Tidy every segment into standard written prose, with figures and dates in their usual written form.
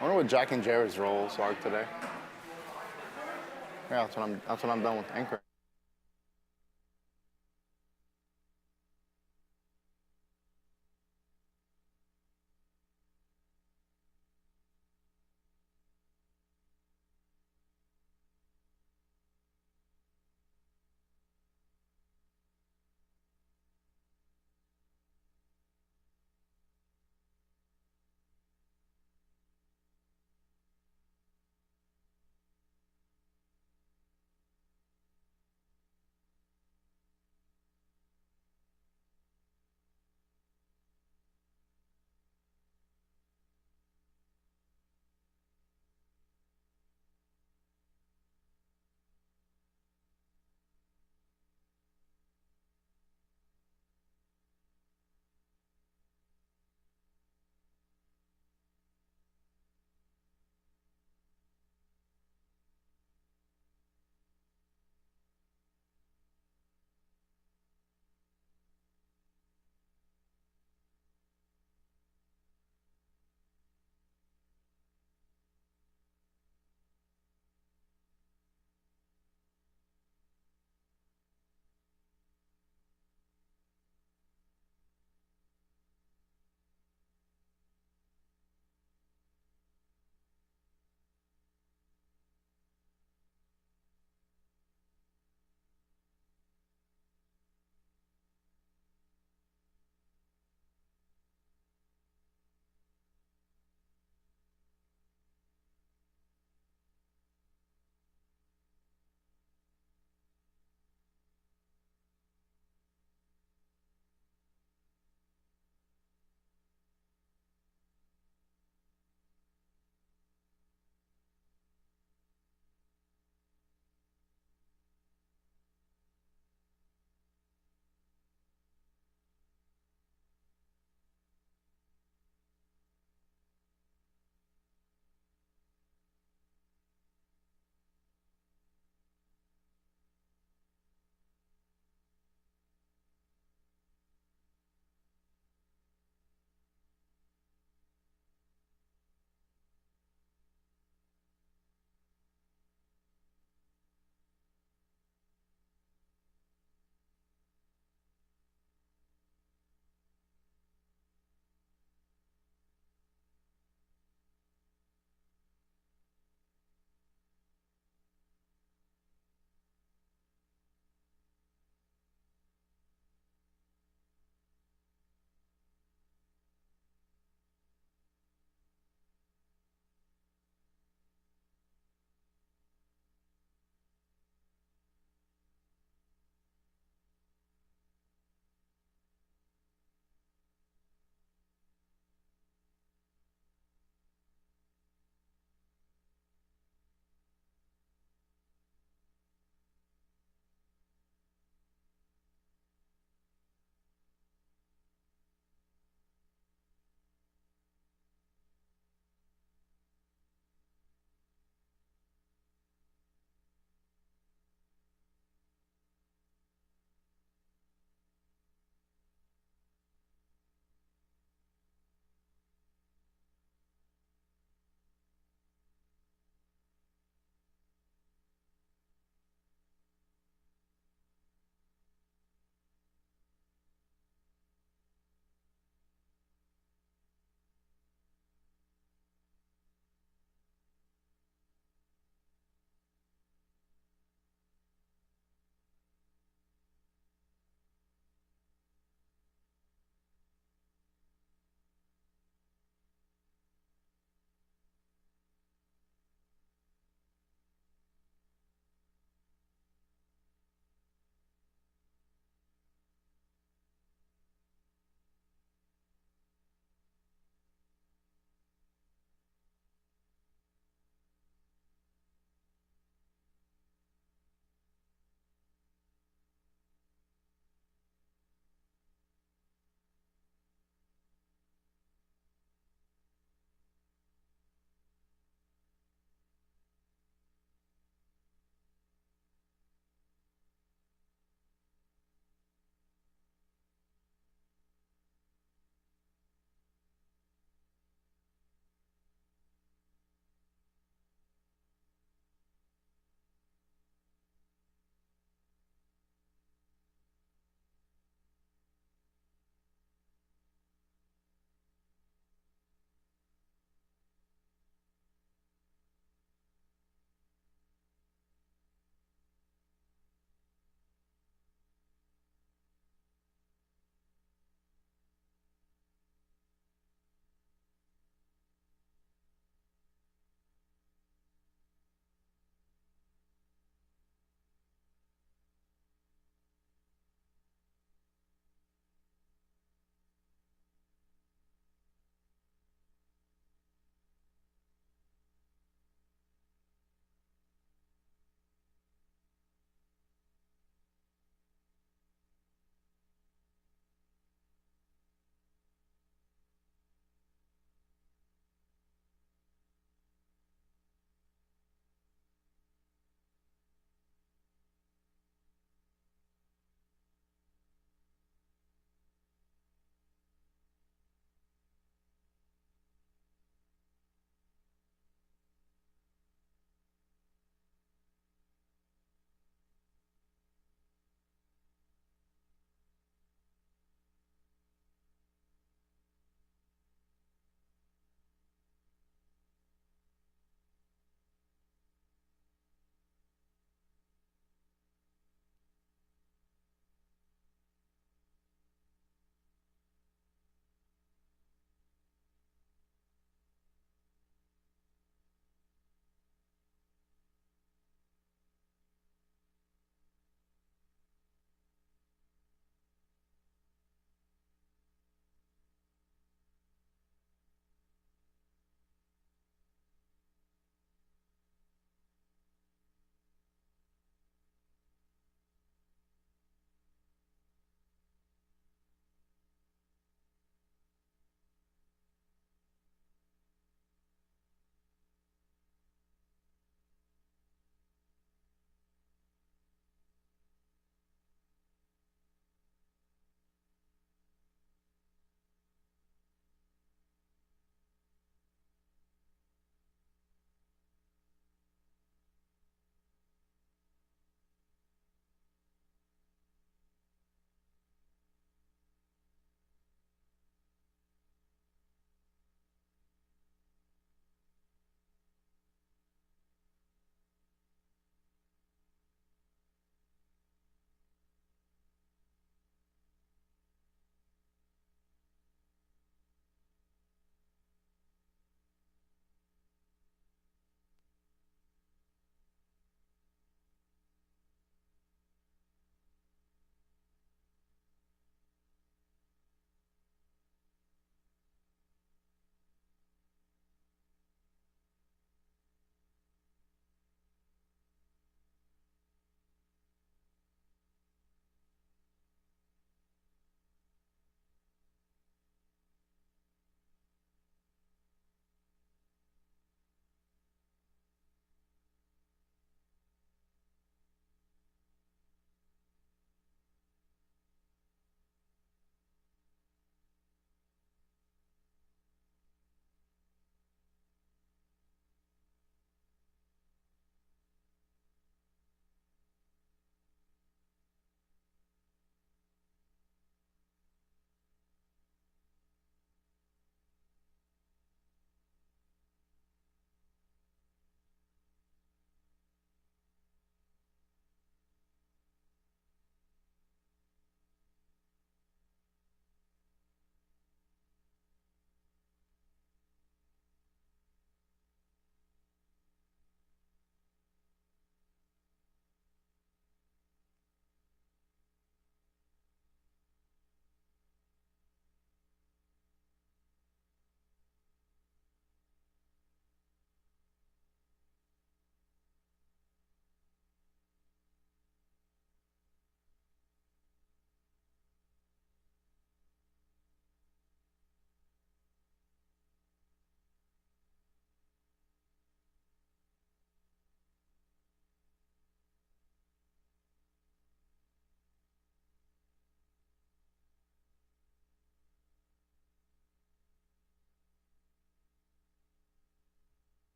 I wonder what Jack and Jared's roles are today. Yeah, that's what I'm done with anchoring.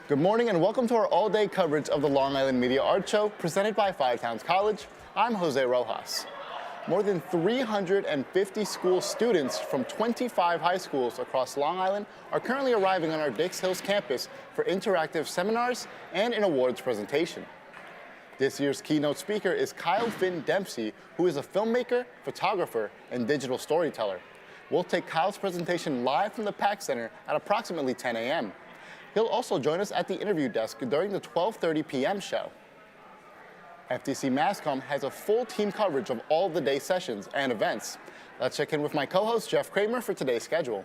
Good morning and welcome to our all-day coverage of the Long Island Media Art Show presented by Five Towns College. I'm Jose Rojas. More than 350 school students from 25 high schools across Long Island are currently arriving on our Dix Hills campus for interactive seminars and an awards presentation. This year's keynote speaker is Kyle Finn Dempsey, who is a filmmaker, photographer, and digital storyteller. We'll take Kyle's presentation live from the PAC Center at approximately 10 a.m. He'll also join us at the interview desk during the 12:30 p.m. show. FTC MassCom has a full team coverage of all the day sessions and events. Let's check in with my co-host, Jeff Kramer, for today's schedule.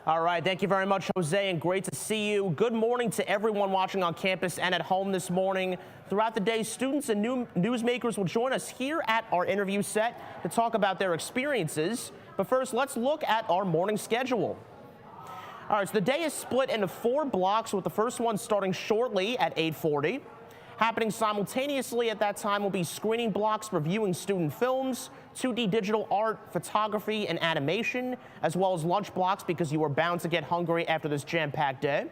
All right, thank you very much, Jose, and great to see you. Good morning to everyone watching on campus and at home this morning. Throughout the day, students and newsmakers will join us here at our interview set to talk about their experiences. But first, let's look at our morning schedule. All right, so the day is split into 4 blocks, with the first one starting shortly at 8:40. Happening simultaneously at that time will be screening blocks reviewing student films, 2D digital art, photography, and animation, as well as lunch blocks because you are bound to get hungry after this jam-packed day.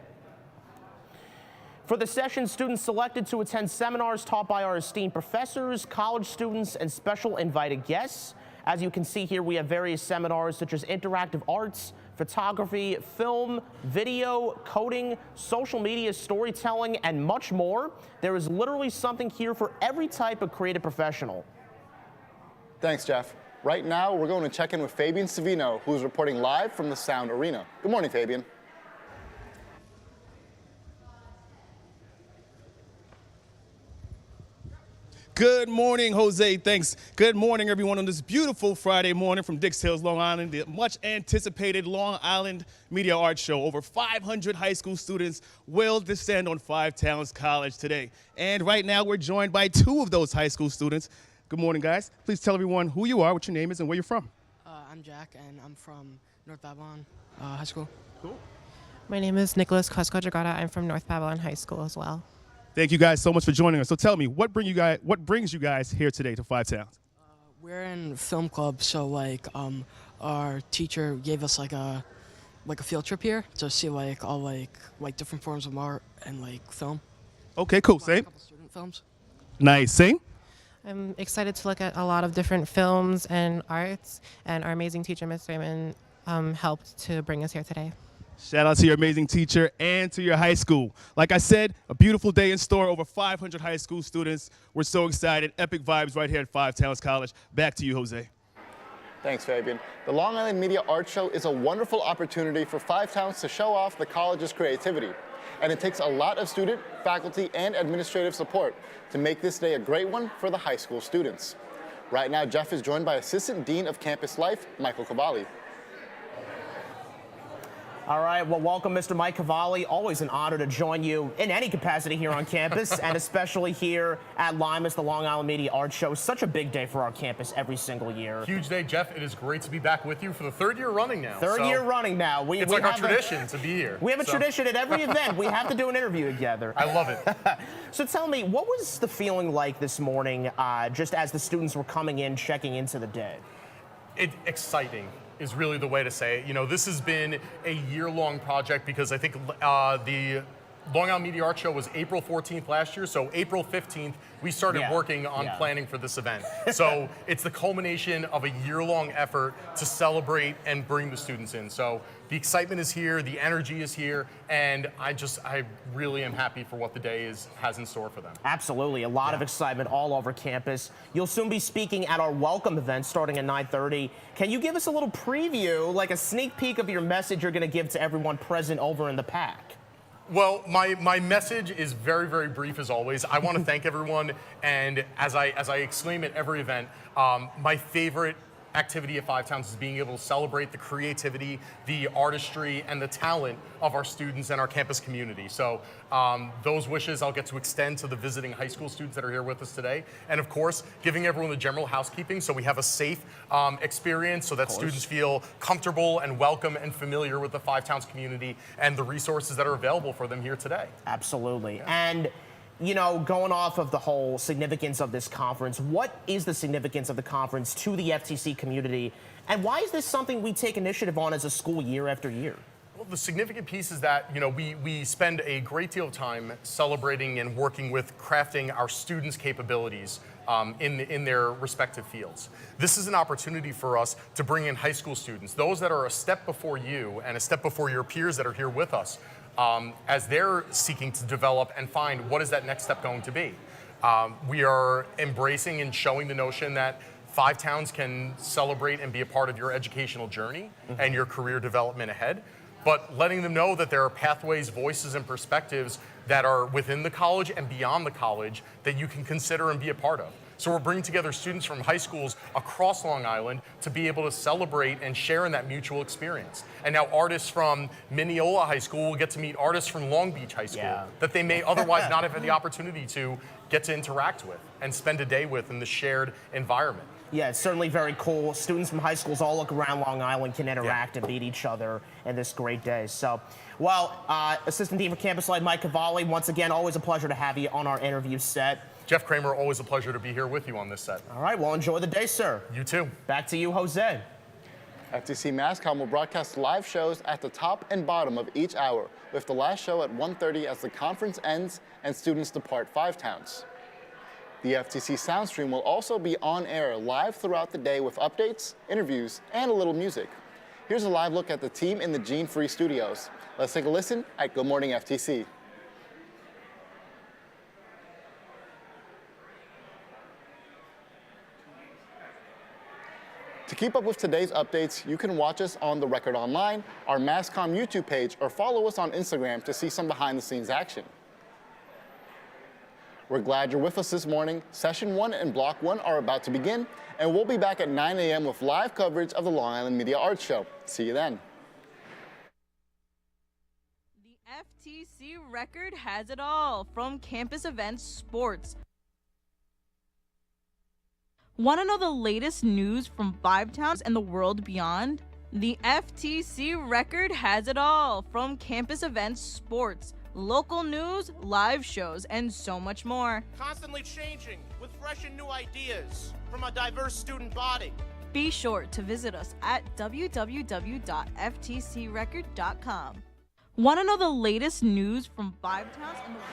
For the session, students selected to attend seminars taught by our esteemed professors, college students, and special invited guests. As you can see here, we have various seminars such as interactive arts, photography, film, video, coding, social media, storytelling, and much more. There is literally something here for every type of creative professional. Thanks, Jeff. Right now, we're going to check in with Fabian Savino, who's reporting live from the Sound Arena. Good morning, Fabian. Good morning, Jose. Thanks. Good morning, everyone, on this beautiful Friday morning from Dix Hills, Long Island, the much-anticipated Long Island Media Art Show. Over 500 high school students will descend on Five Towns College today. And right now, we're joined by 2 of those high school students. Good morning, guys. Please tell everyone who you are, what your name is, and where you're from. I'm Jack, and I'm from North Babylon High School. Cool. My name is Nicholas Cosco-Jagata. I'm from North Babylon High School as well. Thank you guys so much for joining us. So tell me, what brings you guys here today to Five Towns? We're in film club, so our teacher gave us like a field trip here to see all different forms of art and film. Okay, cool. Same. A couple student films. Nice. Same. I'm excited to look at a lot of different films and arts, and our amazing teacher, Ms. Raymond, helped to bring us here today. Shout out to your amazing teacher and to your high school. Like I said, a beautiful day in store, over 500 high school students. We're so excited. Epic vibes right here at Five Towns College. Back to you, Jose. Thanks, Fabian. The Long Island Media Art Show is a wonderful opportunity for Five Towns to show off the college's creativity. And it takes a lot of student, faculty, and administrative support to make this day a great one for the high school students. Right now, Jeff is joined by Assistant Dean of Campus Life, Michael Cavalli. All right, well, welcome, Mr. Mike Cavalli. Always an honor to join you in any capacity here on campus, and especially here at Limas, the Long Island Media Art Show. Such a big day for our campus every single year. Huge day, Jeff. It is great to be back with you for the 3rd year running now. Third year running now. It's like our tradition to be here. We have a tradition at every event. We have to do an interview together. I love it. So tell me, what was the feeling like this morning, just as the students were coming in, checking into the day? Exciting is really the way to say it. You know, this has been a year-long project because I think the Long Island Media Art Show was April 14th last year, so April 15th, we started working on planning for this event. So it's the culmination of a year-long effort to celebrate and bring the students in. So the excitement is here, the energy is here, and I really am happy for what the day has in store for them. Absolutely, a lot of excitement all over campus. You'll soon be speaking at our welcome event starting at 9:30. Can you give us a little preview, like a sneak peek of your message you're gonna give to everyone present over in the PAC? Well, my message is very, very brief as always. I want to thank everyone, and as I exclaim at every event, my favorite activity at Five Towns is being able to celebrate the creativity, the artistry, and the talent of our students and our campus community. So those wishes I'll get to extend to the visiting high school students that are here with us today. And of course, giving everyone the general housekeeping so we have a safe experience so that students feel comfortable and welcome and familiar with the Five Towns community and the resources that are available for them here today. Absolutely. Yeah. And you know, going off of the whole significance of this conference, what is the significance of the conference to the FTC community, and why is this something we take initiative on as a school year after year? Well, the significant piece is that, we spend a great deal of time celebrating and working with crafting our students' capabilities in their respective fields. This is an opportunity for us to bring in high school students, those that are a step before you and a step before your peers that are here with us, as they're seeking to develop and find what is that next step going to be. We are embracing and showing the notion that Five Towns can celebrate and be a part of your educational journey and your career development ahead, but letting them know that there are pathways, voices, and perspectives that are within the college and beyond the college that you can consider and be a part of. So we're bringing together students from high schools across Long Island to be able to celebrate and share in that mutual experience. And now artists from Mineola High School will get to meet artists from Long Beach High School that they may otherwise not have had the opportunity to get to interact with and spend a day with in the shared environment. Yeah, it's certainly very cool. Students from high schools all look around Long Island can interact and meet each other in this great day. So, well, Assistant Dean for Campus Life, Mike Cavalli, once again, always a pleasure to have you on our interview set. Jeff Kramer, always a pleasure to be here with you on this set. All right, well, enjoy the day, sir. You too. Back to you, Jose. FTC MassCom will broadcast live shows at the top and bottom of each hour, with the last show at 1:30 as the conference ends and students depart Five Towns. The FTC Soundstream will also be on air live throughout the day with updates, interviews, and a little music. Here's a live look at the team in the Gene Free Studios. Let's take a listen at Good Morning FTC. To keep up with today's updates, you can watch us on The Record Online, our MassCom YouTube page, or follow us on Instagram to see some behind-the-scenes action. We're glad you're with us this morning. Session 1 and Block 1 are about to begin, and we'll be back at 9 a.m. with live coverage of the Long Island Media Arts Show. See you then. The FTC Record has it all, from campus events, sports. Want to know the latest news from Five Towns and the world beyond? The FTC Record has it all, from campus events, sports, local news, live shows, and so much more. Constantly changing with fresh and new ideas from a diverse student body. Be sure to visit us at www.ftcrecord.com. Want to know the latest news from Five Towns and the world?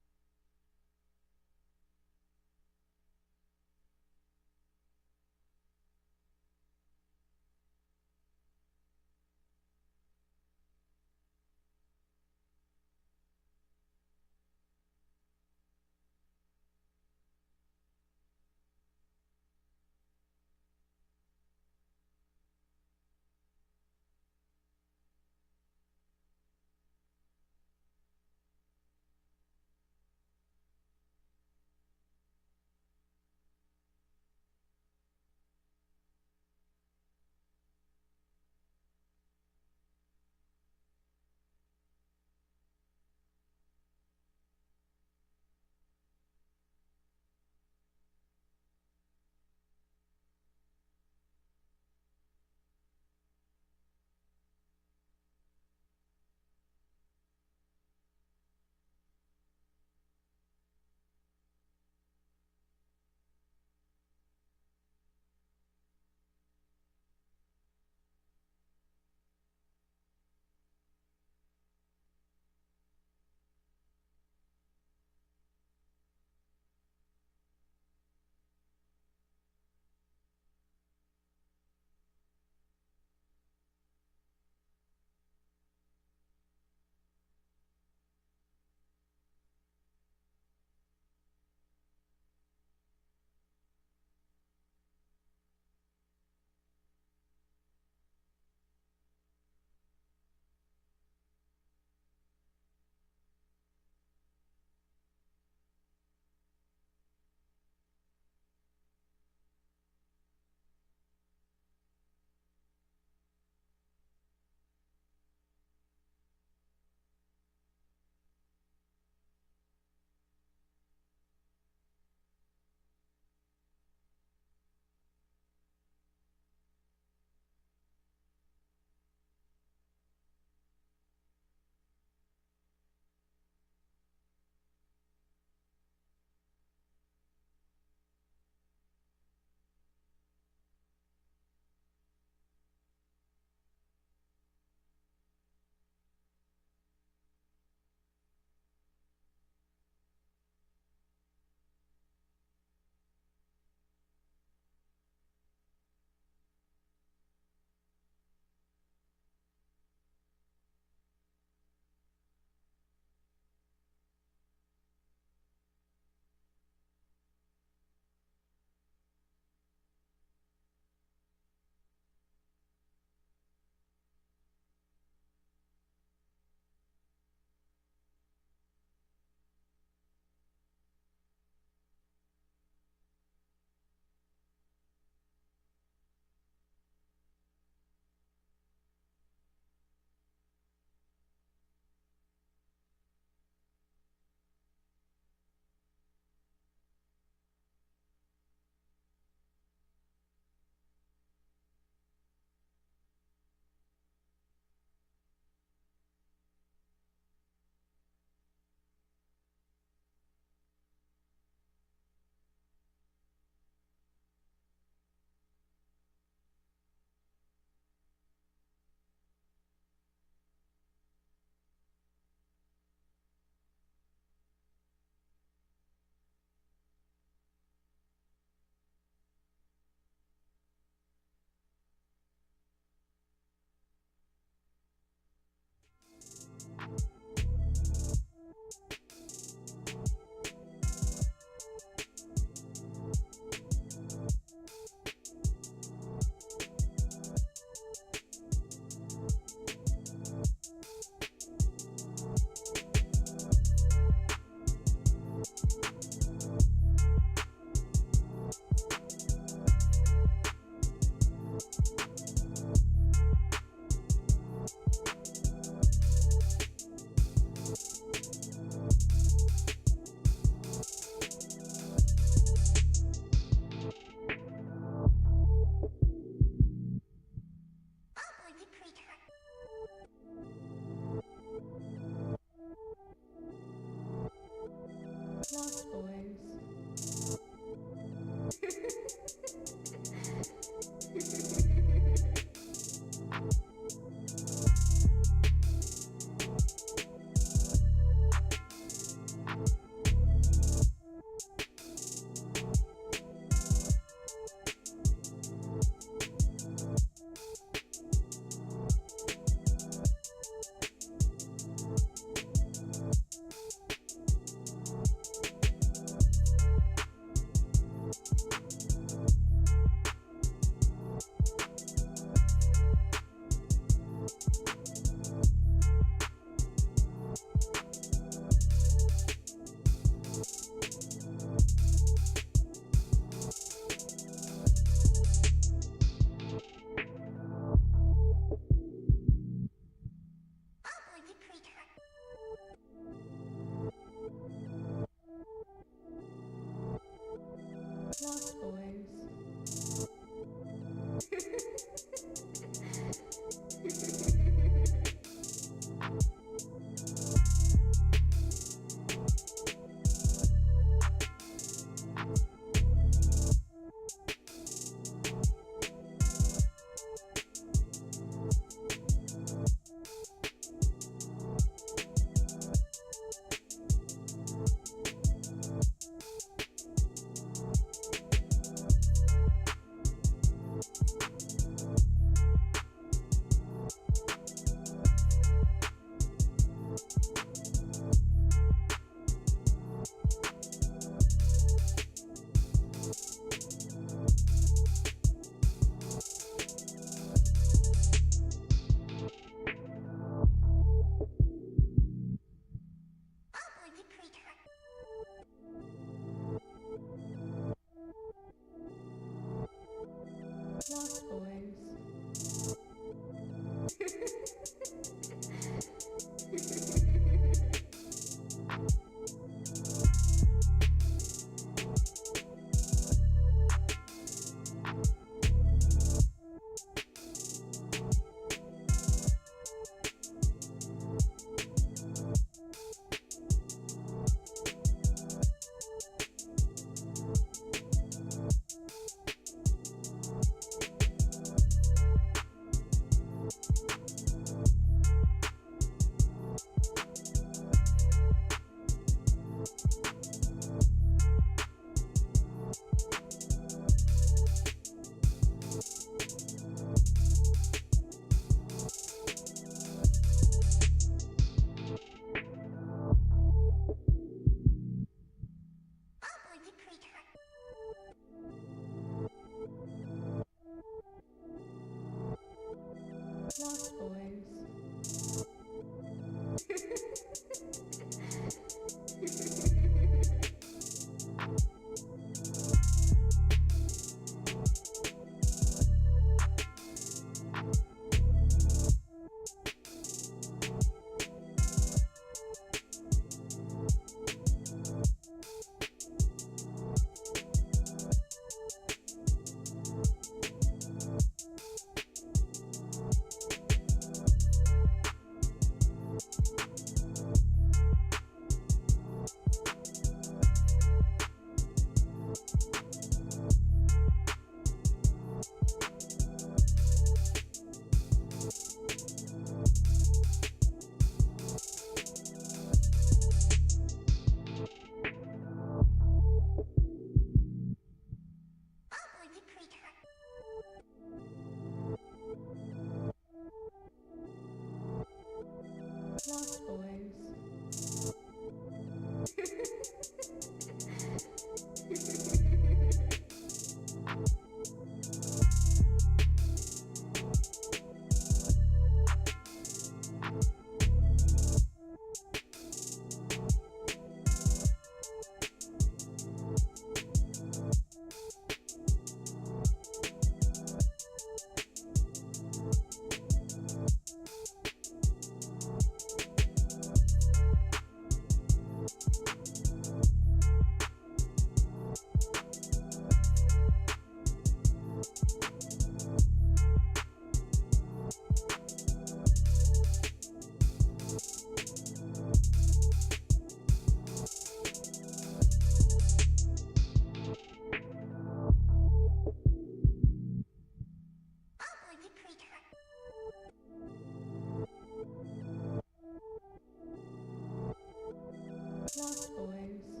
Lost Boys.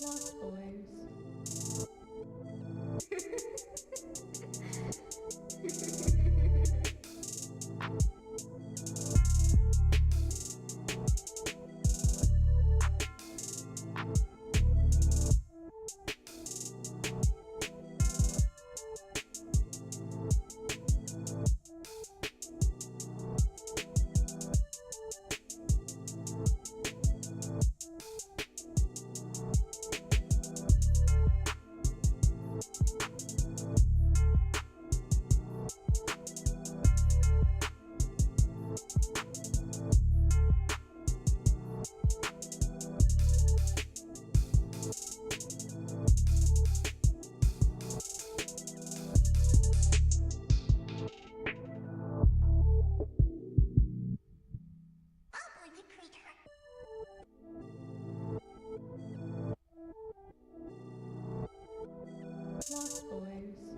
Lost Boys. Lost Boys.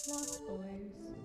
Lost Boys.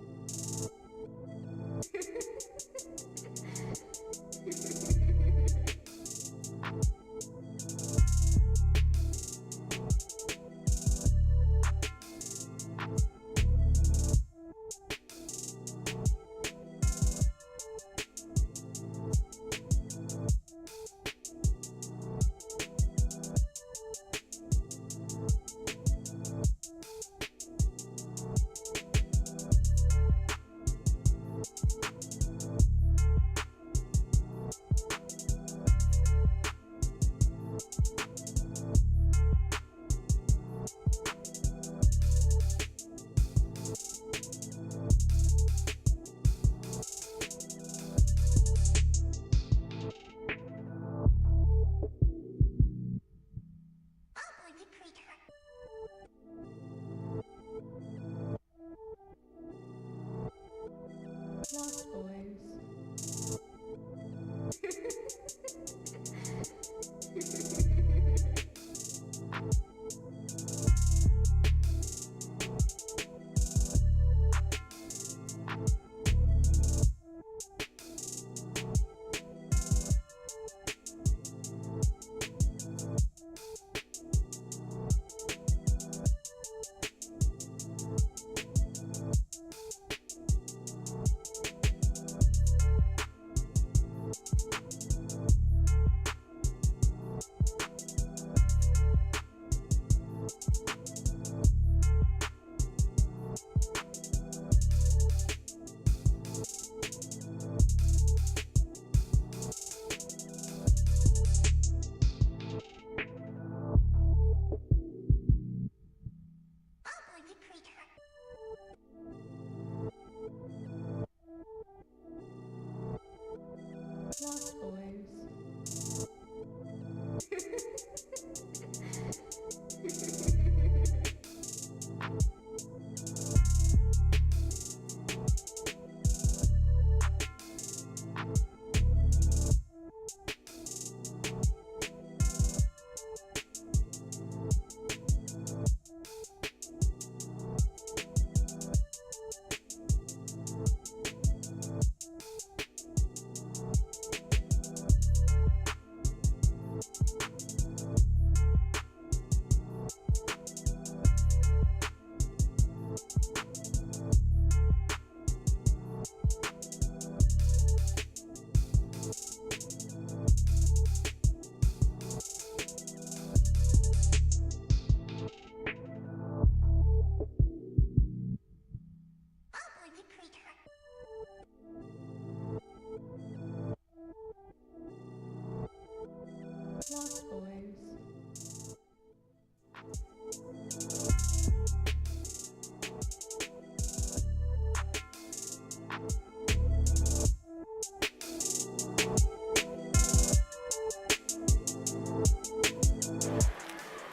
Lost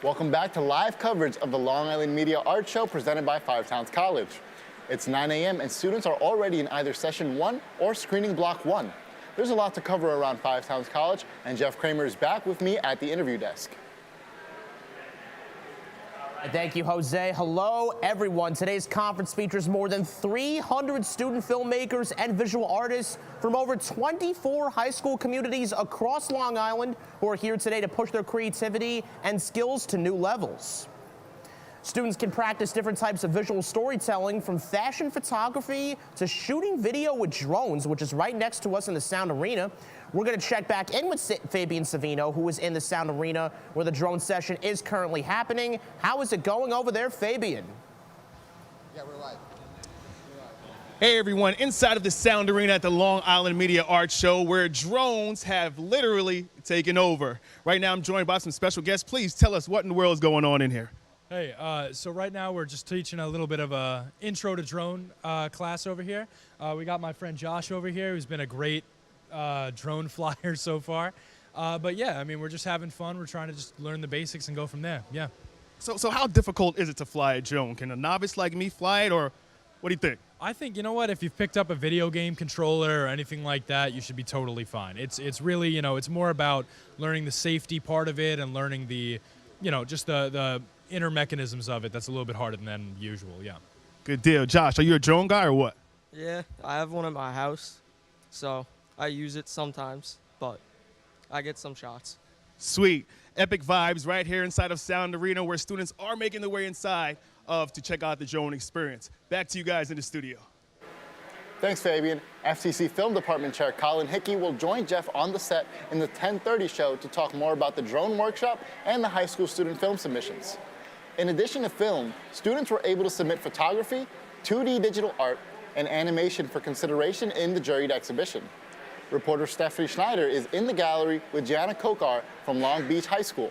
Welcome back to live coverage of the Long Island Media Art Show presented by Five Towns College. It's 9 a.m. and students are already in either session 1 or screening block 1. There's a lot to cover around Five Towns College, and Jeff Kramer is back with me at the interview desk. Thank you, Jose. Hello, everyone. Today's conference features more than 300 student filmmakers and visual artists from over 24 high school communities across Long Island who are here today to push their creativity and skills to new levels. Students can practice different types of visual storytelling, from fashion photography to shooting video with drones, which is right next to us in the Sound Arena. We're going to check back in with Fabian Savino, who is in the Sound Arena where the drone session is currently happening. How is it going over there, Fabian? Yeah, we're live. Hey everyone, inside of the Sound Arena at the Long Island Media Art Show, where drones have literally taken over. Right now I'm joined by some special guests. Please tell us what in the world is going on in here. Hey, so right now we're just teaching a little bit of a intro to drone class over here. We got my friend Josh over here, who's been a great drone flyer so far. But yeah, I mean, we're just having fun. We're trying to just learn the basics and go from there. Yeah. So how difficult is it to fly a drone? Can a novice like me fly it, or what do you think? I think, you know what, if you've picked up a video game controller or anything like that, you should be totally fine. It's really, you know, it's more about learning the safety part of it and learning the, you know, just the inner mechanisms of it. That's a little bit harder than usual, yeah. Good deal. Josh, are you a drone guy or what? Yeah, I have one at my house, so I use it sometimes, but I get some shots. Sweet. Epic vibes right here inside of Sound Arena, where students are making their way inside to check out the drone experience. Back to you guys in the studio. Thanks, Fabian. FTC Film Department Chair Colin Hickey will join Jeff on the set in the 10:30 show to talk more about the drone workshop and the high school student film submissions. In addition to film, students were able to submit photography, 2D digital art, and animation for consideration in the Juried exhibition. Reporter Stephanie Schneider is in the gallery with Gianna Kokar from Long Beach High School.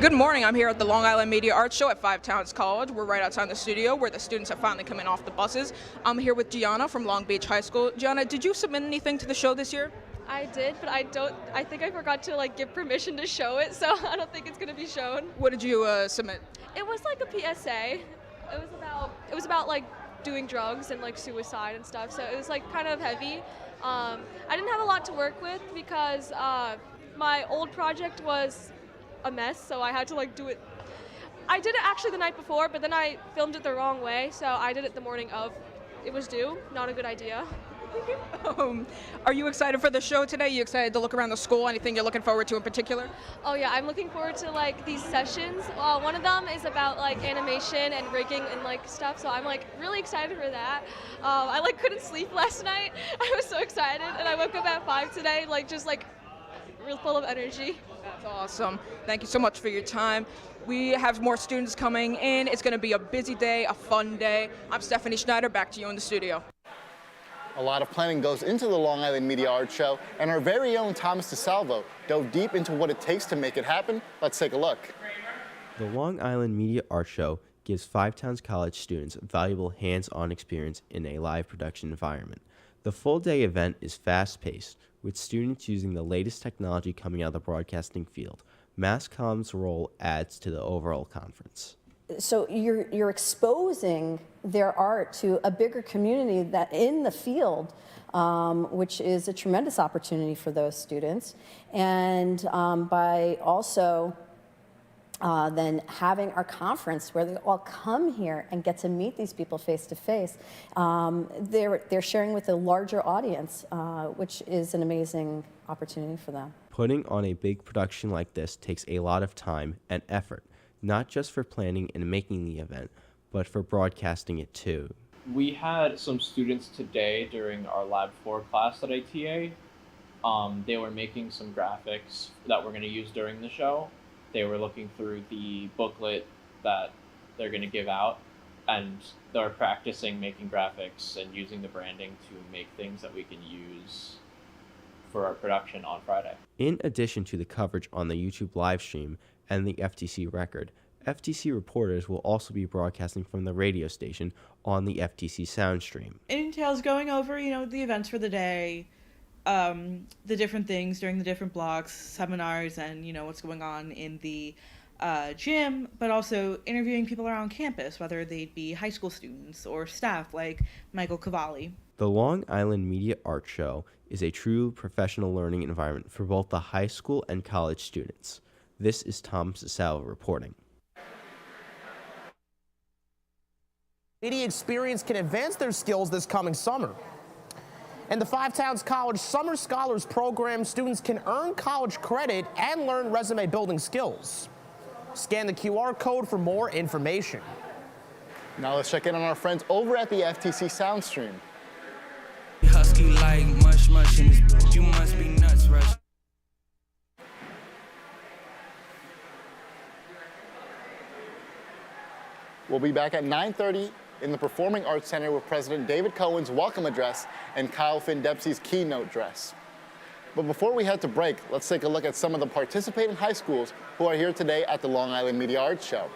Good morning. I'm here at the Long Island Media Art Show at Five Towns College. We're right outside the studio where the students have finally come in off the buses. I'm here with Gianna from Long Beach High School. Gianna, did you submit anything to the show this year? I did, but I think I forgot to give permission to show it, so I don't think it's gonna be shown. What did you submit? It was like a PSA. It was about doing drugs and suicide and stuff, so it was kind of heavy. I didn't have a lot to work with because my old project was a mess, so I had to do it. I did it actually the night before, but then I filmed it the wrong way, so I did it the morning of it was due. Not a good idea. Are you excited for the show today? You excited to look around the school? Anything you're looking forward to in particular? Oh yeah, I'm looking forward to these sessions. One of them is about animation and rigging and stuff, so I'm really excited for that. I couldn't sleep last night. I was so excited, and I woke up at 5 today, just real full of energy. That's awesome. Thank you so much for your time. We have more students coming in. It's going to be a busy day, a fun day. I'm Stephanie Schneider. Back to you in the studio. A lot of planning goes into the Long Island Media Art Show, and our very own Thomas DeSalvo dove deep into what it takes to make it happen. Let's take a look. The Long Island Media Art Show gives Five Towns College students valuable hands-on experience in a live production environment. The full-day event is fast-paced, with students using the latest technology coming out of the broadcasting field. Mass comm's role adds to the overall conference. So you're exposing their art to a bigger community that in the field, which is a tremendous opportunity for those students. And by also then having our conference where they all come here and get to meet these people face to face, they're sharing with a larger audience, which is an amazing opportunity for them. Putting on a big production like this takes a lot of time and effort, not just for planning and making the event, but for broadcasting it too. We had some students today during our Lab 4 class that I TA. They were making some graphics that we're going to use during the show. They were looking through the booklet that they're going to give out, and they're practicing making graphics and using the branding to make things that we can use for our production on Friday. In addition to the coverage on the YouTube live stream and the FTC record, FTC reporters will also be broadcasting from the radio station on the FTC sound stream. It entails going over, the events for the day, the different things during the different blocks, seminars, and what's going on in the gym, but also interviewing people around campus, whether they'd be high school students or staff like Michael Cavalli. The Long Island Media Art Show is a true professional learning environment for both the high school and college students. This is Tom Sasal reporting. Media experience can advance their skills this coming summer. In the Five Towns College Summer Scholars Program, students can earn college credit and learn resume building skills. Scan the QR code for more information. Now let's check in on our friends over at the FTC Soundstream. Husky like much in this, you must be nuts, right? We'll be back at 9:30 in the Performing Arts Center with President David Cohen's welcome address and Kyle Finn-Dempsey's keynote address. But before we head to break, let's take a look at some of the participating high schools who are here today at the Long Island Media Arts Show.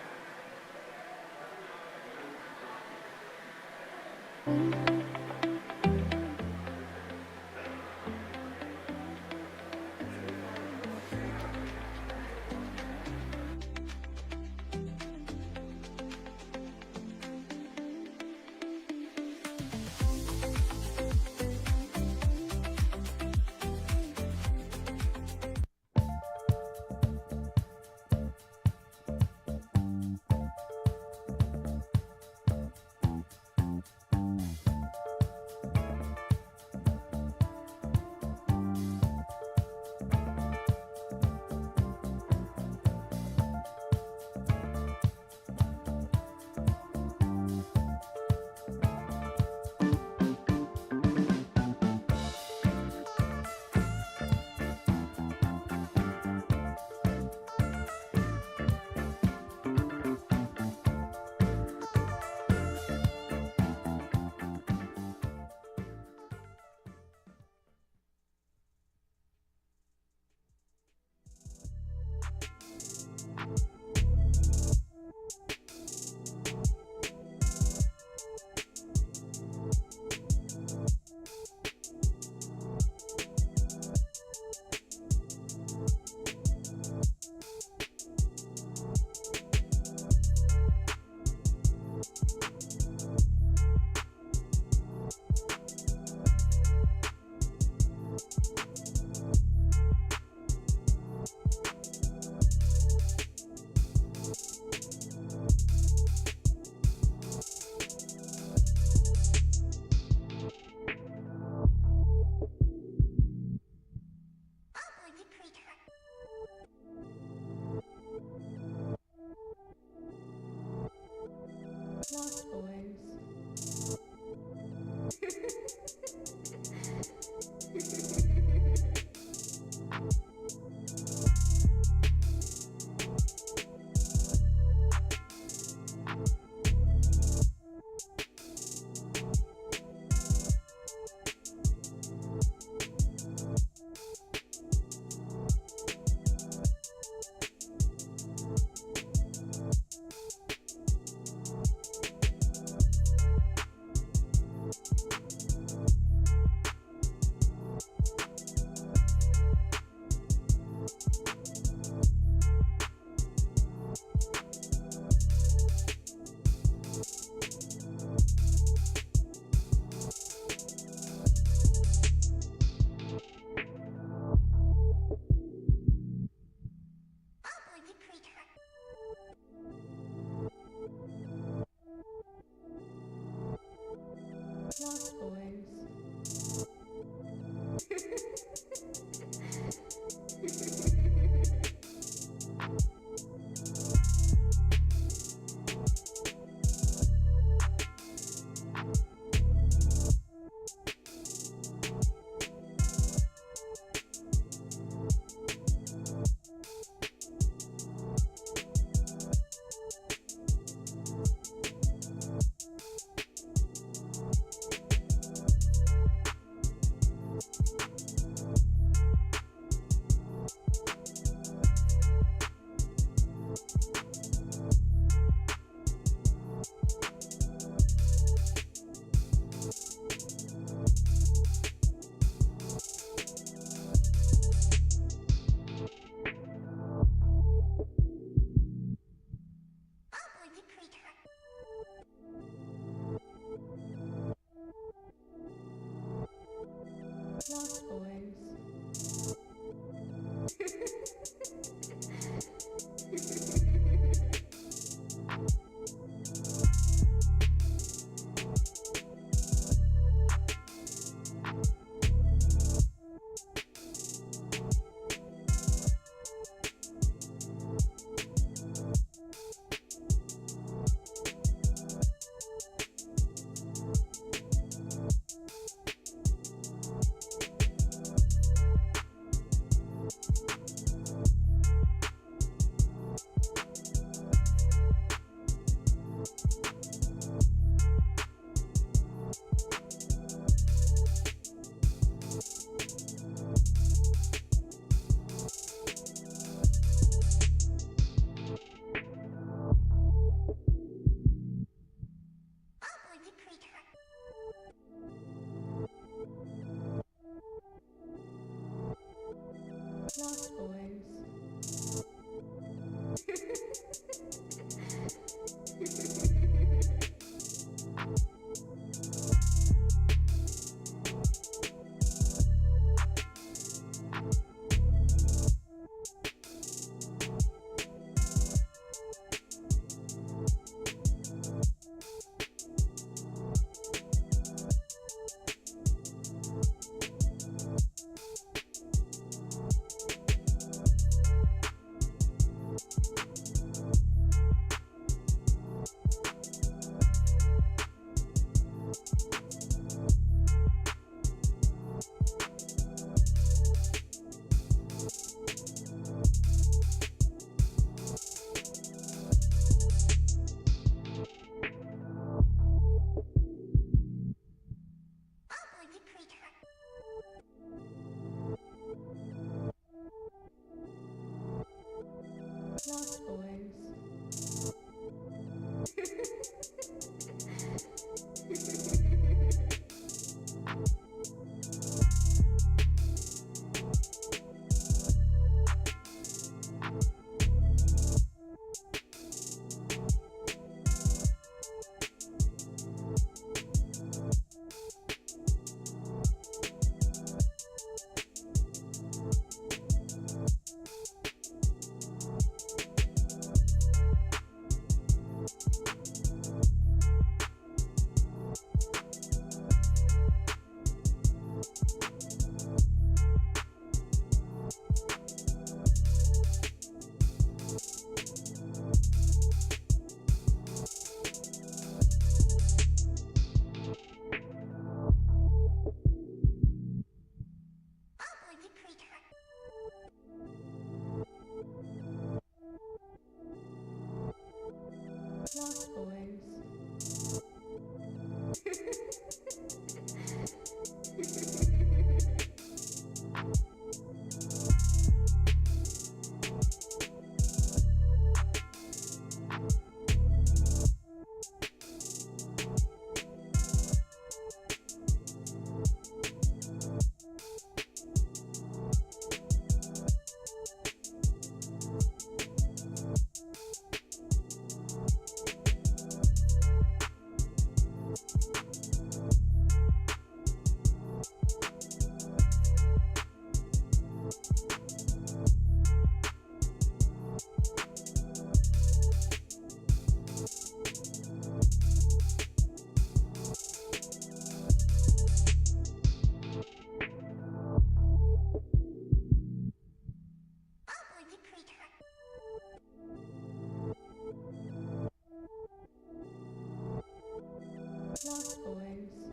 Lost Boys.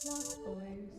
Lost Boys.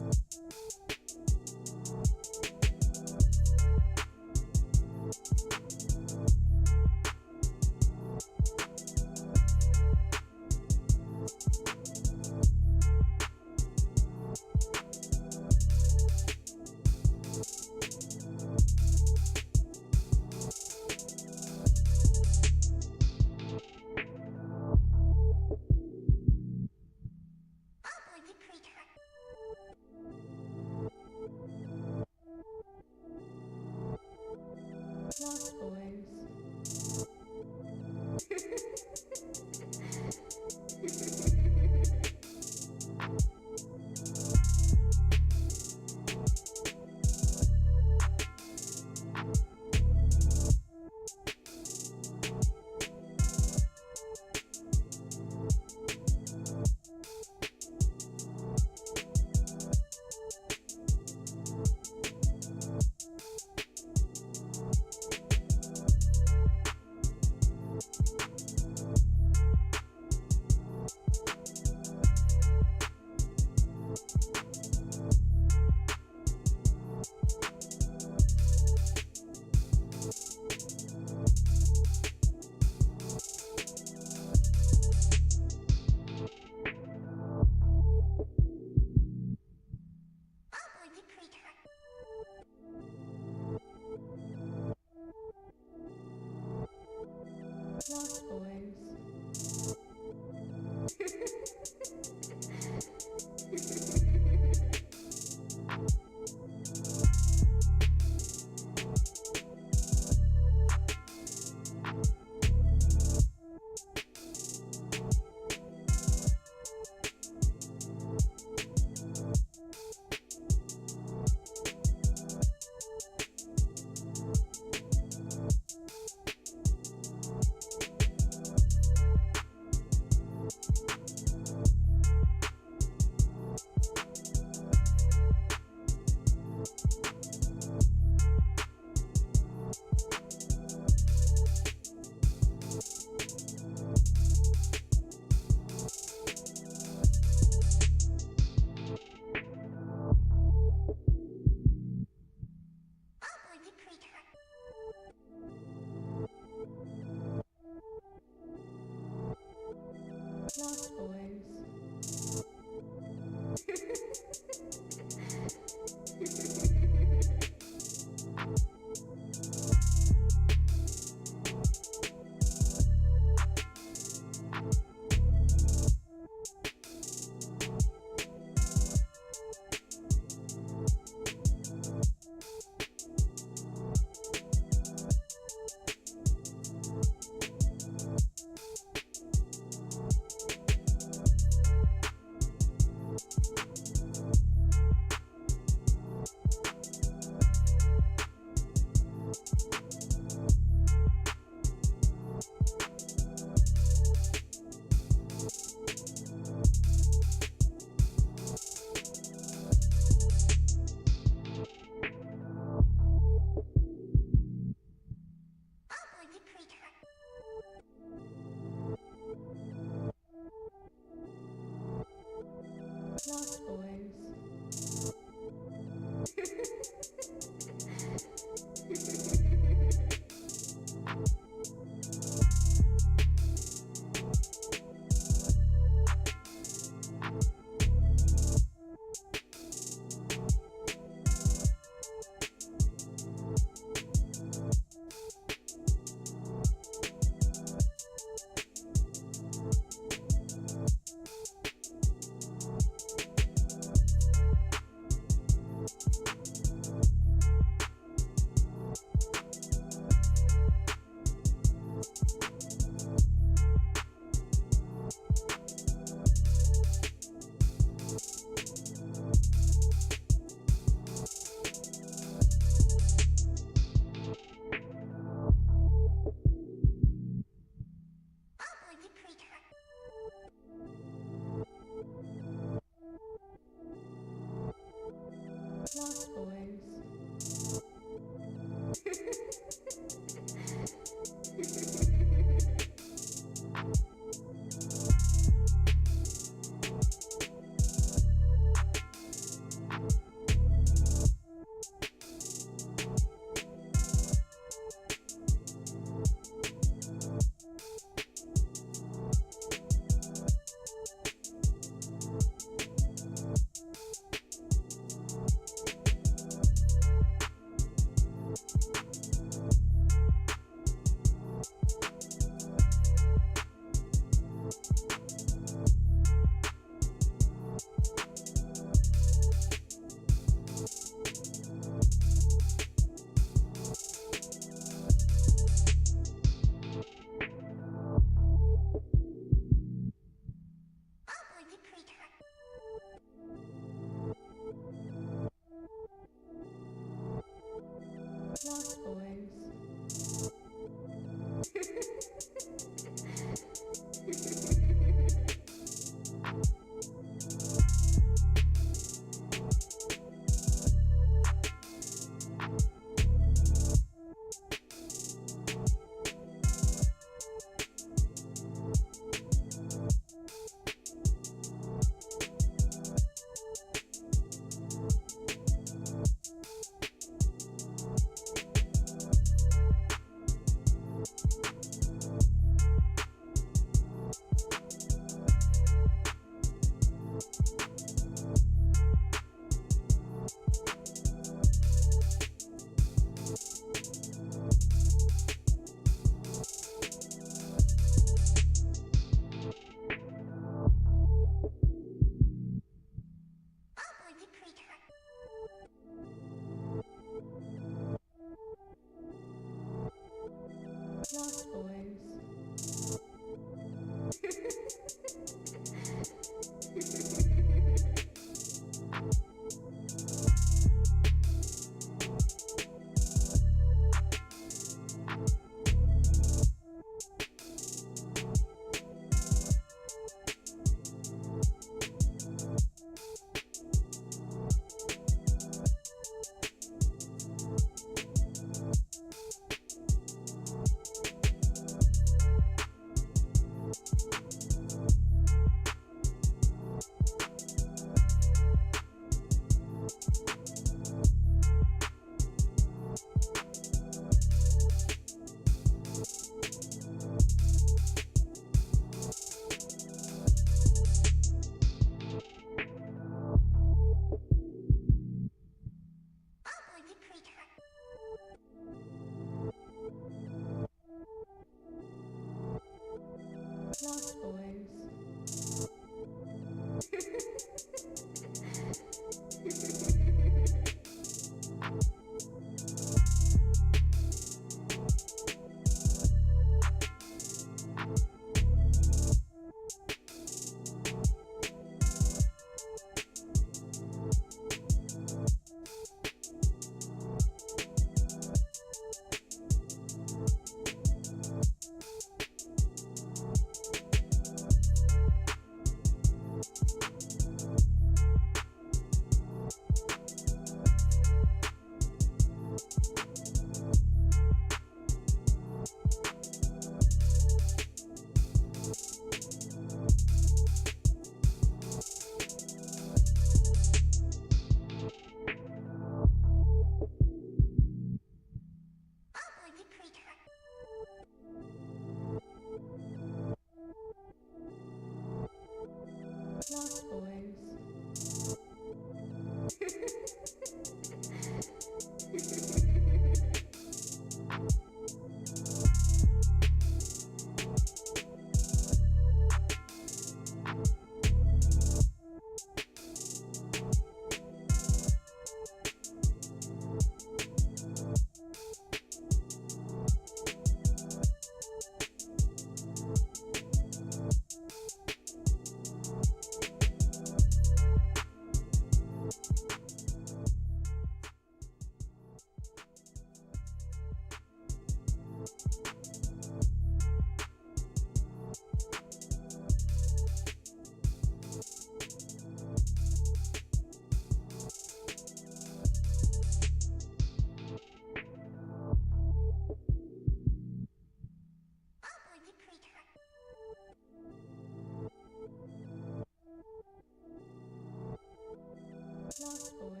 Lost Boys.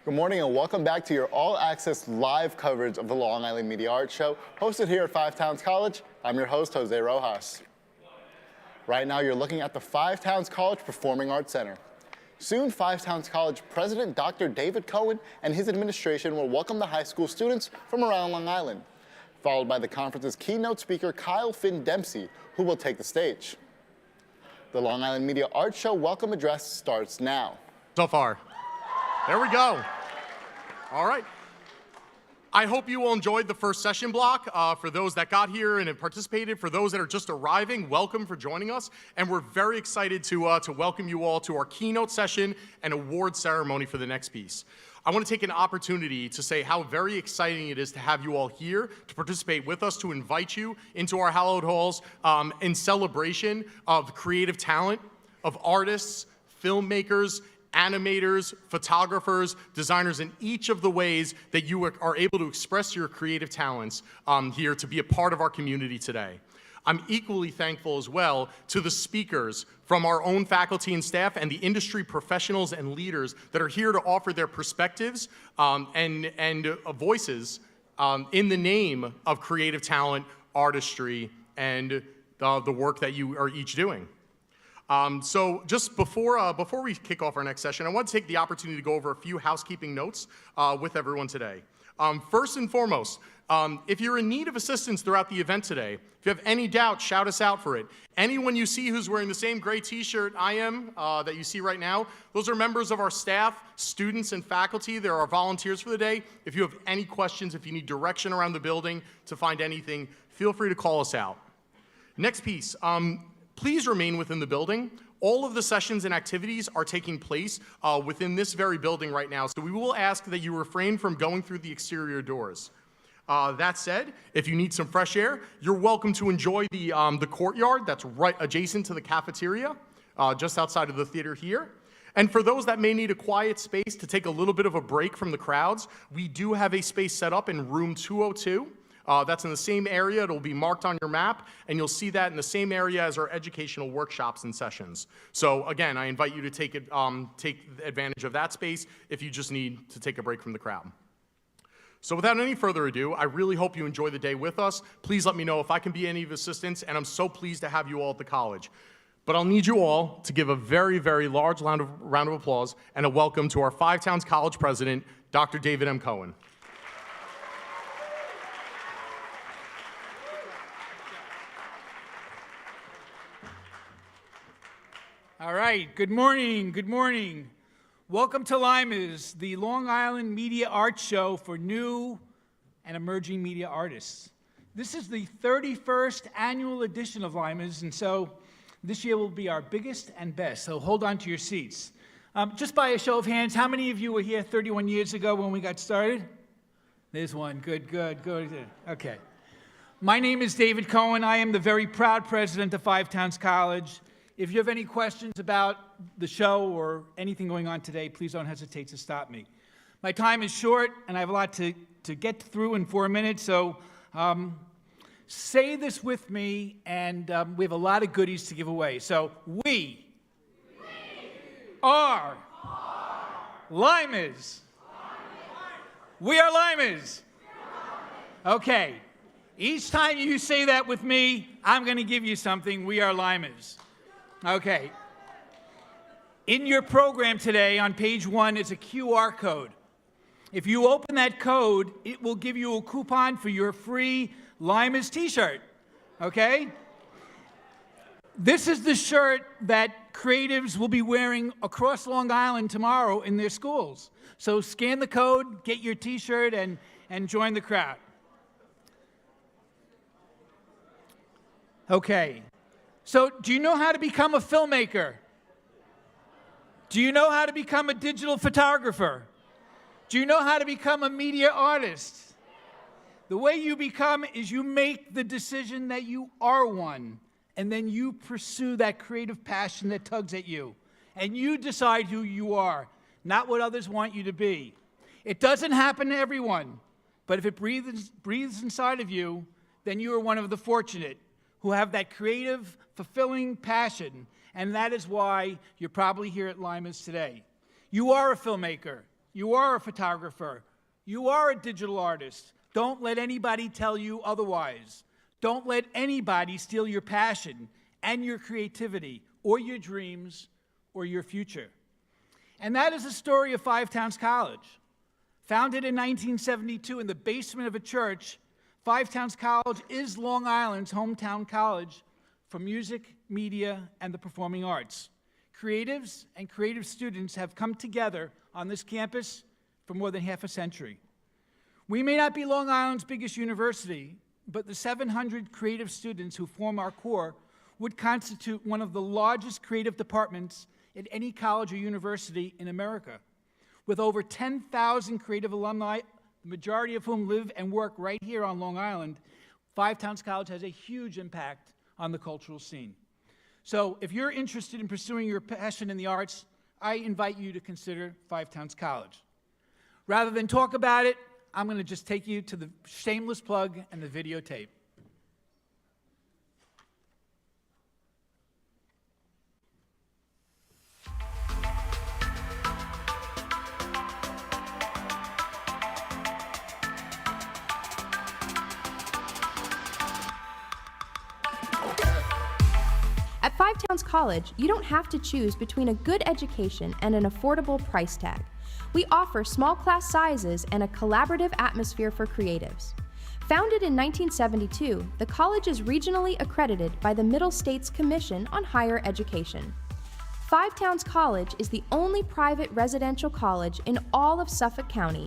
Good morning and welcome back to your all-access live coverage of the Long Island Media Arts Show, hosted here at Five Towns College. I'm your host, Jose Rojas. Right now, you're looking at the Five Towns College Performing Arts Center. Soon, Five Towns College President Dr. David Cohen and his administration will welcome the high school students from around Long Island, followed by the conference's keynote speaker, Kyle Finn Dempsey, who will take the stage. The Long Island Media Arts Show welcome address starts now. So far. There we go. All right. I hope you all enjoyed the first session block. For those that got here and have participated, for those that are just arriving, welcome for joining us. And we're very excited to welcome you all to our keynote session and award ceremony for the next piece. I want to take an opportunity to say how very exciting it is to have you all here to participate with us, to invite you into our hallowed halls in celebration of creative talent, of artists, filmmakers, animators, photographers, designers, in each of the ways that you are able to express your creative talents here to be a part of our community today. I'm equally thankful as well to the speakers from our own faculty and staff and the industry professionals and leaders that are here to offer their perspectives and voices in the name of creative talent, artistry, and the work that you are each doing. So just before we kick off our next session, I want to take the opportunity to go over a few housekeeping notes with everyone today. First and foremost, if you're in need of assistance throughout the event today, if you have any doubt, shout us out for it. Anyone you see who's wearing the same gray t-shirt I am, that you see right now, those are members of our staff, students, and faculty. They're our volunteers for the day. If you have any questions, if you need direction around the building to find anything, feel free to call us out. Next piece. Please remain within the building. All of the sessions and activities are taking place within this very building right now, so we will ask that you refrain from going through the exterior doors. That said, if you need some fresh air, you're welcome to enjoy the courtyard that's right adjacent to the cafeteria, just outside of the theater here. And for those that may need a quiet space to take a little bit of a break from the crowds, we do have a space set up in room 202. That's in the same area. It'll be marked on your map, and you'll see that in the same area as our educational workshops and sessions. So again, I invite you to take advantage of that space if you just need to take a break from the crowd. So without any further ado, I really hope you enjoy the day with us. Please let me know if I can be any of assistance, and I'm so pleased to have you all at the college. But I'll need you all to give a very, very large round of applause and a welcome to our Five Towns College President, Dr. David M. Cohen. All right, good morning, good morning. Welcome to Lima's, the Long Island Media Arts Show for new and emerging media artists. This is the 31st annual edition of Lima's, and so this year will be our biggest and best, so hold on to your seats. Just by a show of hands, how many of you were here 31 years ago when we got started? There's one, good. Okay. My name is David Cohen. I am the very proud president of Five Towns College. If you have any questions about the show or anything going on today, please don't hesitate to stop me. My time is short, and I have a lot to get through in 4 minutes, so say this with me, and we have a lot of goodies to give away. So, we are Limas. We are Limas. Okay. Each time you say that with me, I'm going to give you something. We are Limas. Okay. In your program today, on page 1, is a QR code. If you open that code, it will give you a coupon for your free Lima's t-shirt. Okay? This is the shirt that creatives will be wearing across Long Island tomorrow in their schools. So scan the code, get your t-shirt, and and join the crowd. Okay. So, do you know how to become a filmmaker? Do you know how to become a digital photographer? Do you know how to become a media artist? The way you become is you make the decision that you are one, and then you pursue that creative passion that tugs at you. And you decide who you are, not what others want you to be. It doesn't happen to everyone, but if it breathes inside of you, then you are one of the fortunate who have that creative, fulfilling passion, and that is why you're probably here at Limas today. You are a filmmaker. You are a photographer. You are a digital artist. Don't let anybody tell you otherwise. Don't let anybody steal your passion and your creativity or your dreams or your future. And that is the story of Five Towns College. Founded in 1972 in the basement of a church, Five Towns College is Long Island's hometown college for music, media, and the performing arts. Creatives and creative students have come together on this campus for more than half a century. We may not be Long Island's biggest university, but the 700 creative students who form our core would constitute one of the largest creative departments at any college or university in America. With over 10,000 creative alumni, the majority of whom live and work right here on Long Island, Five Towns College has a huge impact on the cultural scene. So if you're interested in pursuing your passion in the arts, I invite you to consider Five Towns College. Rather than talk about it, I'm going to just take you to the shameless plug and the videotape. At Five Towns College, you don't have to choose between a good education and an affordable price tag. We offer small class sizes and a collaborative atmosphere for creatives. Founded in 1972, the college is regionally accredited by the Middle States Commission on Higher Education. Five Towns College is the only private residential college in all of Suffolk County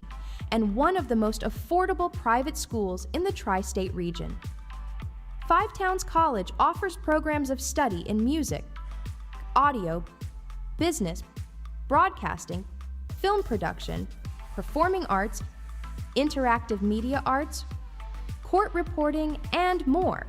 and one of the most affordable private schools in the tri-state region. Five Towns College offers programs of study in music, audio, business, broadcasting, film production, performing arts, interactive media arts, court reporting, and more.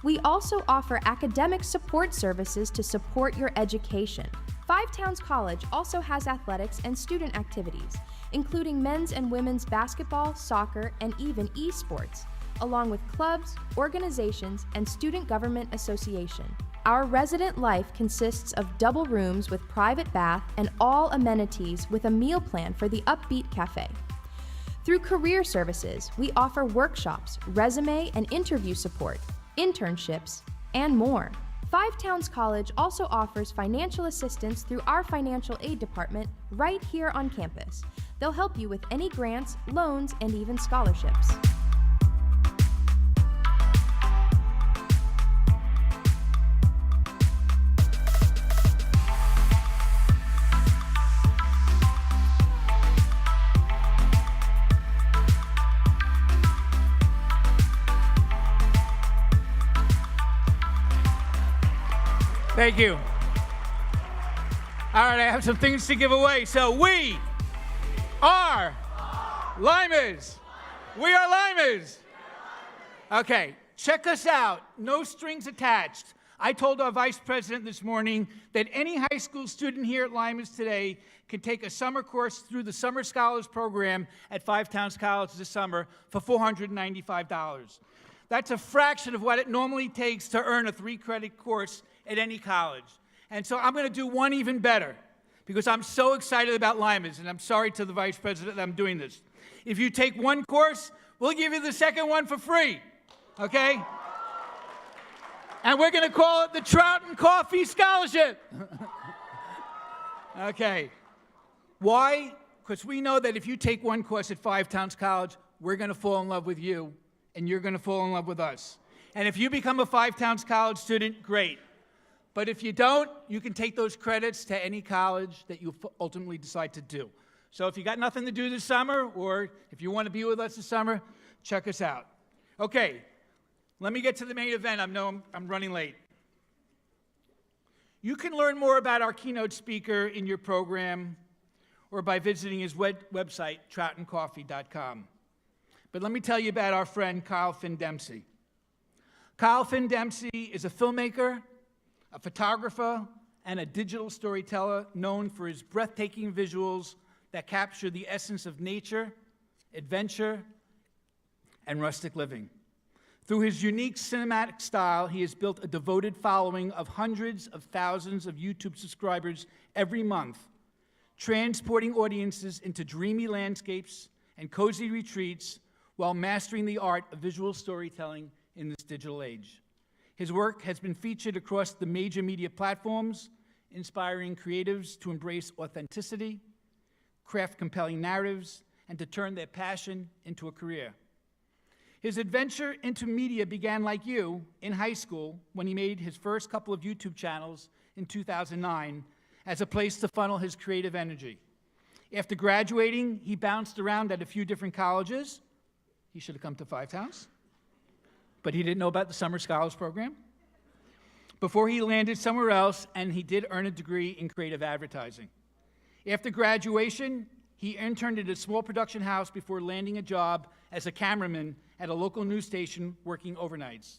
We also offer academic support services to support your education. Five Towns College also has athletics and student activities, including men's and women's basketball, soccer, and even esports, along with clubs, organizations, and student government association. Our resident life consists of double rooms with private bath and all amenities with a meal plan for the Upbeat Cafe. Through career services, we offer workshops, resume and interview support, internships, and more. Five Towns College also offers financial assistance through our financial aid department right here on campus. They'll help you with any grants, loans, and even scholarships. Thank you. All right, I have some things to give away. So we are Limas. We are Limas. Okay, check us out. No strings attached. I told our vice president this morning that any high school student here at Limas today can take a summer course through the Summer Scholars Program at Five Towns College this summer for $495. That's a fraction of what it normally takes to earn a 3-credit course at any college. And so I'm going to do one even better because I'm so excited about Limas, and I'm sorry to the vice president that I'm doing this. If you take one course, we'll give you the second one for free, okay? And we're going to call it the Trout and Coffee Scholarship. Okay. Why? Because we know that if you take one course at Five Towns College, we're going to fall in love with you, and you're going to fall in love with us. And if you become a Five Towns College student, great. But if you don't, you can take those credits to any college that you ultimately decide to do. So if you got nothing to do this summer, or if you want to be with us this summer, check us out. Okay, let me get to the main event. I'm running late. You can learn more about our keynote speaker in your program or by visiting his website, troutoncoffee.com. But let me tell you about our friend Kyle Finn Dempsey. Kyle Finn Dempsey is a filmmaker, a photographer, and a digital storyteller known for his breathtaking visuals that capture the essence of nature, adventure, and rustic living. Through his unique cinematic style, he has built a devoted following of hundreds of thousands of YouTube subscribers every month, transporting audiences into dreamy landscapes and cozy retreats while mastering the art of visual storytelling in this digital age. His work has been featured across the major media platforms, inspiring creatives to embrace authenticity, craft compelling narratives, and to turn their passion into a career. His adventure into media began like you in high school when he made his first couple of YouTube channels in 2009 as a place to funnel his creative energy. After graduating, he bounced around at a few different colleges. He should have come to Five Towns, but he didn't know about the Summer Scholars Program. Before he landed somewhere else, and he did earn a degree in creative advertising. After graduation, he interned at a small production house before landing a job as a cameraman at a local news station working overnights.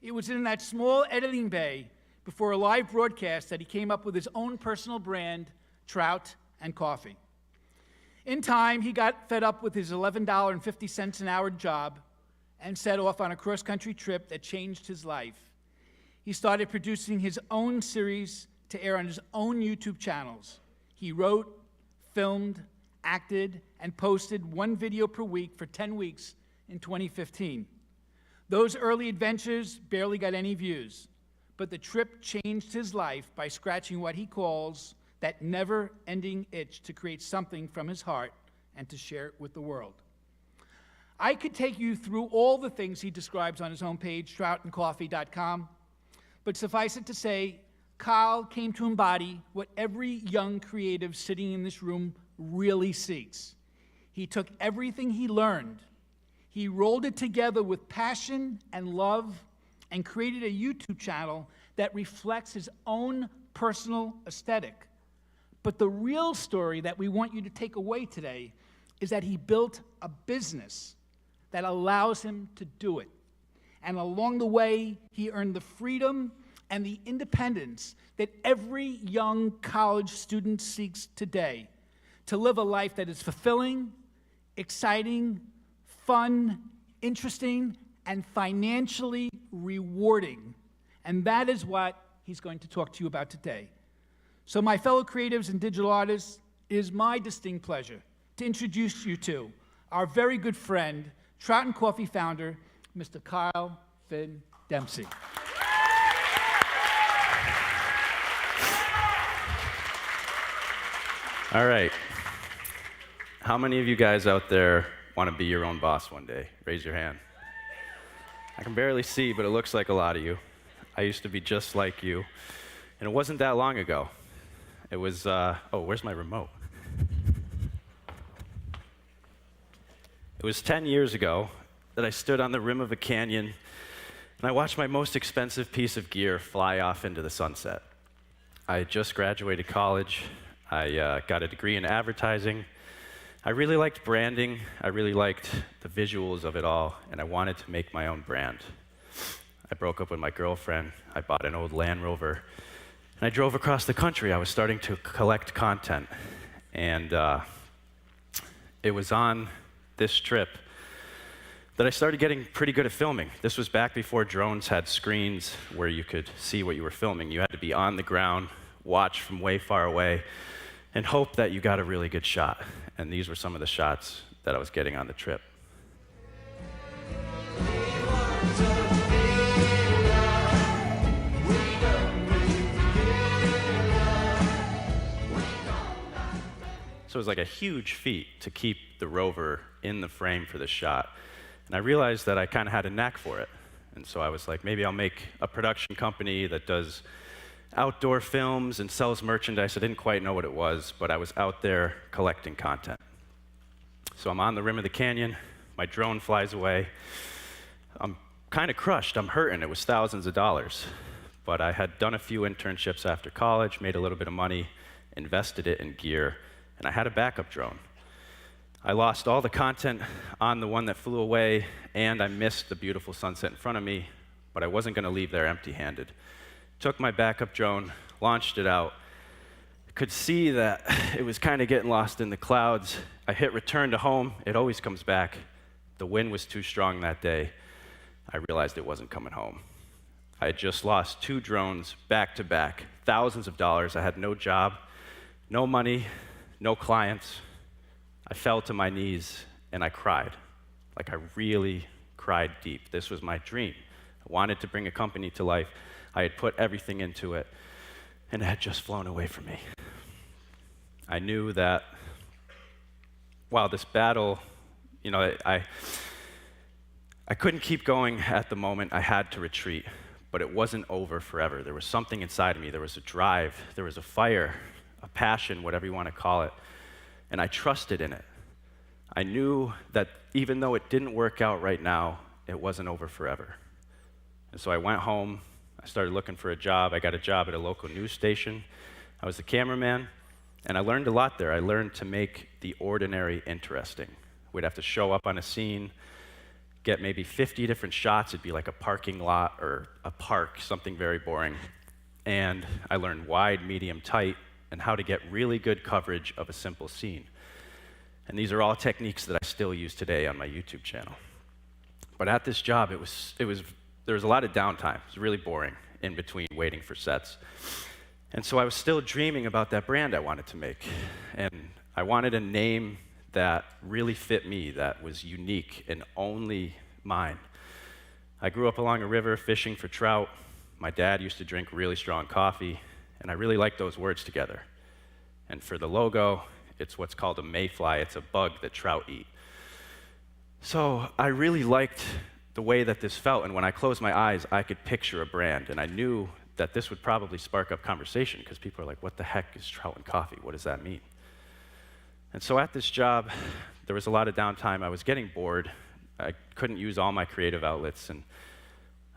It was in that small editing bay before a live broadcast that he came up with his own personal brand, Trout and Coffee. In time, he got fed up with his $11.50 an hour job and set off on a cross-country trip that changed his life. He started producing his own series to air on his own YouTube channels. He wrote, filmed, acted, and posted one video per week for 10 weeks in 2015. Those early adventures barely got any views, but the trip changed his life by scratching what he calls that never-ending itch to create something from his heart and to share it with the world. I could take you through all the things he describes on his homepage, troutoncoffee.com, but suffice it to say, Kyle came to embody what every young creative sitting in this room really seeks. He took everything he learned, he rolled it together with passion and love, and created a YouTube channel that reflects his own personal aesthetic. But the real story that we want you to take away today is that he built a business that allows him to do it. And along the way, he earned the freedom and the independence that every young college student seeks today, to live a life that is fulfilling, exciting, fun, interesting, and financially rewarding. And that is what he's going to talk to you about today. So my fellow creatives and digital artists, it is my distinct pleasure to introduce you to our very good friend, Trout and Coffee founder, Mr. Kyle Finn Dempsey. All right. How many of you guys out there want to be your own boss one day? Raise your hand. I can barely see, but it looks like a lot of you. I used to be just like you, and it wasn't that long ago. It was, oh, where's my remote? It was 10 years ago that I stood on the rim of a canyon, and I watched my most expensive piece of gear fly off into the sunset. I had just graduated college. I got a degree in advertising. I really liked branding. I really liked the visuals of it all, and I wanted to make my own brand. I broke up with my girlfriend. I bought an old Land Rover, and I drove across the country. I was starting to collect content, and it was on this trip that I started getting pretty good at filming. This was back before drones had screens where you could see what you were filming. You had to be on the ground, watch from way far away, and hope that you got a really good shot. And these were some of the shots that I was getting on the trip. So it was like a huge feat to keep the rover in the frame for the shot. And I realized that I kind of had a knack for it. And so I was like, maybe I'll make a production company that does outdoor films and sells merchandise. I didn't quite know what it was, but I was out there collecting content. So I'm on the rim of the canyon, my drone flies away. I'm kind of crushed, I'm hurting, it was thousands of dollars. But I had done a few internships after college, made a little bit of money, invested it in gear, and I had a backup drone. I lost all the content on the one that flew away, and I missed the beautiful sunset in front of me, but I wasn't gonna leave there empty-handed. Took my backup drone, launched it out, could see that it was kind of getting lost in the clouds. I hit return to home, it always comes back. The wind was too strong that day. I realized it wasn't coming home. I had just lost 2 drones back to back, thousands of dollars. I had no job, no money, no clients. I fell to my knees and I cried. Like I really cried deep. This was my dream. I wanted to bring a company to life. I had put everything into it and it had just flown away from me. I knew that while this battle, you know, I couldn't keep going at the moment. I had to retreat, but it wasn't over forever. There was something inside of me. There was a drive, there was a fire, a passion, whatever you want to call it, and I trusted in it. I knew that even though it didn't work out right now, it wasn't over forever. And so I went home, I started looking for a job. I got a job at a local news station. I was the cameraman, and I learned a lot there. I learned to make the ordinary interesting. We'd have to show up on a scene, get maybe 50 different shots. It'd be like a parking lot or a park, something very boring. And I learned wide, medium, tight, and how to get really good coverage of a simple scene. And these are all techniques that I still use today on my YouTube channel. But at this job, there was a lot of downtime. It was really boring in between waiting for sets. And so I was still dreaming about that brand I wanted to make. And I wanted a name that really fit me, that was unique and only mine. I grew up along a river fishing for trout. My dad used to drink really strong coffee, and I really liked those words together. And for the logo, it's what's called a mayfly. It's a bug that trout eat. So I really liked the way that this felt, and when I closed my eyes, I could picture a brand, and I knew that this would probably spark up conversation, because people are like, what the heck is trout and coffee? What does that mean? And so at this job, there was a lot of downtime. I was getting bored. I couldn't use all my creative outlets, and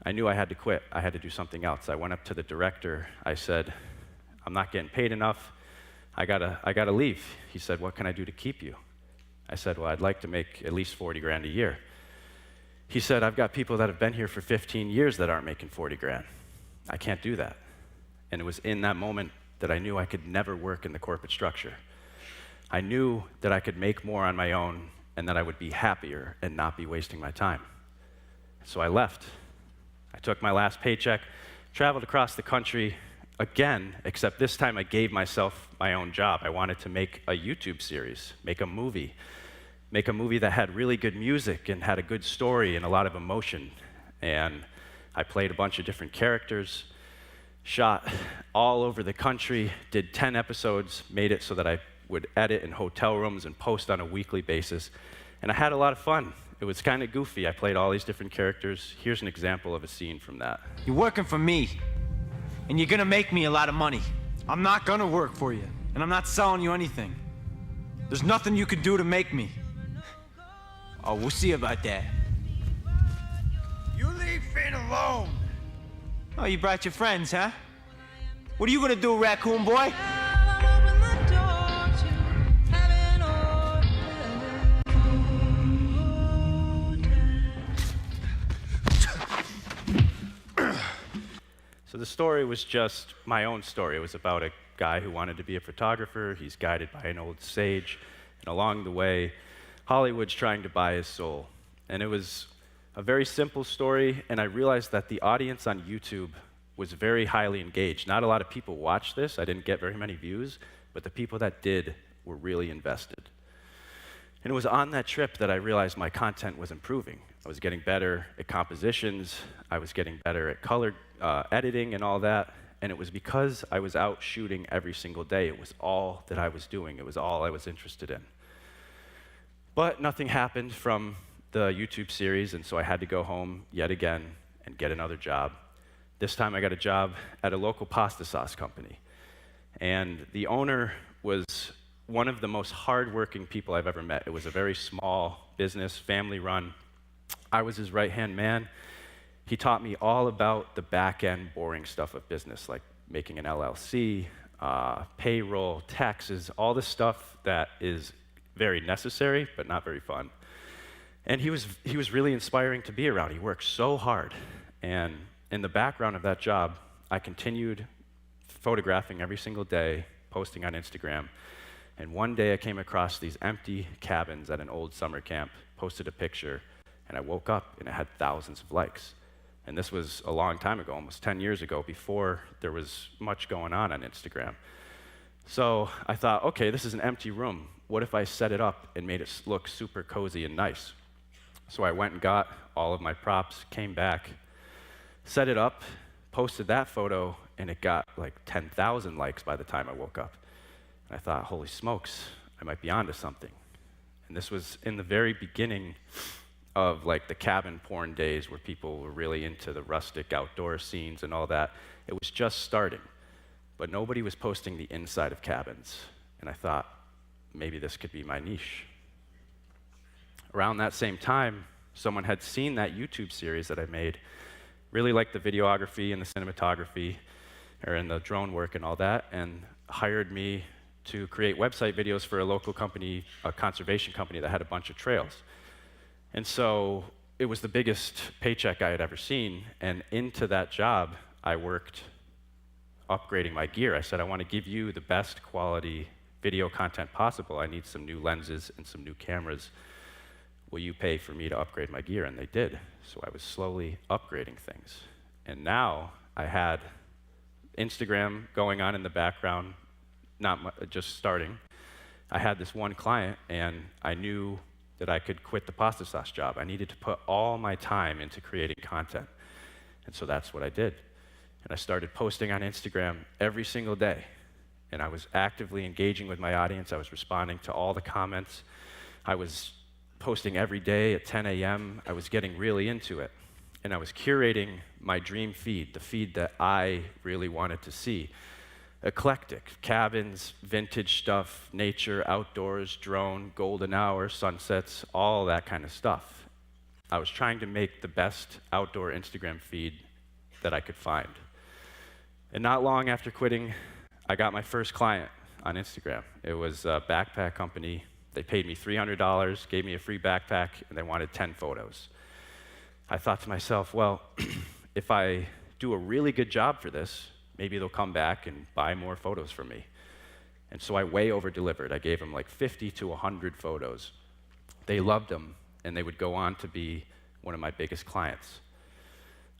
I knew I had to quit. I had to do something else. I went up to the director. I said, I'm not getting paid enough. I gotta leave. He said, what can I do to keep you? I said, well, I'd like to make at least 40 grand a year. He said, I've got people that have been here for 15 years that aren't making 40 grand. I can't do that. And it was in that moment that I knew I could never work in the corporate structure. I knew that I could make more on my own and that I would be happier and not be wasting my time. So I left. I took my last paycheck, traveled across the country again, except this time I gave myself my own job. I wanted to make a YouTube series, make a movie that had really good music and had a good story and a lot of emotion. And I played a bunch of different characters, shot all over the country, did 10 episodes, made it so that I would edit in hotel rooms and post on a weekly basis. And I had a lot of fun. It was kind of goofy. I played all these different characters. Here's an example of a scene from that. You're working for me, and you're gonna make me a lot of money. I'm not gonna work for you, and I'm not selling you anything. There's nothing you can do to make me. Oh, we'll see about that. You leave Finn alone. Oh, you brought your friends, huh? What are you gonna do, raccoon boy? So the story was just my own story. It was about a guy who wanted to be a photographer. He's guided by an old sage. And along the way, Hollywood's trying to buy his soul. And it was a very simple story, and I realized that the audience on YouTube was very highly engaged. Not a lot of people watched this. I didn't get very many views, but the people that did were really invested. And it was on that trip that I realized my content was improving. I was getting better at compositions. I was getting better at color editing and all that. And it was because I was out shooting every single day. It was all that I was doing. It was all I was interested in. But nothing happened from the YouTube series, and so I had to go home yet again and get another job. This time I got a job at a local pasta sauce company. And the owner was one of the most hardworking people I've ever met. It was a very small business, family run. I was his right-hand man. He taught me all about the back-end boring stuff of business, like making an LLC, payroll, taxes, all the stuff that is very necessary, but not very fun. And he was really inspiring to be around. He worked so hard. And in the background of that job, I continued photographing every single day, posting on Instagram. And one day I came across these empty cabins at an old summer camp, posted a picture, and I woke up and it had thousands of likes. And this was a long time ago, almost 10 years ago, before there was much going on Instagram. So I thought, okay, this is an empty room. What if I set it up and made it look super cozy and nice? So I went and got all of my props, came back, set it up, posted that photo, and it got like 10,000 likes by the time I woke up. And I thought, holy smokes, I might be onto something. And this was in the very beginning of like the cabin porn days where people were really into the rustic outdoor scenes and all that. It was just starting, but nobody was posting the inside of cabins. And I thought, maybe this could be my niche. Around that same time, someone had seen that YouTube series that I made, really liked the videography and the cinematography, and the drone work and all that, and hired me to create website videos for a local company, a conservation company that had a bunch of trails. And so it was the biggest paycheck I had ever seen, and into that job, I worked upgrading my gear. I said, I want to give you the best quality video content possible. I need some new lenses and some new cameras. Will you pay for me to upgrade my gear? And they did. So I was slowly upgrading things. And now I had Instagram going on in the background, just starting. I had this one client, and I knew that I could quit the pasta sauce job. I needed to put all my time into creating content. And so that's what I did. And I started posting on Instagram every single day. And I was actively engaging with my audience. I was responding to all the comments. I was posting every day at 10 a.m. I was getting really into it. And I was curating my dream feed, the feed that I really wanted to see. Eclectic, cabins, vintage stuff, nature, outdoors, drone, golden hour, sunsets, all that kind of stuff. I was trying to make the best outdoor Instagram feed that I could find. And not long after quitting, I got my first client on Instagram. It was a backpack company. They paid me $300, gave me a free backpack, and they wanted 10 photos. I thought to myself, well, if I do a really good job for this, maybe they'll come back and buy more photos from me. And so I way over-delivered. I gave them like 50 to 100 photos. They loved them, and they would go on to be one of my biggest clients.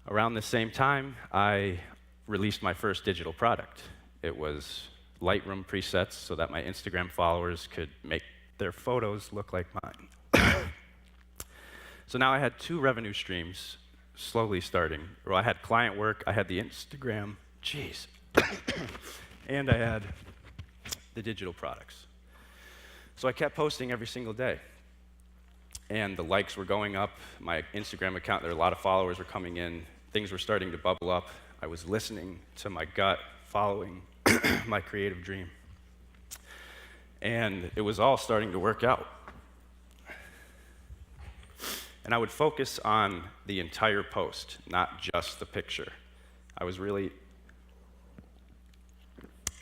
Around the same time, I released my first digital product. It was Lightroom presets so that my Instagram followers could make their photos look like mine. So now I had 2 revenue streams slowly starting. Well, I had client work, I had the Instagram, and I had the digital products. So I kept posting every single day. And the likes were going up. My Instagram account, there were a lot of followers were coming in. Things were starting to bubble up. I was listening to my gut, following my creative dream. And it was all starting to work out. And I would focus on the entire post, not just the picture. I was really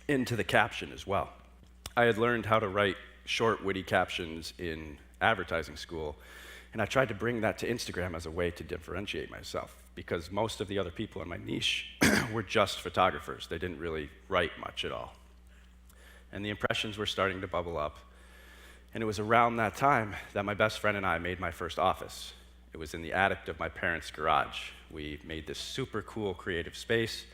into the caption as well. I had learned how to write short, witty captions in advertising school, and I tried to bring that to Instagram as a way to differentiate myself, because most of the other people in my niche were just photographers. They didn't really write much at all. And the impressions were starting to bubble up. And it was around that time that my best friend and I made my first office. It was in the attic of my parents' garage. We made this super cool creative space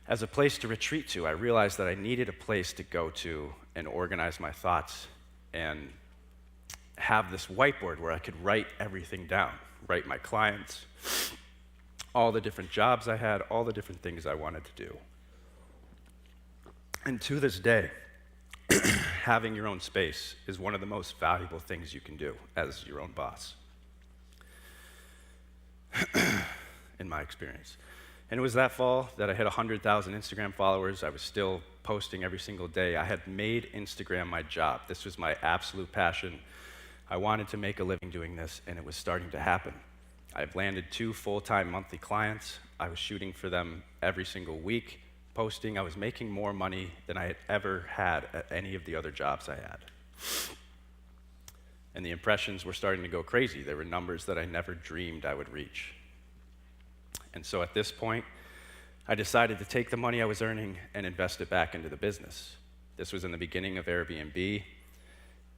as a place to retreat to. I realized that I needed a place to go to and organize my thoughts and have this whiteboard where I could write everything down, write my clients, all the different jobs I had, all the different things I wanted to do. And to this day, having your own space is one of the most valuable things you can do as your own boss, in my experience. And it was that fall that I hit 100,000 Instagram followers. I was still posting every single day. I had made Instagram my job. This was my absolute passion. I wanted to make a living doing this, and it was starting to happen. I've landed 2 full-time monthly clients. I was shooting for them every single week, posting. I was making more money than I had ever had at any of the other jobs I had. And the impressions were starting to go crazy. There were numbers that I never dreamed I would reach. And so at this point, I decided to take the money I was earning and invest it back into the business. This was in the beginning of Airbnb,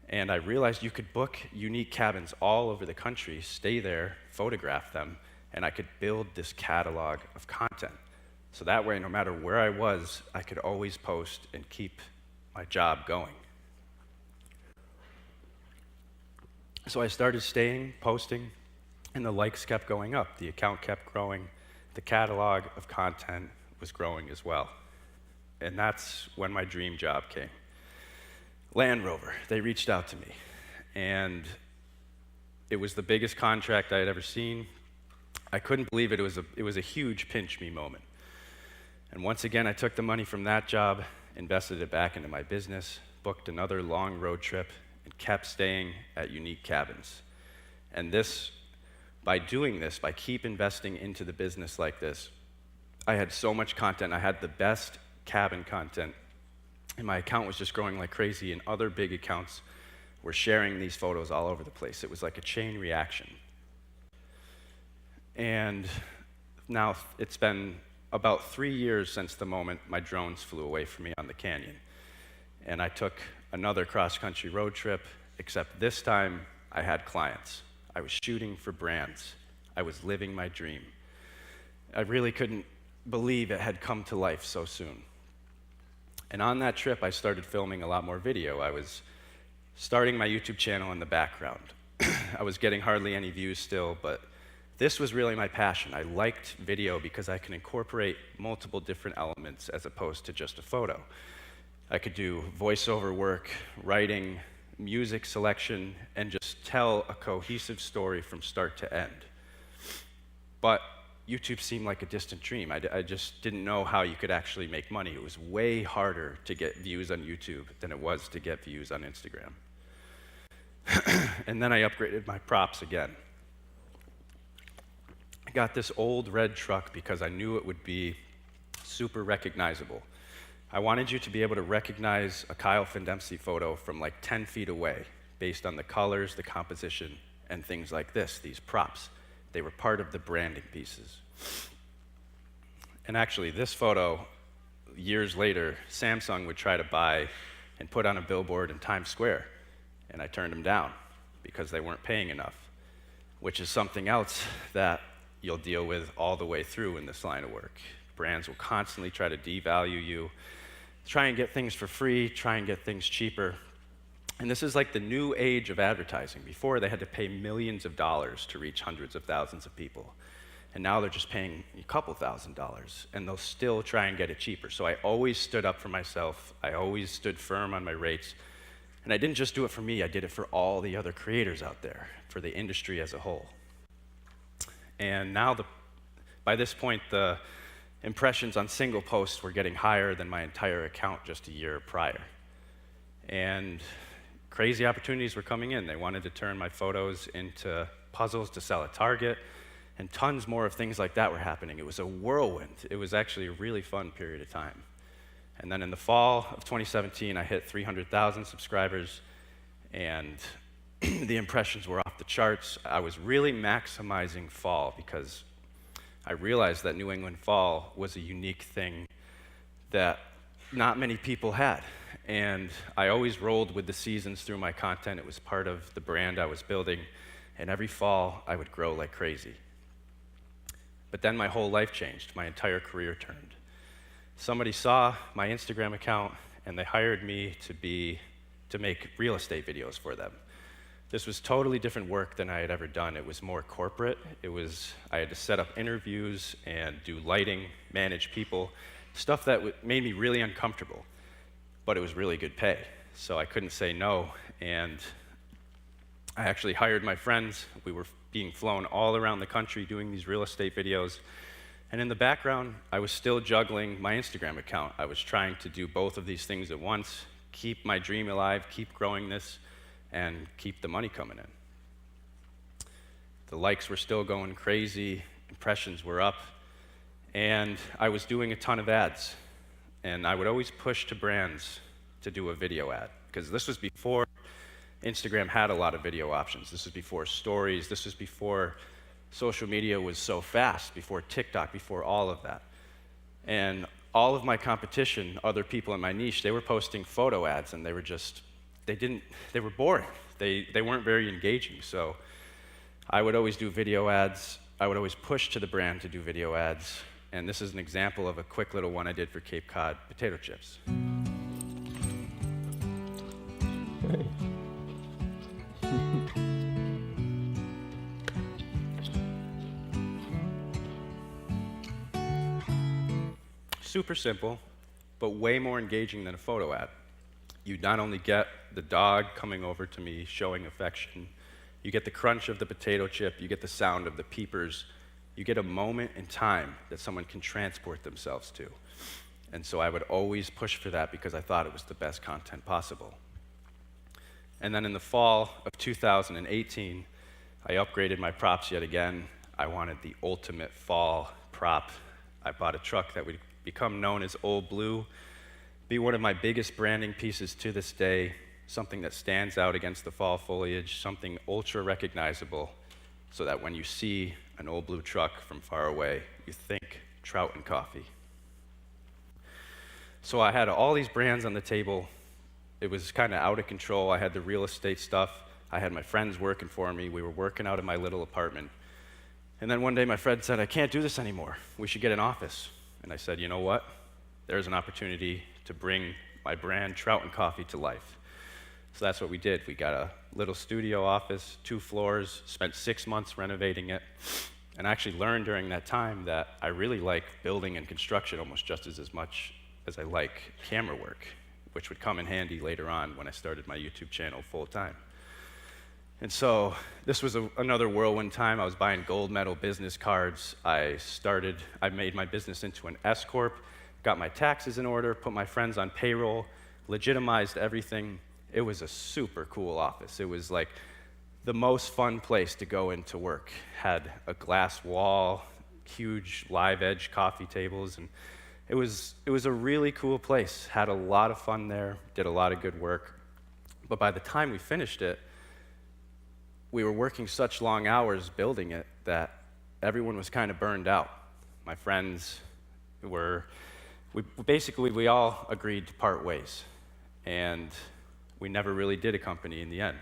and I realized you could book unique cabins all over the country, stay there, photograph them, and I could build this catalog of content. So that way, no matter where I was, I could always post and keep my job going. So I started staying, posting, and the likes kept going up. The account kept growing. The catalog of content was growing as well. And that's when my dream job came. Land Rover, they reached out to me. And it was the biggest contract I had ever seen. I couldn't believe it. It was a huge pinch me moment. And once again, I took the money from that job, invested it back into my business, booked another long road trip, and kept staying at unique cabins. And this, by doing this, by keep investing into the business like this, I had so much content. I had the best cabin content, and my account was just growing like crazy, and other big accounts were sharing these photos all over the place. It was like a chain reaction. And now it's been about 3 years since the moment my drones flew away from me on the canyon. And I took another cross-country road trip, except this time I had clients. I was shooting for brands. I was living my dream. I really couldn't believe it had come to life so soon. And on that trip, I started filming a lot more video. I was starting my YouTube channel in the background. I was getting hardly any views still, but this was really my passion. I liked video because I can incorporate multiple different elements as opposed to just a photo. I could do voiceover work, writing, music selection, and just tell a cohesive story from start to end. But YouTube seemed like a distant dream. I just didn't know how you could actually make money. It was way harder to get views on YouTube than it was to get views on Instagram. And then I upgraded my props again. I got this old red truck because I knew it would be super recognizable. I wanted you to be able to recognize a Kyle Findempsey photo from like 10 feet away based on the colors, the composition, and things like this, these props. They were part of the branding pieces. And actually, this photo, years later, Samsung would try to buy and put on a billboard in Times Square, and I turned them down because they weren't paying enough, which is something else that you'll deal with all the way through in this line of work. Brands will constantly try to devalue you, try and get things for free, try and get things cheaper. And this is like the new age of advertising. Before, they had to pay millions of dollars to reach hundreds of thousands of people. And now they're just paying a couple $1,000s, and they'll still try and get it cheaper. So I always stood up for myself. I always stood firm on my rates. And I didn't just do it for me, I did it for all the other creators out there, for the industry as a whole. And now, by this point, the impressions on single posts were getting higher than my entire account just a year prior. And crazy opportunities were coming in. They wanted to turn my photos into puzzles to sell at Target, and tons more of things like that were happening. It was a whirlwind. It was actually a really fun period of time. And then in the fall of 2017, I hit 300,000 subscribers, and the impressions were off the charts. I was really maximizing fall because I realized that New England fall was a unique thing that not many people had. And I always rolled with the seasons through my content. It was part of the brand I was building. And every fall, I would grow like crazy. But then my whole life changed. My entire career turned. Somebody saw my Instagram account, and they hired me to make real estate videos for them. This was totally different work than I had ever done. It was more corporate. I had to set up interviews and do lighting, manage people, stuff that made me really uncomfortable, but it was really good pay. So I couldn't say no, and I actually hired my friends. We were being flown all around the country doing these real estate videos, And in the background, I was still juggling my Instagram account. I was trying to do both of these things at once, keep my dream alive, keep growing this, and keep the money coming in. The likes were still going crazy, impressions were up, and I was doing a ton of ads. And I would always push to brands to do a video ad, because this was before Instagram had a lot of video options. This was before stories. This was before social media was so fast, before TikTok, before all of that. And all of my competition, other people in my niche, they were posting photo ads, and they were just, they were boring. They weren't very engaging. So I would always do video ads. I would always push to the brand to do video ads. And this is an example of a quick little one I did for Cape Cod potato chips. Super simple, but way more engaging than a photo ad. You not only get the dog coming over to me showing affection, you get the crunch of the potato chip, you get the sound of the peepers, you get a moment in time that someone can transport themselves to. And so I would always push for that because I thought it was the best content possible. And then in the fall of 2018, I upgraded my props yet again. I wanted the ultimate fall prop. I bought a truck that would become known as Old Blue, be one of my biggest branding pieces to this day, something that stands out against the fall foliage, something ultra recognizable, so that when you see an Old Blue truck from far away, you think trout and coffee. So I had all these brands on the table. It was kind of out of control. I had the real estate stuff. I had my friends working for me. We were working out of my little apartment. And then one day my friend said, I can't do this anymore. We should get an office. And I said, you know what? There's an opportunity to bring my brand, Trout and Coffee, to life. So that's what we did. We got a little studio office, 2 floors, spent 6 months renovating it, and I actually learned during that time that I really like building and construction almost just as much as I like camera work, which would come in handy later on when I started my YouTube channel full time. And so this was another whirlwind time. I was buying gold medal business cards. I made my business into an S Corp, got my taxes in order, put my friends on payroll, legitimized everything. It was a super cool office. It was like the most fun place to go into work. Had a glass wall, huge live edge coffee tables, and it was a really cool place. Had a lot of fun there, did a lot of good work. But by the time we finished it, we were working such long hours building it that everyone was kind of burned out. My friends we all agreed to part ways. And we never really did a company in the end.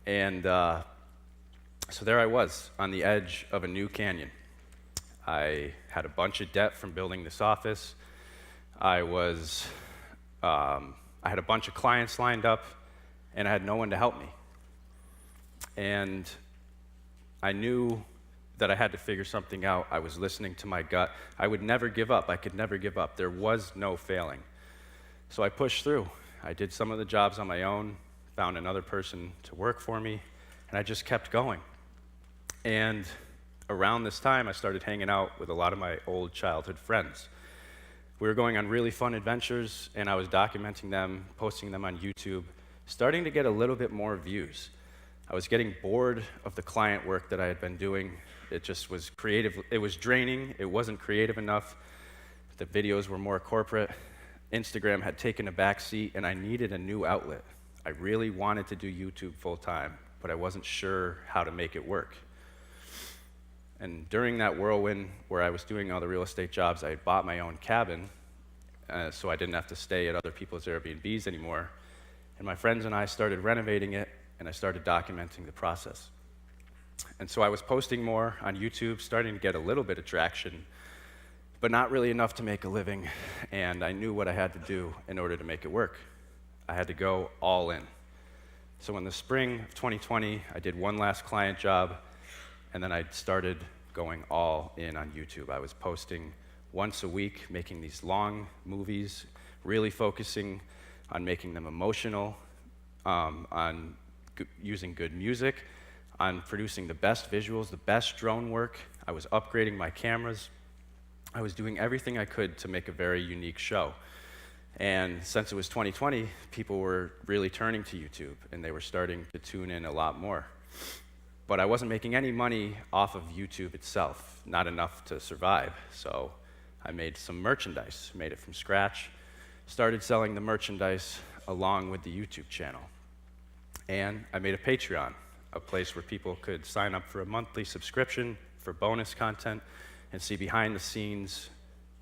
And so there I was on the edge of a new canyon. I had a bunch of debt from building this office. I had a bunch of clients lined up, and I had no one to help me. And I knew that I had to figure something out. I was listening to my gut. I would never give up. I could never give up. There was no failing. So I pushed through. I did some of the jobs on my own, found another person to work for me, and I just kept going. And around this time, I started hanging out with a lot of my old childhood friends. We were going on really fun adventures, and I was documenting them, posting them on YouTube, starting to get a little bit more views. I was getting bored of the client work that I had been doing. It just was creative. It was draining. It wasn't creative enough. The videos were more corporate. Instagram had taken a back seat, and I needed a new outlet. I really wanted to do YouTube full time, but I wasn't sure how to make it work. And during that whirlwind where I was doing all the real estate jobs, I had bought my own cabin, so I didn't have to stay at other people's Airbnbs anymore. And my friends and I started renovating it, and I started documenting the process. And so I was posting more on YouTube, starting to get a little bit of traction, but not really enough to make a living, and I knew what I had to do in order to make it work. I had to go all in. So in the spring of 2020, I did one last client job, and then I started going all in on YouTube. I was posting once a week, making these long movies, really focusing on making them emotional, on using good music, on producing the best visuals, the best drone work. I was upgrading my cameras. I was doing everything I could to make a very unique show. And since it was 2020, people were really turning to YouTube, and they were starting to tune in a lot more. But I wasn't making any money off of YouTube itself, not enough to survive. So I made some merchandise, made it from scratch, started selling the merchandise along with the YouTube channel. And I made a Patreon, a place where people could sign up for a monthly subscription for bonus content and see behind-the-scenes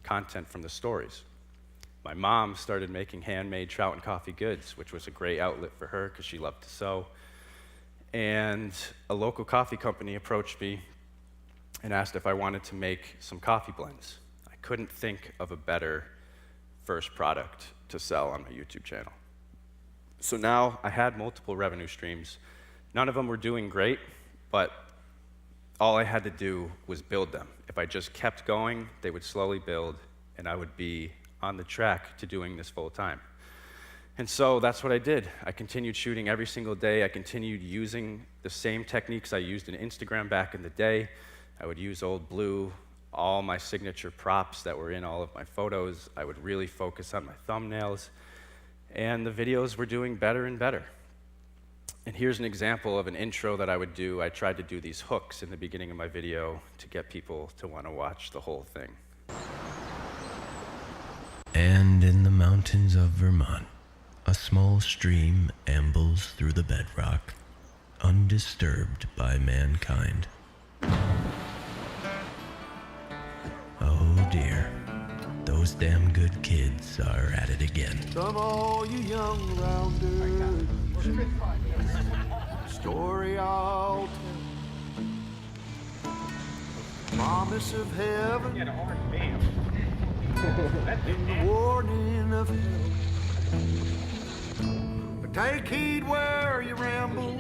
content from the stories. My mom started making handmade trout and coffee goods, which was a great outlet for her because she loved to sew. And a local coffee company approached me and asked if I wanted to make some coffee blends. I couldn't think of a better first product to sell on my YouTube channel. So now I had multiple revenue streams. None of them were doing great, but all I had to do was build them. If I just kept going, they would slowly build, and I would be on the track to doing this full time. And so that's what I did. I continued shooting every single day. I continued using the same techniques I used in Instagram back in the day. I would use Old Blue, all my signature props that were in all of my photos. I would really focus on my thumbnails, and the videos were doing better and better. And here's an example of an intro that I would do. I tried to do these hooks in the beginning of my video to get people to want to watch the whole thing. And in the mountains of Vermont, a small stream ambles through the bedrock, undisturbed by mankind. Oh dear, those damn good kids are at it again. Come all you young rounders, story I'll tell. Promise of heaven, in the warning of hell. But take heed where you ramble,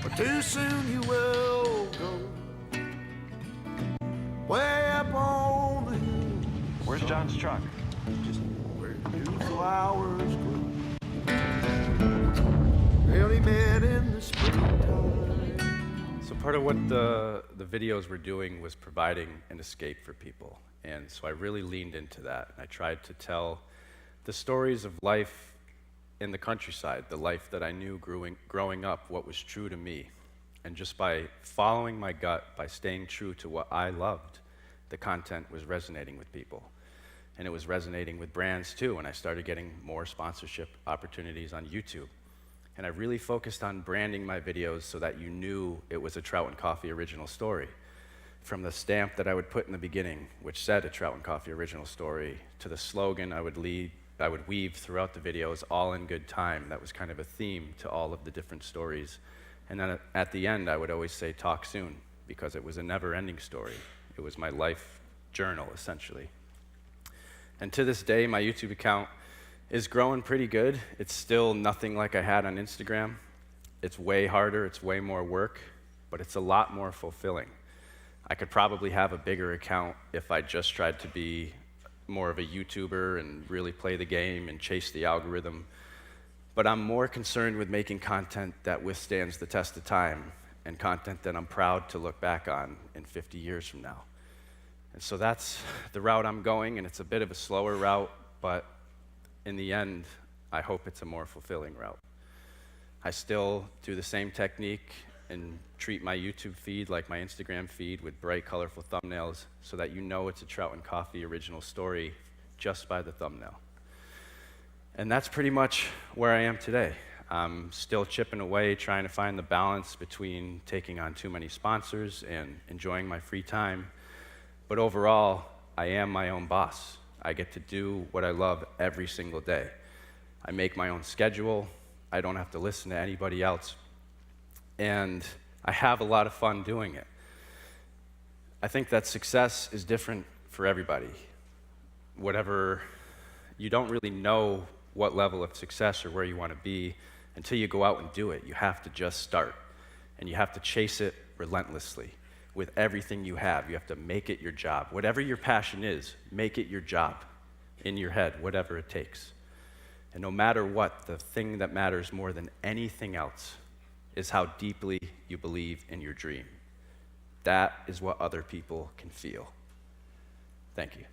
or too soon you will go. Way up on the hill. Where's John's truck? Just where new flowers grow. Really met in the springtime. So part of what the videos were doing was providing an escape for people. And so I really leaned into that. I tried to tell the stories of life in the countryside, the life that I knew growing up, what was true to me. And just by following my gut, by staying true to what I loved, the content was resonating with people. And it was resonating with brands too, and I started getting more sponsorship opportunities on YouTube. And I really focused on branding my videos so that you knew it was a Trout and Coffee original story. From the stamp that I would put in the beginning, which said a Trout and Coffee original story, to the slogan I would weave throughout the videos, all in good time. That was kind of a theme to all of the different stories. And then at the end, I would always say, talk soon, because it was a never-ending story. It was my life journal, essentially. And to this day, my YouTube account is growing pretty good. It's still nothing like I had on Instagram. It's way harder, it's way more work, but it's a lot more fulfilling. I could probably have a bigger account if I just tried to be more of a YouTuber and really play the game and chase the algorithm. But I'm more concerned with making content that withstands the test of time and content that I'm proud to look back on in 50 years from now. And so that's the route I'm going, and it's a bit of a slower route, but in the end, I hope it's a more fulfilling route. I still do the same technique and treat my YouTube feed like my Instagram feed with bright, colorful thumbnails so that you know it's a Trout and Coffee original story just by the thumbnail. And that's pretty much where I am today. I'm still chipping away, trying to find the balance between taking on too many sponsors and enjoying my free time. But overall, I am my own boss. I get to do what I love every single day. I make my own schedule. I don't have to listen to anybody else. And I have a lot of fun doing it. I think that success is different for everybody. You don't really know what level of success or where you want to be until you go out and do it. You have to just start, and you have to chase it relentlessly with everything you have. You have to make it your job. Whatever your passion is, make it your job in your head, whatever it takes. And no matter what, the thing that matters more than anything else is how deeply you believe in your dream. That is what other people can feel. Thank you.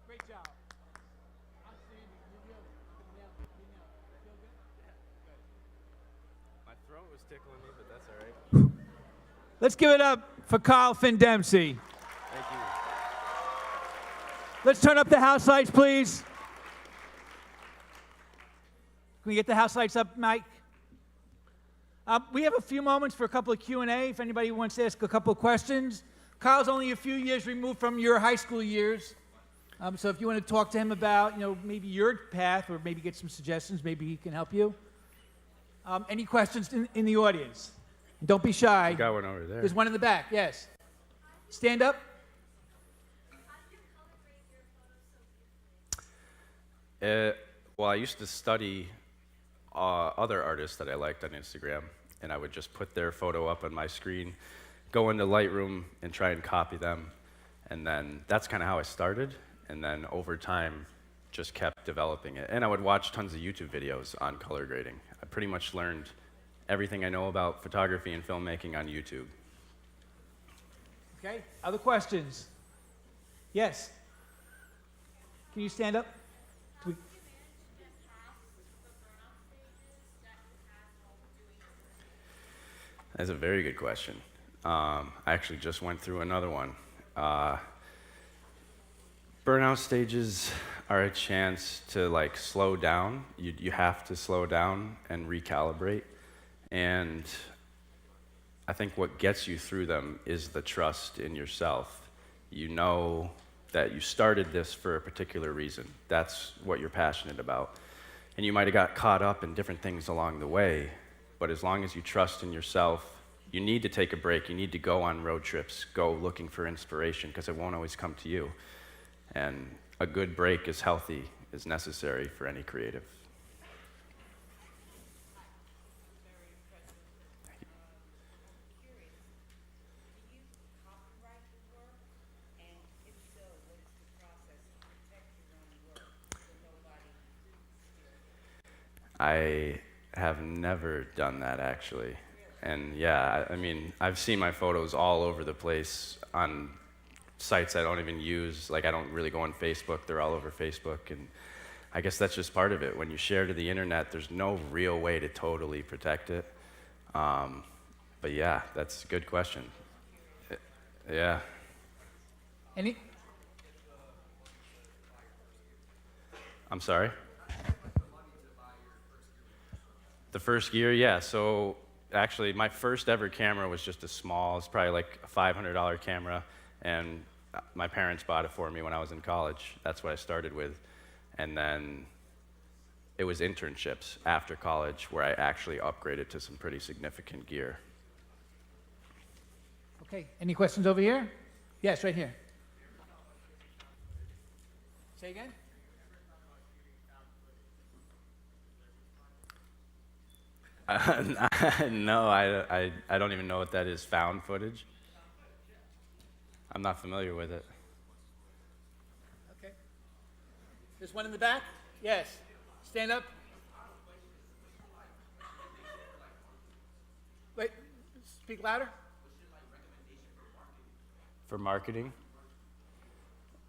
Great job. Outstanding. You nailed it. You nailed it. Feel good? Good. My throat was tickling me, but that's all right. Let's give it up for Carl Finn Dempsey. Thank you. Let's turn up the house lights, please. Can we get the house lights up, Mike? We have a few moments for a couple of Q&A if anybody wants to ask a couple of questions. Carl's only a few years removed from your high school years. So if you want to talk to him about, maybe your path or maybe get some suggestions, maybe he can help you. Any questions in the audience? Don't be shy. I got one over there. There's one in the back, yes. Stand up. Well, I used to study other artists that I liked on Instagram, and I would just put their photo up on my screen, go into Lightroom, and try and copy them. And then that's kind of how I started. And then over time, just kept developing it. And I would watch tons of YouTube videos on color grading. I pretty much learned everything I know about photography and filmmaking on YouTube. Okay, other questions? Yes. Can you stand up? That's a very good question. I actually just went through another one. Burnout stages are a chance to slow down. You have to slow down and recalibrate. And I think what gets you through them is the trust in yourself. You know that you started this for a particular reason. That's what you're passionate about. And you might have got caught up in different things along the way, but as long as you trust in yourself, you need to take a break. You need to go on road trips, go looking for inspiration, because it won't always come to you. And a good break is healthy, is necessary for any creative. I have never done that, actually. And yeah, I mean, I've seen my photos all over the place on sites I don't even use. Like, I don't really go on Facebook. They're all over Facebook. And I guess that's just part of it. When you share to the internet, there's no real way to totally protect it. But yeah, that's a good question. Yeah. Any? I'm sorry? The first gear, yeah. So actually, my first ever camera was just a small, it's probably like a $500 camera, and my parents bought it for me when I was in college. That's what I started with. And then it was internships after college where I actually upgraded to some pretty significant gear. Okay, any questions over here? Yes, right here. Say again? No, I don't even know what that is, found footage. I'm not familiar with it. Okay. There's one in the back? Yes. Stand up. Wait, speak louder. For marketing?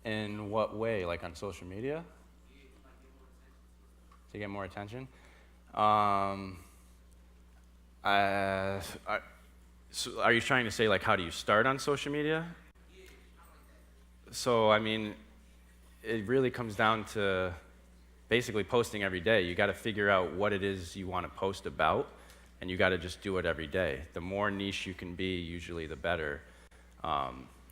In what way? Like on social media? To get more attention? So are you trying to say, like, how do you start on social media? So, I mean, it really comes down to basically posting every day. You got to figure out what it is you want to post about, and you got to just do it every day. The more niche you can be, usually the better.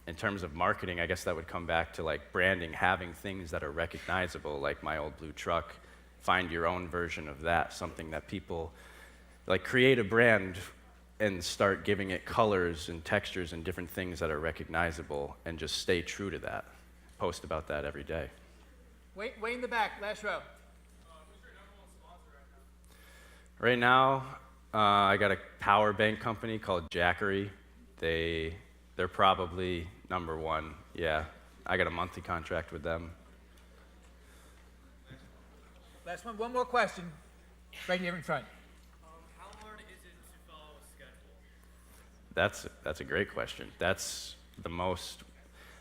In terms of marketing, I guess that would come back to like branding, having things that are recognizable, like my old blue truck. Find your own version of that, something that people, like, create a brand and start giving it colors and textures and different things that are recognizable, and just stay true to that. Post about that every day. Way in the back, last row. Right now, I got a power bank company called Juried. They're probably number one. Yeah, I got a monthly contract with them. Last one more question. Right here in front. How hard is it to follow a schedule? That's a great question. That's the most.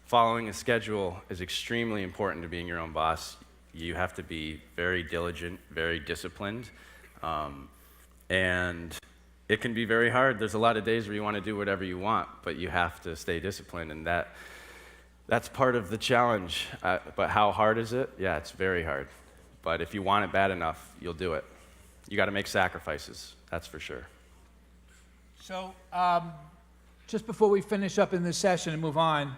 Following a schedule is extremely important to being your own boss. You have to be very diligent, very disciplined, and it can be very hard. There's a lot of days where you want to do whatever you want, but you have to stay disciplined, and that's part of the challenge. But how hard is it? Yeah, it's very hard. But if you want it bad enough, you'll do it. You got to make sacrifices, that's for sure. So, just before we finish up in this session and move on,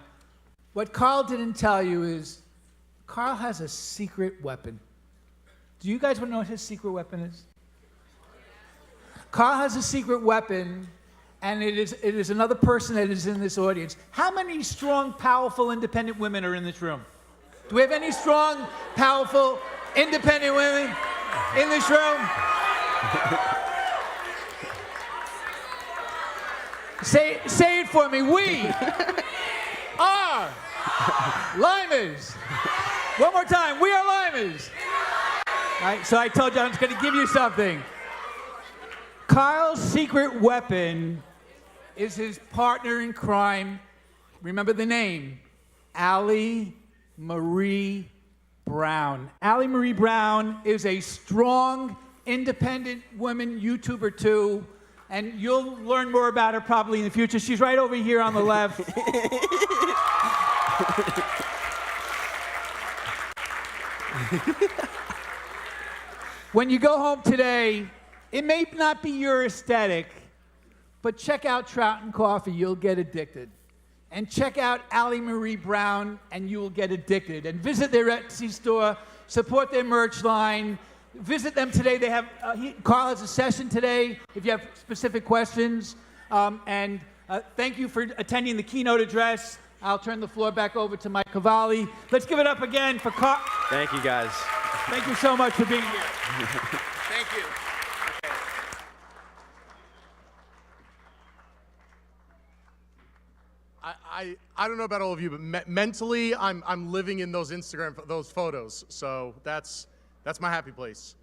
what Carl didn't tell you is Carl has a secret weapon. Do you guys want to know what his secret weapon is? Carl has a secret weapon, and it is another person that is in this audience. How many strong, powerful, independent women are in this room? Do we have any strong, powerful, independent women in this room? Say it for me. We are Limers. One more time. We are Limers. All right, so I told you I was going to give you something. Carl's secret weapon is his partner in crime. Remember the name, Allie Marie Brown. Allie Marie Brown is a strong, independent woman YouTuber too, and you'll learn more about her probably in the future. She's right over here on the left. When you go home today, it may not be your aesthetic, but check out Trout and Coffee, you'll get addicted. And check out Allie Marie Brown, and you will get addicted. And visit their Etsy store, support their merch line. Visit them today. They have Carl has a session today if you have specific questions. Thank you for attending the keynote address. I'll turn the floor back over to Mike Cavalli. Let's give it up again for Carl. Thank you, guys. Thank you so much for being here. Thank you. I don't know about all of you, but mentally, I'm living in those those photos. So that's my happy place.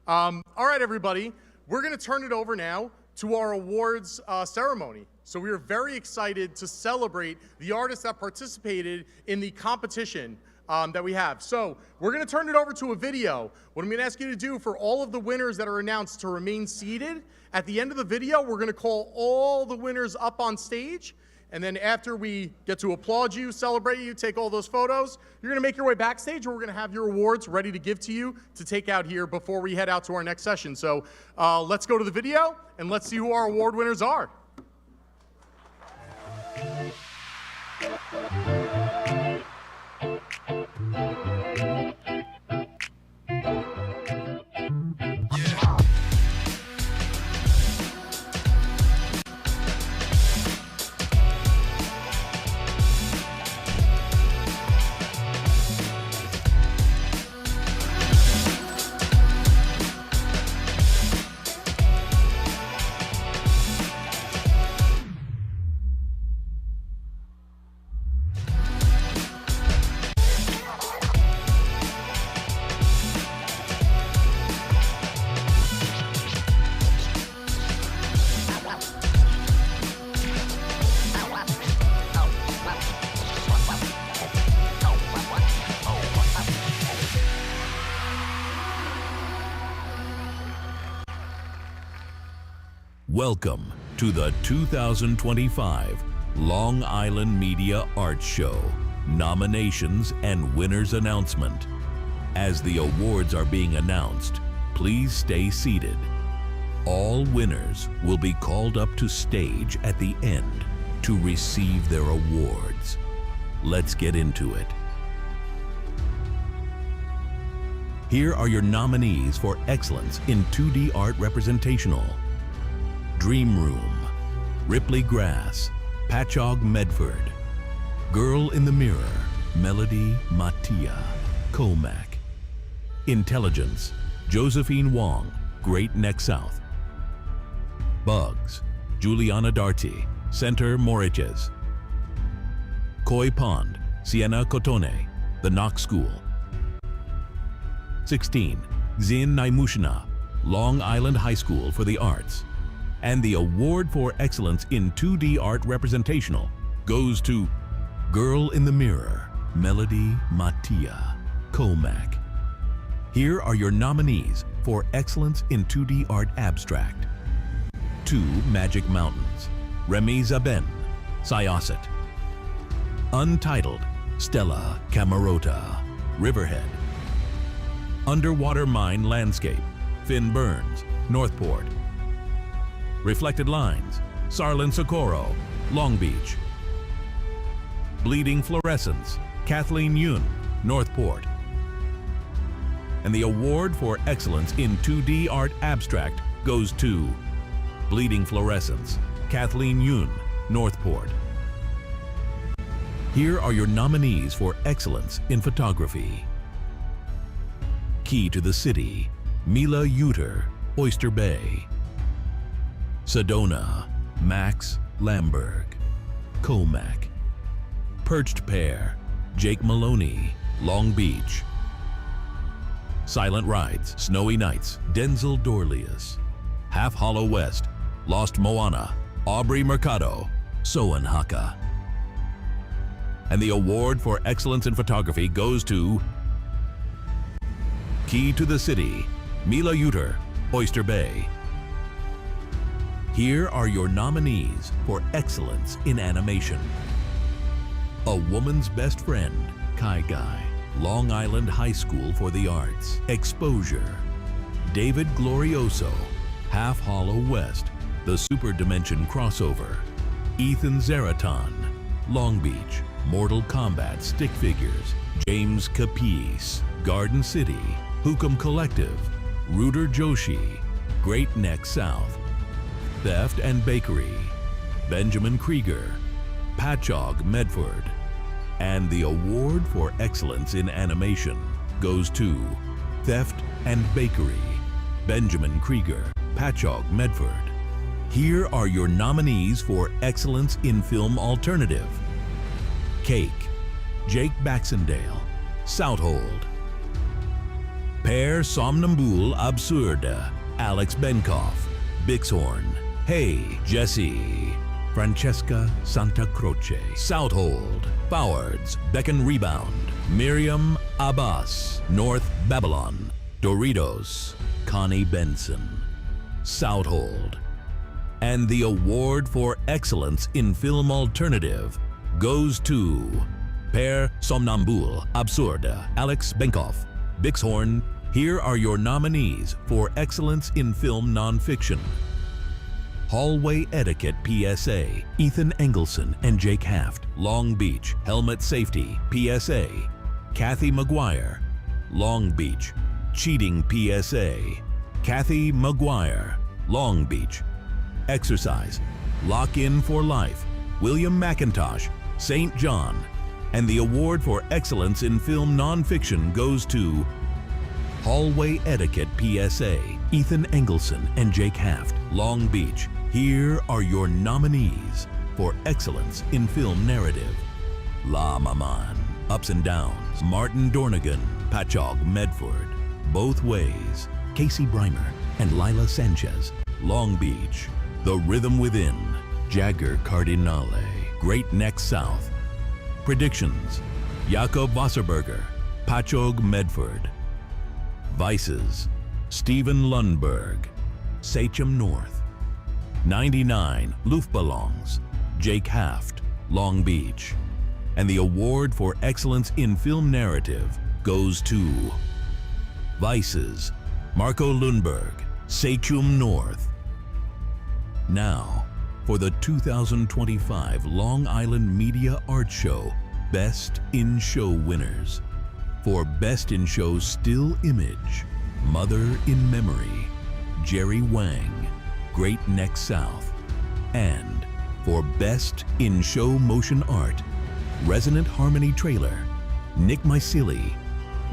All right, everybody, we're going to turn it over now to our awards ceremony. So we are very excited to celebrate the artists that participated in the competition that we have. So we're going to turn it over to a video. What I'm going to ask you to do for all of the winners that are announced to remain seated. At the end of the video, we're going to call all the winners up on stage. And then after we get to applaud you, celebrate you, take all those photos, you're going to make your way backstage, where we're going to have your awards ready to give to you to take out here before we head out to our next session. So let's go to the video, and let's see who our award winners are. Welcome to the 2025 Long Island Media Arts Show nominations and winners announcement. As the awards are being announced, please stay seated. All winners will be called up to stage at the end to receive their awards. Let's get into it. Here are your nominees for excellence in 2D art representational. Dream Room, Ripley Grass, Patchogue Medford. Girl in the Mirror, Melody Matia, Comac. Intelligence, Josephine Wong, Great Neck South. Bugs, Juliana Darty, Center Moriches. Koi Pond, Sienna Cotone, The Knox School. 16, Zin Naimushina, Long Island High School for the Arts. And the award for excellence in 2D art representational goes to Girl in the Mirror, Melody Matia, Comac. Here are your nominees for excellence in 2D art abstract. 2 Magic Mountains, Remy Zaben, Syosset. Untitled, Stella Camarota, Riverhead. Underwater Mine Landscape, Finn Burns, Northport. Reflected Lines, Sarlin Socorro, Long Beach. Bleeding Fluorescence, Kathleen Yun, Northport. And the award for excellence in 2D art abstract goes to Bleeding Fluorescence, Kathleen Yun, Northport. Here are your nominees for excellence in photography. Key to the City, Mila Uter, Oyster Bay. Sedona, Max Lamberg, Comac. Perched Pear, Jake Maloney, Long Beach. Silent Rides, Snowy Nights, Denzel Dorlius. Half Hollow West, Lost Moana, Aubrey Mercado, Soanhaka. And the award for excellence in photography goes to Key to the City, Mila Uter, Oyster Bay. Here are your nominees for excellence in animation. A Woman's Best Friend, Kai Guy, Long Island High School for the Arts. Exposure, David Glorioso, Half Hollow West, The Super Dimension Crossover. Ethan Zeraton, Long Beach, Mortal Kombat Stick Figures. James Capiz, Garden City, Hukum Collective, Rooter Joshi, Great Neck South. Theft and Bakery, Benjamin Krieger, Patchogue Medford. And the award for excellence in animation goes to Theft and Bakery, Benjamin Krieger, Patchogue Medford. Here are your nominees for excellence in film alternative. Cake, Jake Baxendale, Southold. Père Somnambule Absurde, Alex Benkoff, Bixhorn. Hey, Jesse, Francesca Santa Croce, Southold. Bowards, Beacon Rebound, Miriam Abbas, North Babylon. Doritos, Connie Benson, Southold. And the award for excellence in film alternative goes to Père Somnambule Absurde, Alex Benkoff, Bixhorn. Here are your nominees for excellence in film nonfiction. Hallway Etiquette PSA, Ethan Engelson and Jake Haft, Long Beach. Helmet Safety PSA, Kathy McGuire, Long Beach. Cheating PSA, Kathy McGuire, Long Beach. Exercise, Lock In for Life, William McIntosh, St. John. And the award for excellence in film nonfiction goes to Hallway Etiquette PSA, Ethan Engelson and Jake Haft, Long Beach. Here are your nominees for excellence in film narrative. La Maman, Ups and Downs, Martin Dornigan, Patchogue Medford. Both Ways, Casey Breimer and Lila Sanchez, Long Beach. The Rhythm Within, Jagger Cardinale, Great Neck South. Predictions, Jakob Wasserberger, Patchogue Medford. Vices, Stephen Lundberg, Sachem North. 99 Luftballons, Jake Haft, Long Beach. And the award for excellence in film narrative goes to Vices, Marco Lundberg, Sachem North. Now, for the 2025 Long Island Media Art Show Best in Show winners. For Best in Show Still Image, Mother in Memory, Jerry Wang, Great Neck South. And For Best in-Show Motion Art, Resonant Harmony Trailer, Nick Myceli,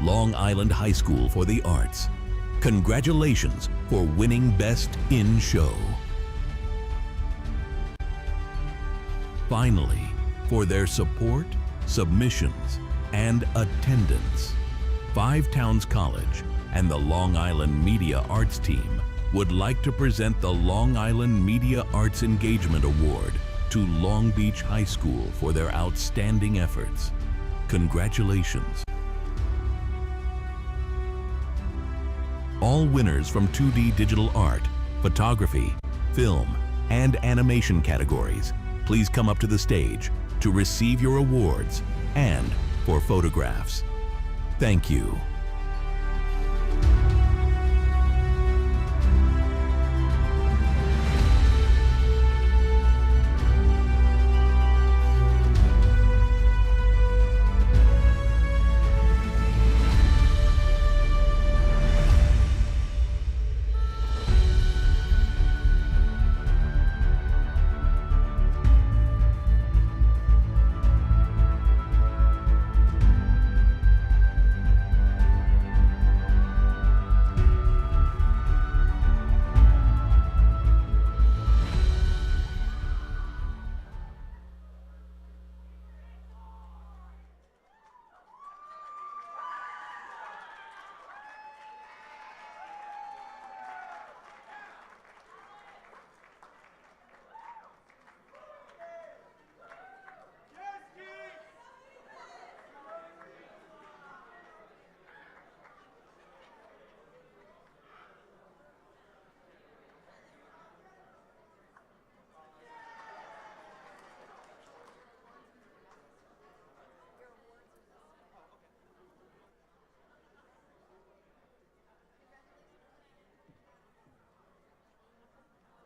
Long Island High School for the Arts. Congratulations for winning Best in Show. Finally, for their support, submissions, and attendance, Five Towns College and the Long Island Media Arts team would like to present the Long Island Media Arts Engagement Award to Long Beach High School for their outstanding efforts. Congratulations. All winners from 2D digital art, photography, film, and animation categories, please come up to the stage to receive your awards and for photographs. Thank you.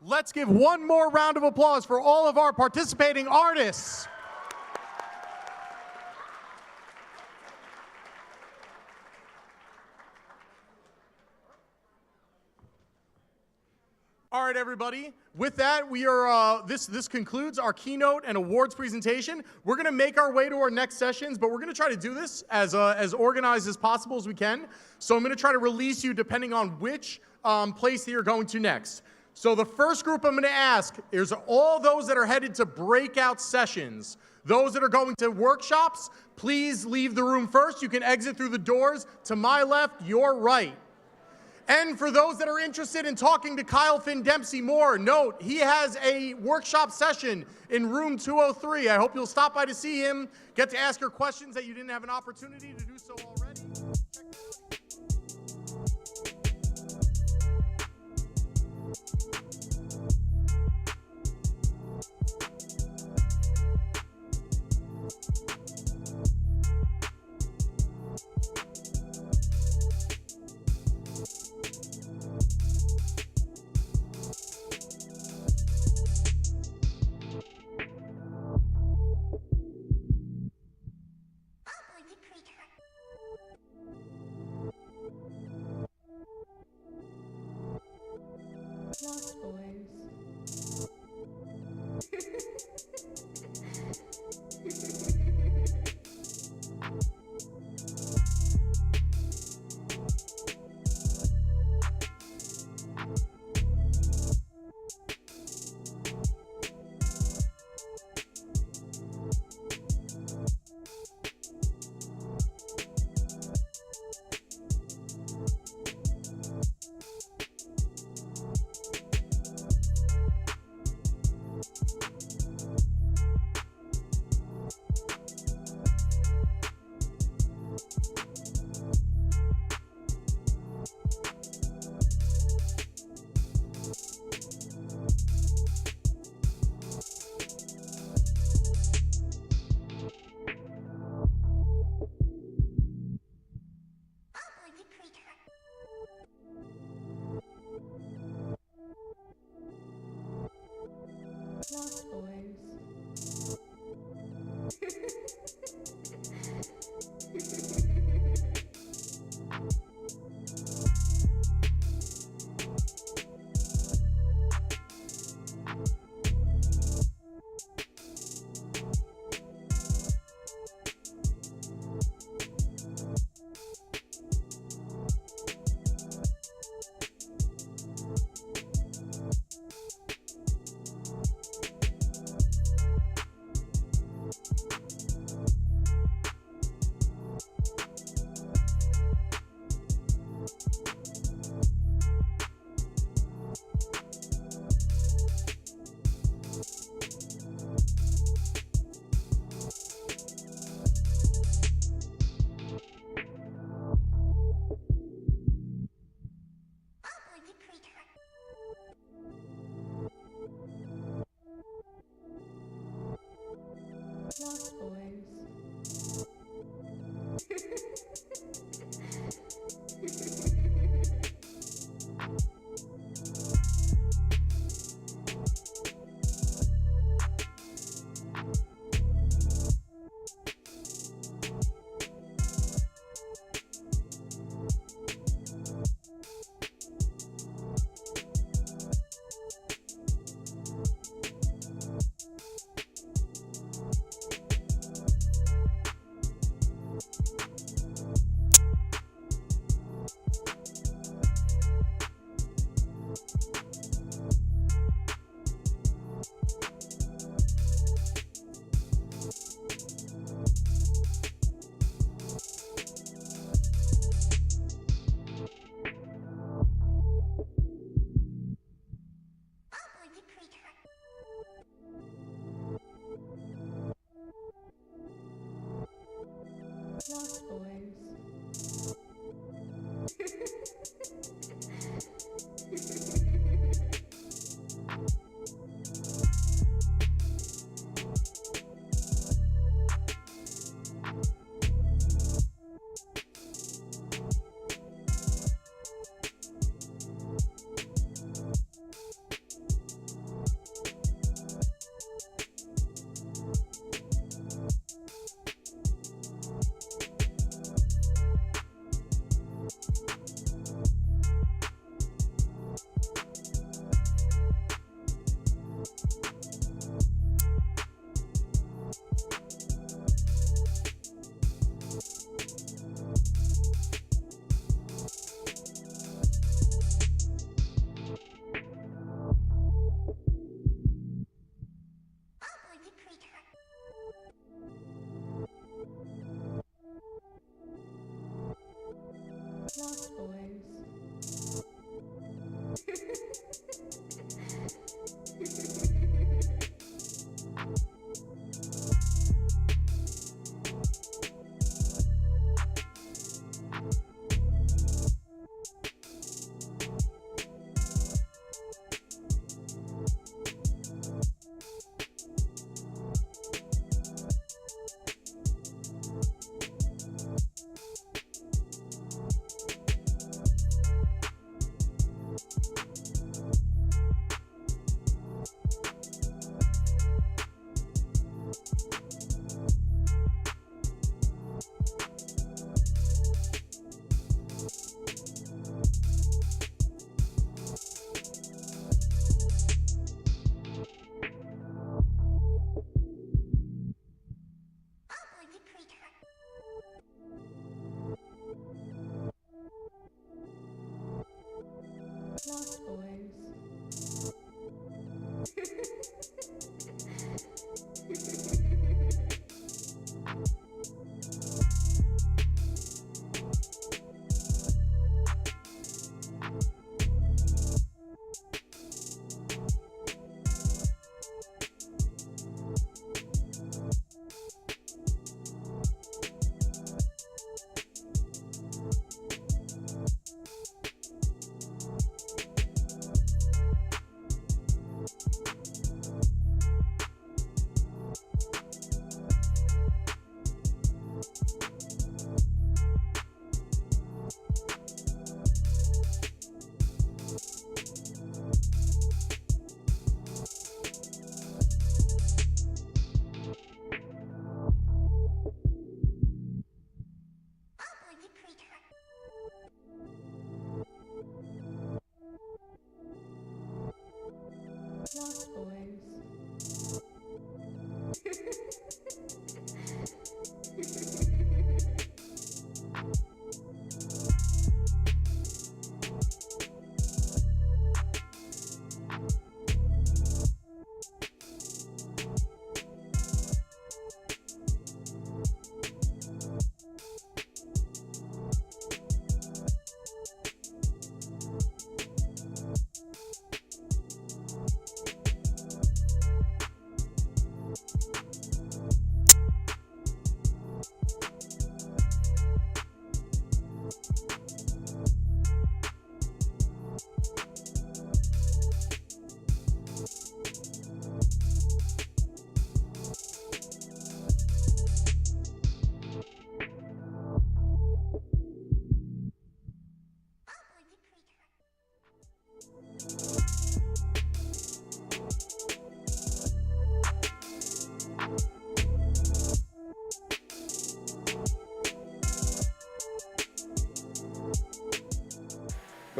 Let's give one more round of applause for all of our participating artists. All right, everybody. With that, we are this concludes our keynote and awards presentation. We're going to make our way to our next sessions, but we're going to try to do this as organized as possible as we can. So I'm going to try to release you depending on which place that you're going to next. So the first group I'm going to ask is all those that are headed to breakout sessions. Those that are going to workshops, please leave the room first. You can exit through the doors to my left, your right. And for those that are interested in talking to Kyle Finn Dempsey more, note he has a workshop session in room 203. I hope you'll stop by to see him, get to ask your questions that you didn't have an opportunity to do so already.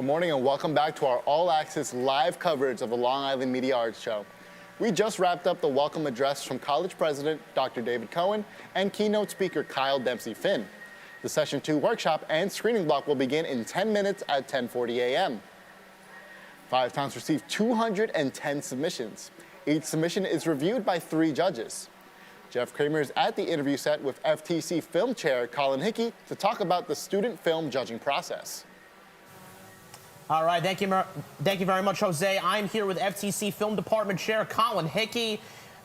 Good morning and welcome back to our all-access live coverage of the Long Island Media Arts Show. We just wrapped up the welcome address from College President Dr. David Cohen and keynote speaker Kyle Dempsey-Finn. The Session 2 workshop and screening block will begin in 10 minutes at 10:40 a.m. Five Towns received 210 submissions. Each submission is reviewed by 3 judges. Jeff Kramer is at the interview set with FTC Film Chair Colin Hickey to talk about the student film judging process. All right, thank you very much, Jose. I'm here with FTC Film Department Chair Colin Hickey.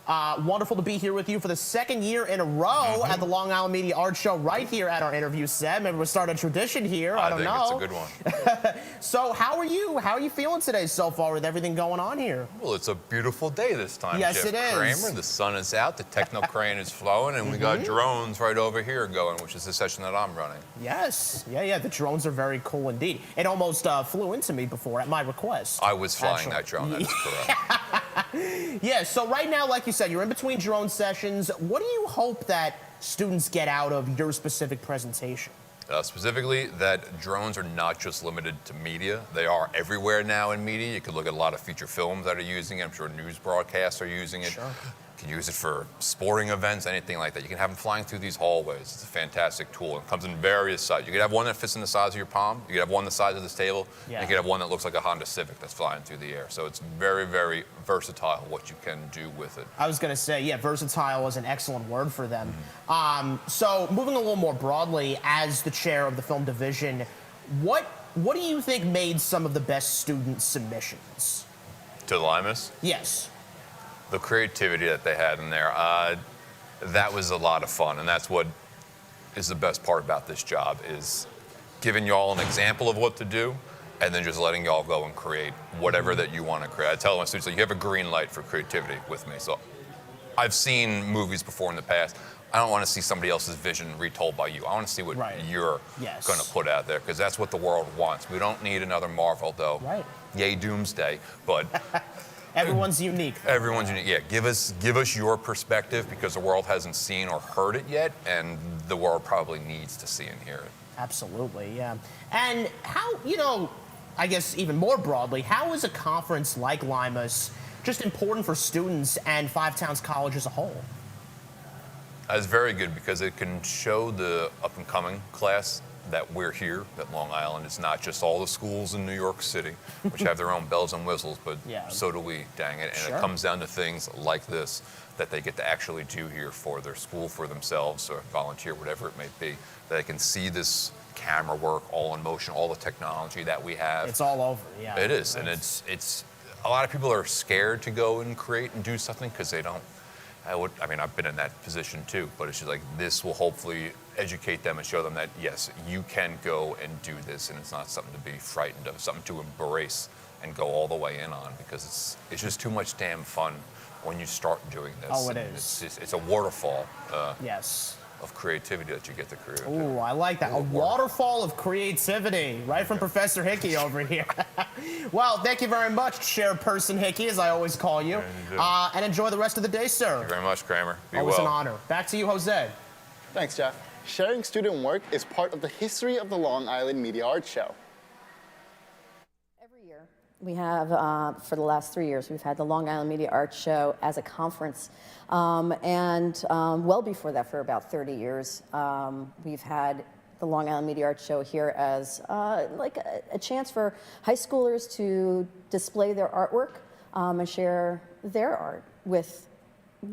Wonderful to be here with you for the second year in a row at the Long Island Media Arts Show right here at our interview set. Maybe we'll start a tradition here. I don't know. I think it's a good one. So how are you? How are you feeling today so far with everything going on here? Well, it's a beautiful day this time, Yes, Jeff it is. Kramer. The sun is out, the techno crane is flowing, and we got drones right over here going, which is the session that I'm running. Yes. Yeah, the drones are very cool indeed. It almost flew into me before at my request. I was flying that drone, that is correct. Yeah, so right now, like you said, you're in between drone sessions. What do you hope that students get out of your specific presentation? Specifically, that drones are not just limited to media. They are everywhere now in media. You can look at a lot of feature films that are using it. I'm sure news broadcasts are using it. Sure. You can use it for sporting events, anything like that. You can have them flying through these hallways. It's a fantastic tool. It comes in various sizes. You could have one that fits in the size of your palm. You could have one the size of this table. Yeah. You could have one that looks like a Honda Civic that's flying through the air. So it's very, very versatile what you can do with it. I was going to say, yeah, versatile is an excellent word for them. So moving a little more broadly, as the chair of the film division, what do you think made some of the best student submissions? To the Limas? Yes. The creativity that they had in there, that was a lot of fun, and that's what is the best part about this job, is giving y'all an example of what to do and then just letting y'all go and create whatever that you want to create. I tell my students, like, you have a green light for creativity with me. So I've seen movies before in the past. I don't want to see somebody else's vision retold by you. I want to see what you're going to put out there, because that's what the world wants. We don't need another Marvel, though. Right. Yay, Doomsday, but... Everyone's unique. Everyone's unique. Yeah, give us your perspective, because the world hasn't seen or heard it yet, and the world probably needs to see and hear it. Absolutely, yeah. And how, I guess even more broadly, how is a conference like Limas just important for students and Five Towns College as a whole? It's very good, because it can show the up-and-coming class that we're here, that Long Island is not just all the schools in New York City, which have their own bells and whistles, but so do we, dang it. And it comes down to things like this that they get to actually do here for their school, for themselves, or volunteer, whatever it may be, that they can see this camera work all in motion, all the technology that we have. It's all over, yeah. It is, and it's a lot of people are scared to go and create and do something because they don't. I've been in that position too, but it's just like, this will hopefully educate them and show them that, yes, you can go and do this, and it's not something to be frightened of, something to embrace and go all the way in on, because it's just too much damn fun when you start doing this. Oh, it is. It's a waterfall yes. of creativity that you get to create. Ooh, I like that. A waterfall of creativity, right from Professor Hickey over here. Well, thank you very much, Chairperson Hickey, as I always call you. And enjoy the rest of the day, sir. Thank you very much, Kramer. Be Always well. an honor. Back to you, Jose. Thanks, Jeff. Sharing student work is part of the history of the Long Island Media Arts Show. Every year, we have, for the last 3 years, we've had the Long Island Media Arts Show as a conference. Well before that, for about 30 years, we've had the Long Island Media Arts Show here as like a chance for high schoolers to display their artwork and share their art with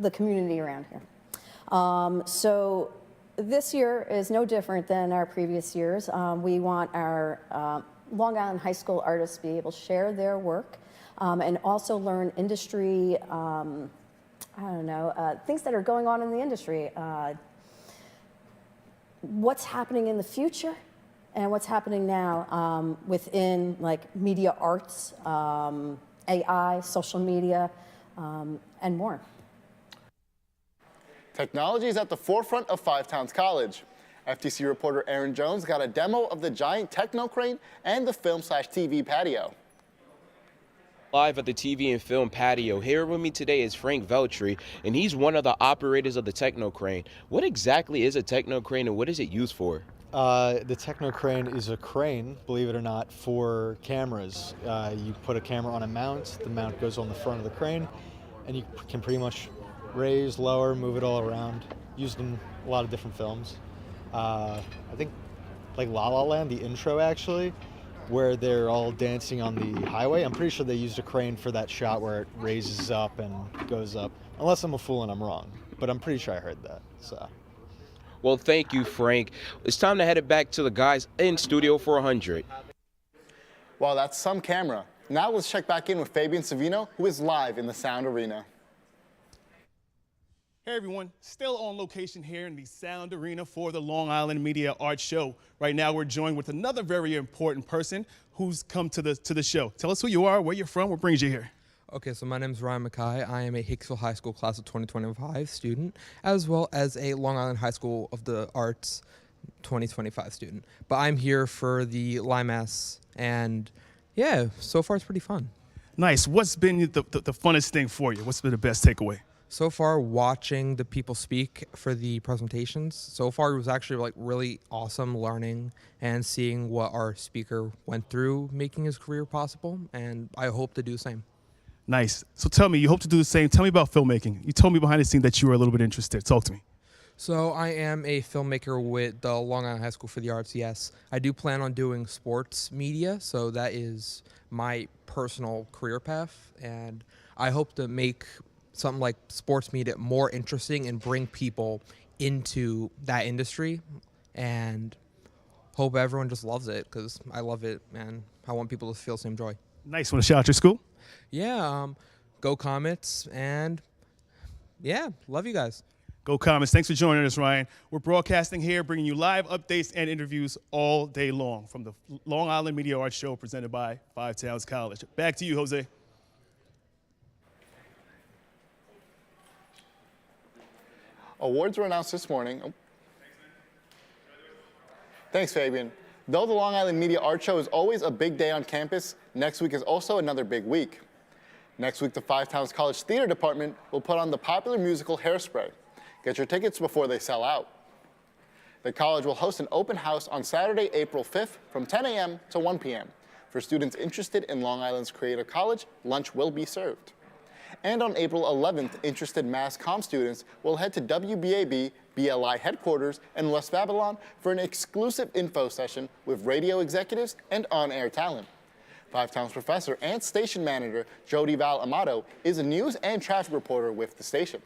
the community around here. So this year is no different than our previous years. We want our Long Island high school artists to be able to share their work and also learn industry, things that are going on in the industry. What's happening in the future and what's happening now within like media arts, AI, social media, and more. Technology is at the forefront of Five Towns College. FTC reporter Aaron Jones got a demo of the giant techno crane and the film/TV patio. Live at the TV and film patio. Here with me today is Frank Veltri, and he's one of the operators of the techno crane. What exactly is a techno crane, and what is it used for? The Techno Crane is a crane, believe it or not, for cameras. You put a camera on a mount, the mount goes on the front of the crane, and you can pretty much raise, lower, move it all around. Used in a lot of different films. I think like La La Land, the intro actually, where they're all dancing on the highway. I'm pretty sure they used a crane for that shot where it raises up and goes up. Unless I'm a fool and I'm wrong, but I'm pretty sure I heard that. So. Well, thank you, Frank. It's time to head it back to the guys in Studio 400. Well, that's some camera. Now let's check back in with Fabian Savino, who is live in the Sound Arena. Hey everyone, still on location here in the Sound Arena for the Long Island Media Art Show. Right now we're joined with another very important person who's come to the show. Tell us who you are, where you're from, what brings you here. Okay, so my name is Ryan Mackay. I am a Hicksville High School class of 2025 student, as well as a Long Island High School of the Arts 2025 student. But I'm here for the LIMAS, and yeah, so far it's pretty fun. Nice. What's been the funnest thing for you? What's been the best takeaway? So far, watching the people speak for the presentations, so far it was actually like really awesome learning and seeing what our speaker went through making his career possible, and I hope to do the same. Nice. So tell me, you hope to do the same. Tell me about filmmaking. You told me behind the scenes that you were a little bit interested. Talk to me. So I am a filmmaker with the Long Island High School for the Arts, yes. I do plan on doing sports media, so that is my personal career path, and I hope to make something like sports media more interesting and bring people into that industry, and hope everyone just loves it because I love it and I want people to feel the same joy. Nice. Want to shout out your school? Yeah, go Comets, and yeah, love you guys. Go Comets. Thanks for joining us, Ryan. We're broadcasting here, bringing you live updates and interviews all day long from the Long Island Media Arts Show presented by Five Towns College. Back to you, Jose. Awards were announced this morning. Oh. Thanks, Fabian. Though the Long Island Media Art Show is always a big day on campus, next week is also another big week. Next week, the Five Towns College Theater Department will put on the popular musical Hairspray. Get your tickets before they sell out. The college will host an open house on Saturday, April 5th from 10 a.m. to 1 p.m. For students interested in Long Island's Creative College, lunch will be served. And on April 11th, interested Mass Comm students will head to WBAB BLI headquarters in West Babylon for an exclusive info session with radio executives and on-air talent. Five Towns professor and station manager Jody Val Amato is a news and traffic reporter with the station.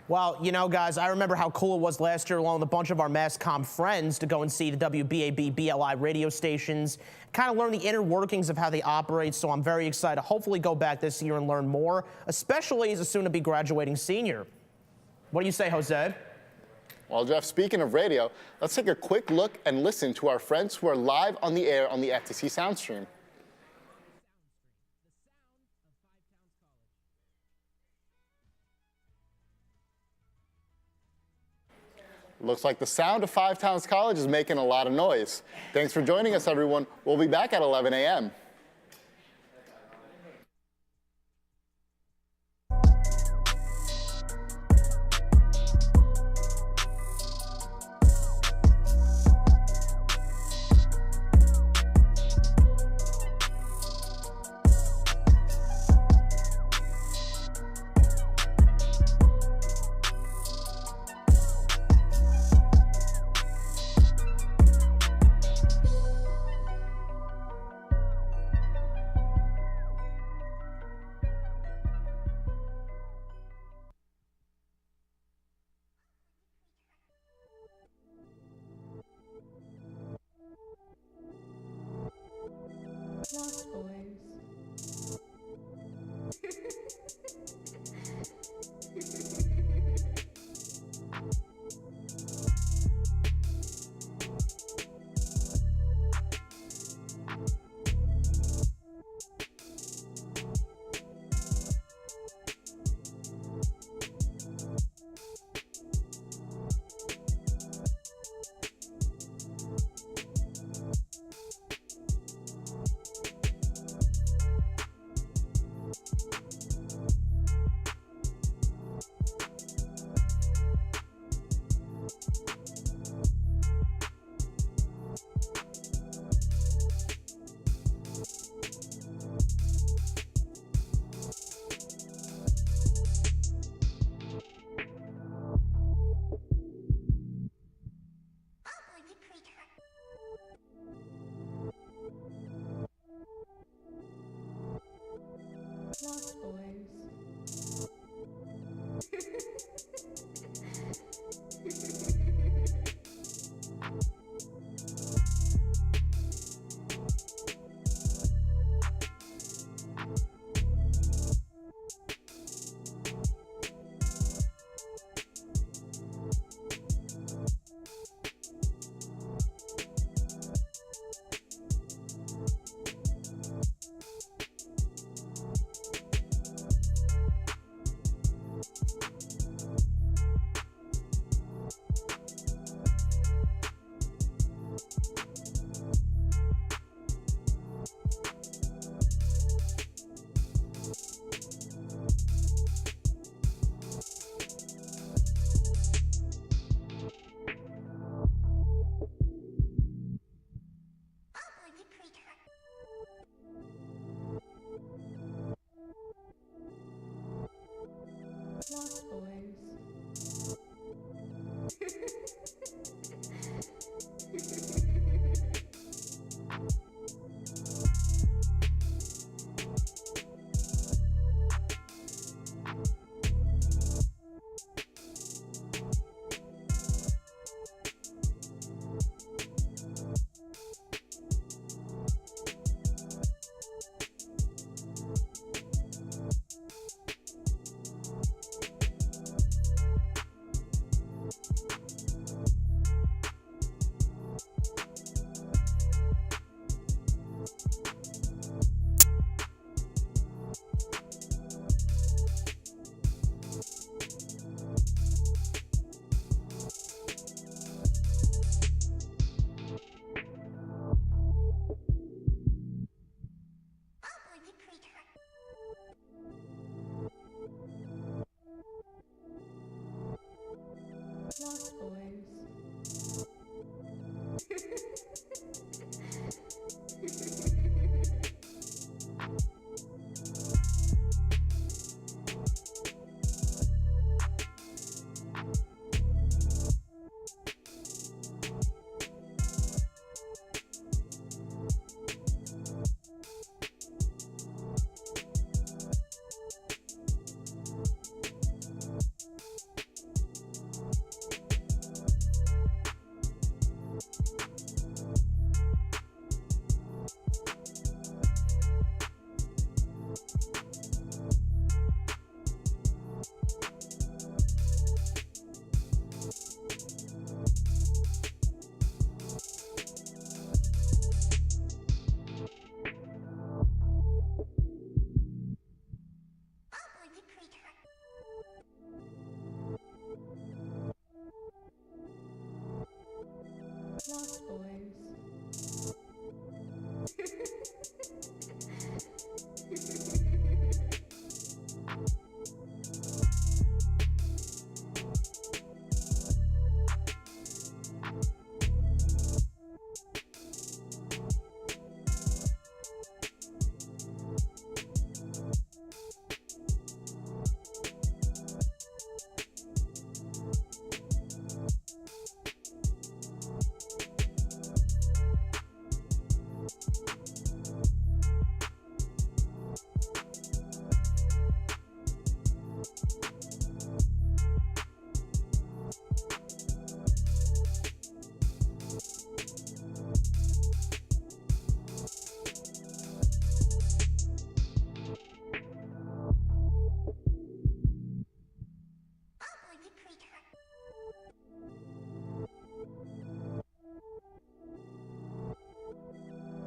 Well, you know, guys, I remember how cool it was last year along with a bunch of our Mass Comm friends to go and see the WBAB BLI radio stations, kind of learn the inner workings of how they operate, so I'm very excited to hopefully go back this year and learn more, especially as a soon-to-be graduating senior. What do you say, Jose? Well, Jeff, speaking of radio, let's take a quick look and listen to our friends who are live on the air on the FTC Soundstream. Looks like the sound of Five Towns College is making a lot of noise. Thanks for joining us, everyone. We'll be back at 11 a.m.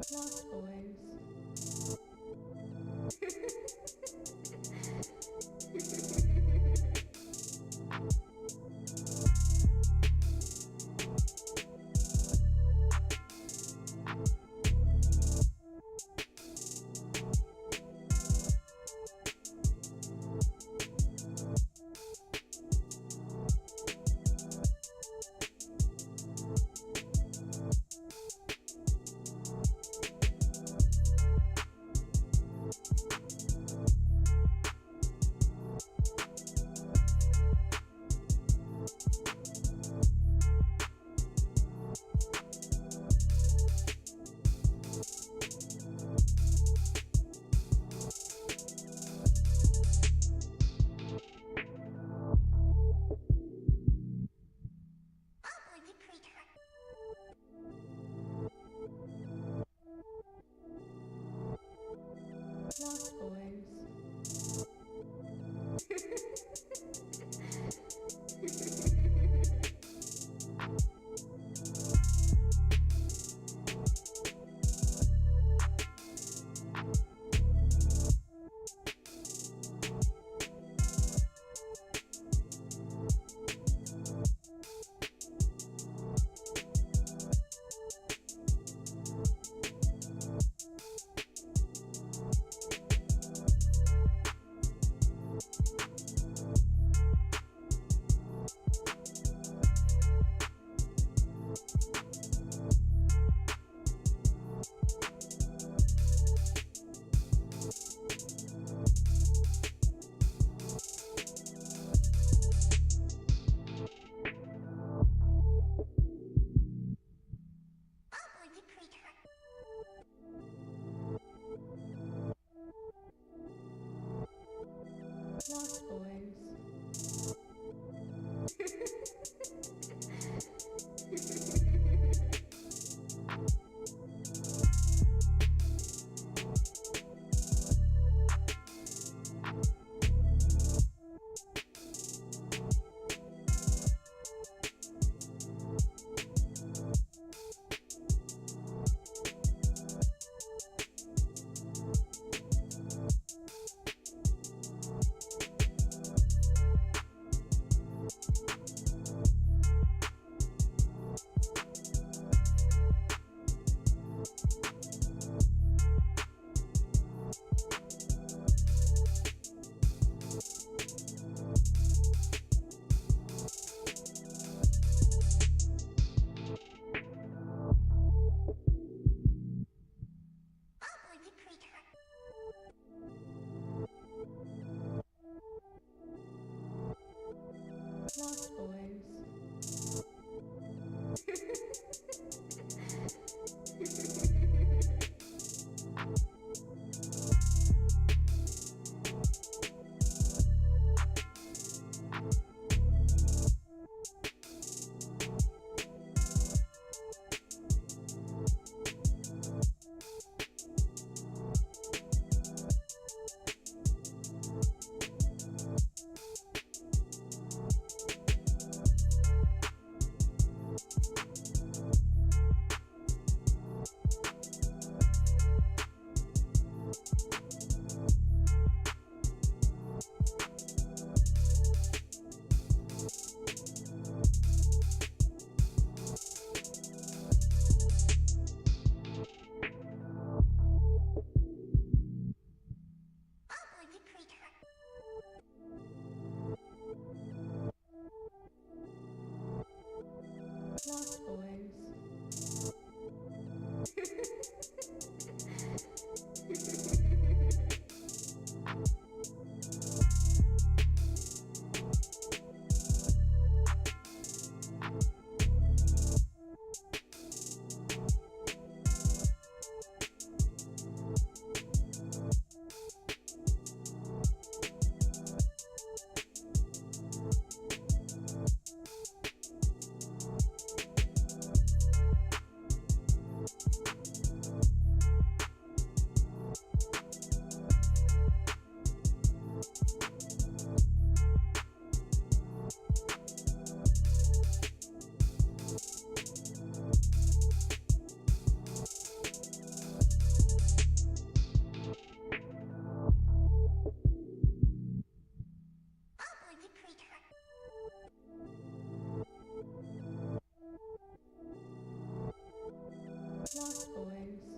Lost Boys. Lost Boys.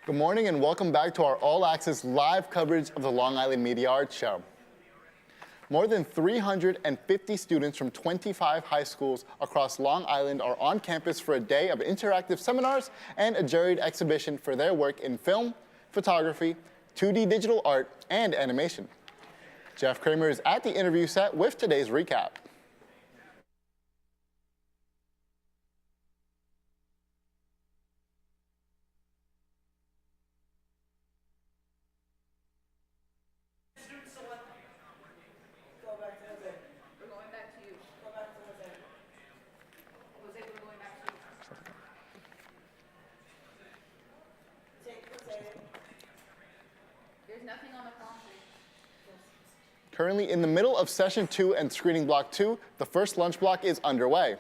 Good morning and welcome back to our all-access live coverage of the Long Island Media Arts Show. More than 350 students from 25 high schools across Long Island are on campus for a day of interactive seminars and a juried exhibition for their work in film, photography, 2D digital art, and animation. Jeff Kramer is at the interview set with today's recap. Currently in the middle of session 2 and screening block 2, the first lunch block is underway.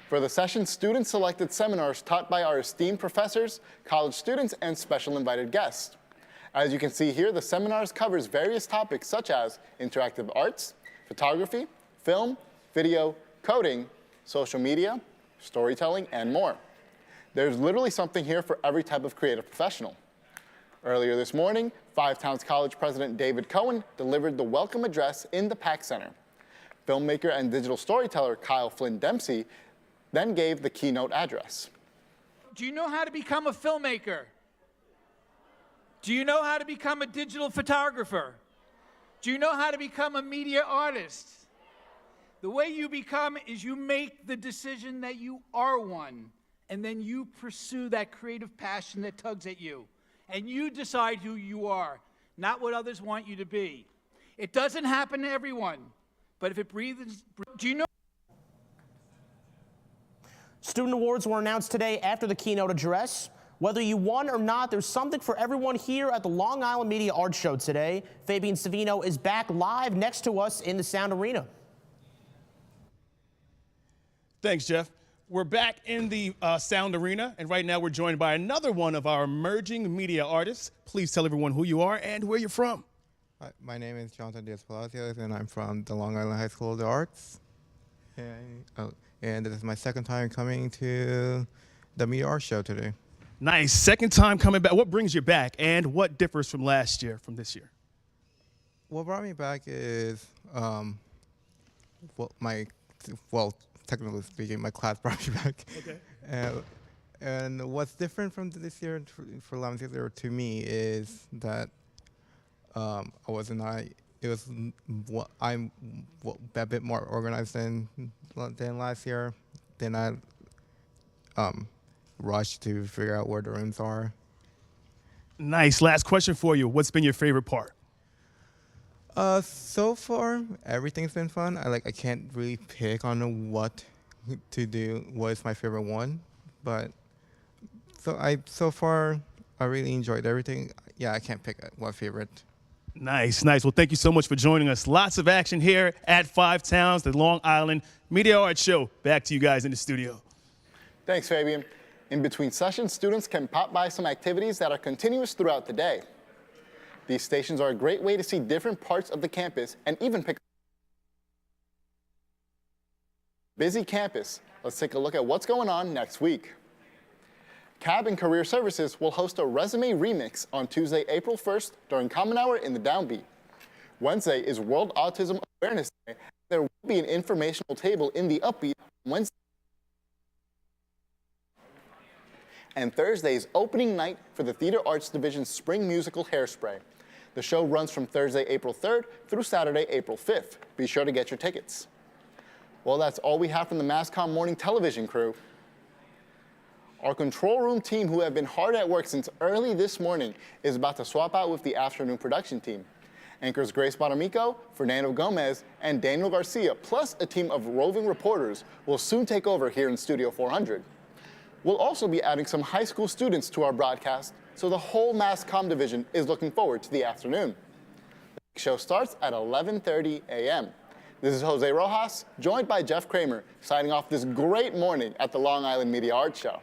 For the session, students selected seminars taught by our esteemed professors, college students, and special invited guests. As you can see here, the seminars covers various topics such as interactive arts, photography, film, video, coding, social media, storytelling, and more. There's literally something here for every type of creative professional. Earlier this morning, Five Towns College President David Cohen delivered the welcome address in the PAC Center. Filmmaker and digital storyteller Kyle Flynn Dempsey then gave the keynote address. Do you know how to become a filmmaker? Do you know how to become a digital photographer? Do you know how to become a media artist? The way you become is you make the decision that you are one, and then you pursue that creative passion that tugs at you. And you decide who you are, not what others want you to be. It doesn't happen to everyone, but if it breathes, do you know? Student awards were announced today after the keynote address. Whether you won or not, there's something for everyone here at the Long Island Media Arts Show today. Fabian Savino is back live next to us in the Sound Arena. Thanks, Jeff. We're back in the Sound Arena, and right now we're joined by another one of our emerging media artists. Please tell everyone who you are and where you're from. Hi, my name is Jonathan Diaz-Palacios, and I'm from the Long Island High School of the Arts. And this is my second time coming to the Media Arts Show today. Nice. Second time coming back. What brings you back, and what differs from last year, from this year? What brought me back is, technically speaking, my class brought me back. Okay. And what's different from this year for last year to me is that I'm a bit more organized than last year. Then I rushed to figure out where the rooms are. Nice. Last question for you. What's been your favorite part? So far, everything's been fun. I can't really pick on what to do. What is my favorite one? But so far I really enjoyed everything. Yeah, I can't pick one favorite. Nice, nice. Well, thank you so much for joining us. Lots of action here at Five Towns, the Long Island Media Arts Show. Back to you guys in the studio. Thanks, Fabian. In between sessions, students can pop by some activities that are continuous throughout the day. These stations are a great way to see different parts of the campus and even pick up a busy campus. Let's take a look at what's going on next week. CAB and Career Services will host a resume remix on Tuesday, April 1st during Common Hour in the Downbeat. Wednesday is World Autism Awareness Day. There will be an informational table in the Upbeat on Wednesday. And Thursday is opening night for the Theater Arts Division's Spring Musical Hairspray. The show runs from Thursday, April 3rd through Saturday, April 5th. Be sure to get your tickets. Well, that's all we have from the MassCom Morning Television crew. Our control room team, who have been hard at work since early this morning, is about to swap out with the afternoon production team. Anchors Grace Bonamico, Fernando Gomez, and Daniel Garcia, plus a team of roving reporters, will soon take over here in Studio 400. We'll also be adding some high school students to our broadcast, so the whole MassCom division is looking forward to the afternoon. The show starts at 11:30 a.m. This is Jose Rojas, joined by Jeff Kramer, signing off this great morning at the Long Island Media Arts Show.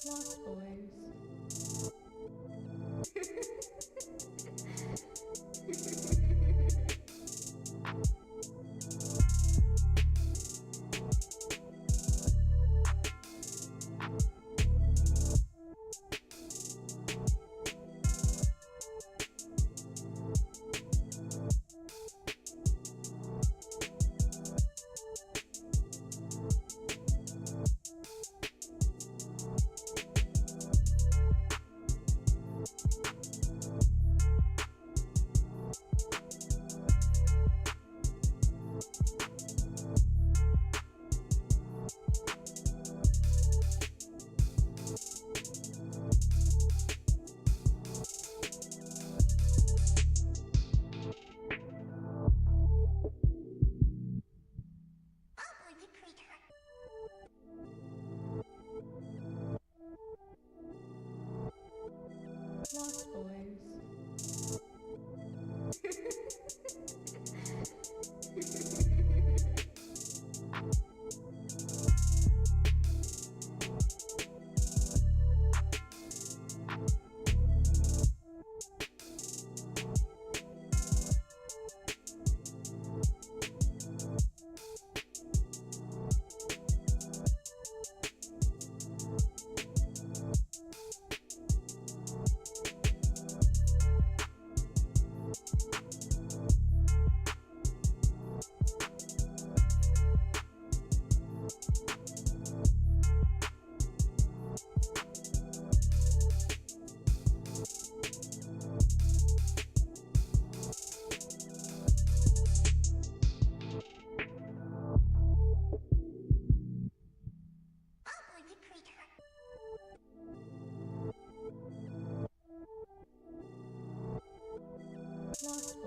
Lost Boys. Lost Boys. Lost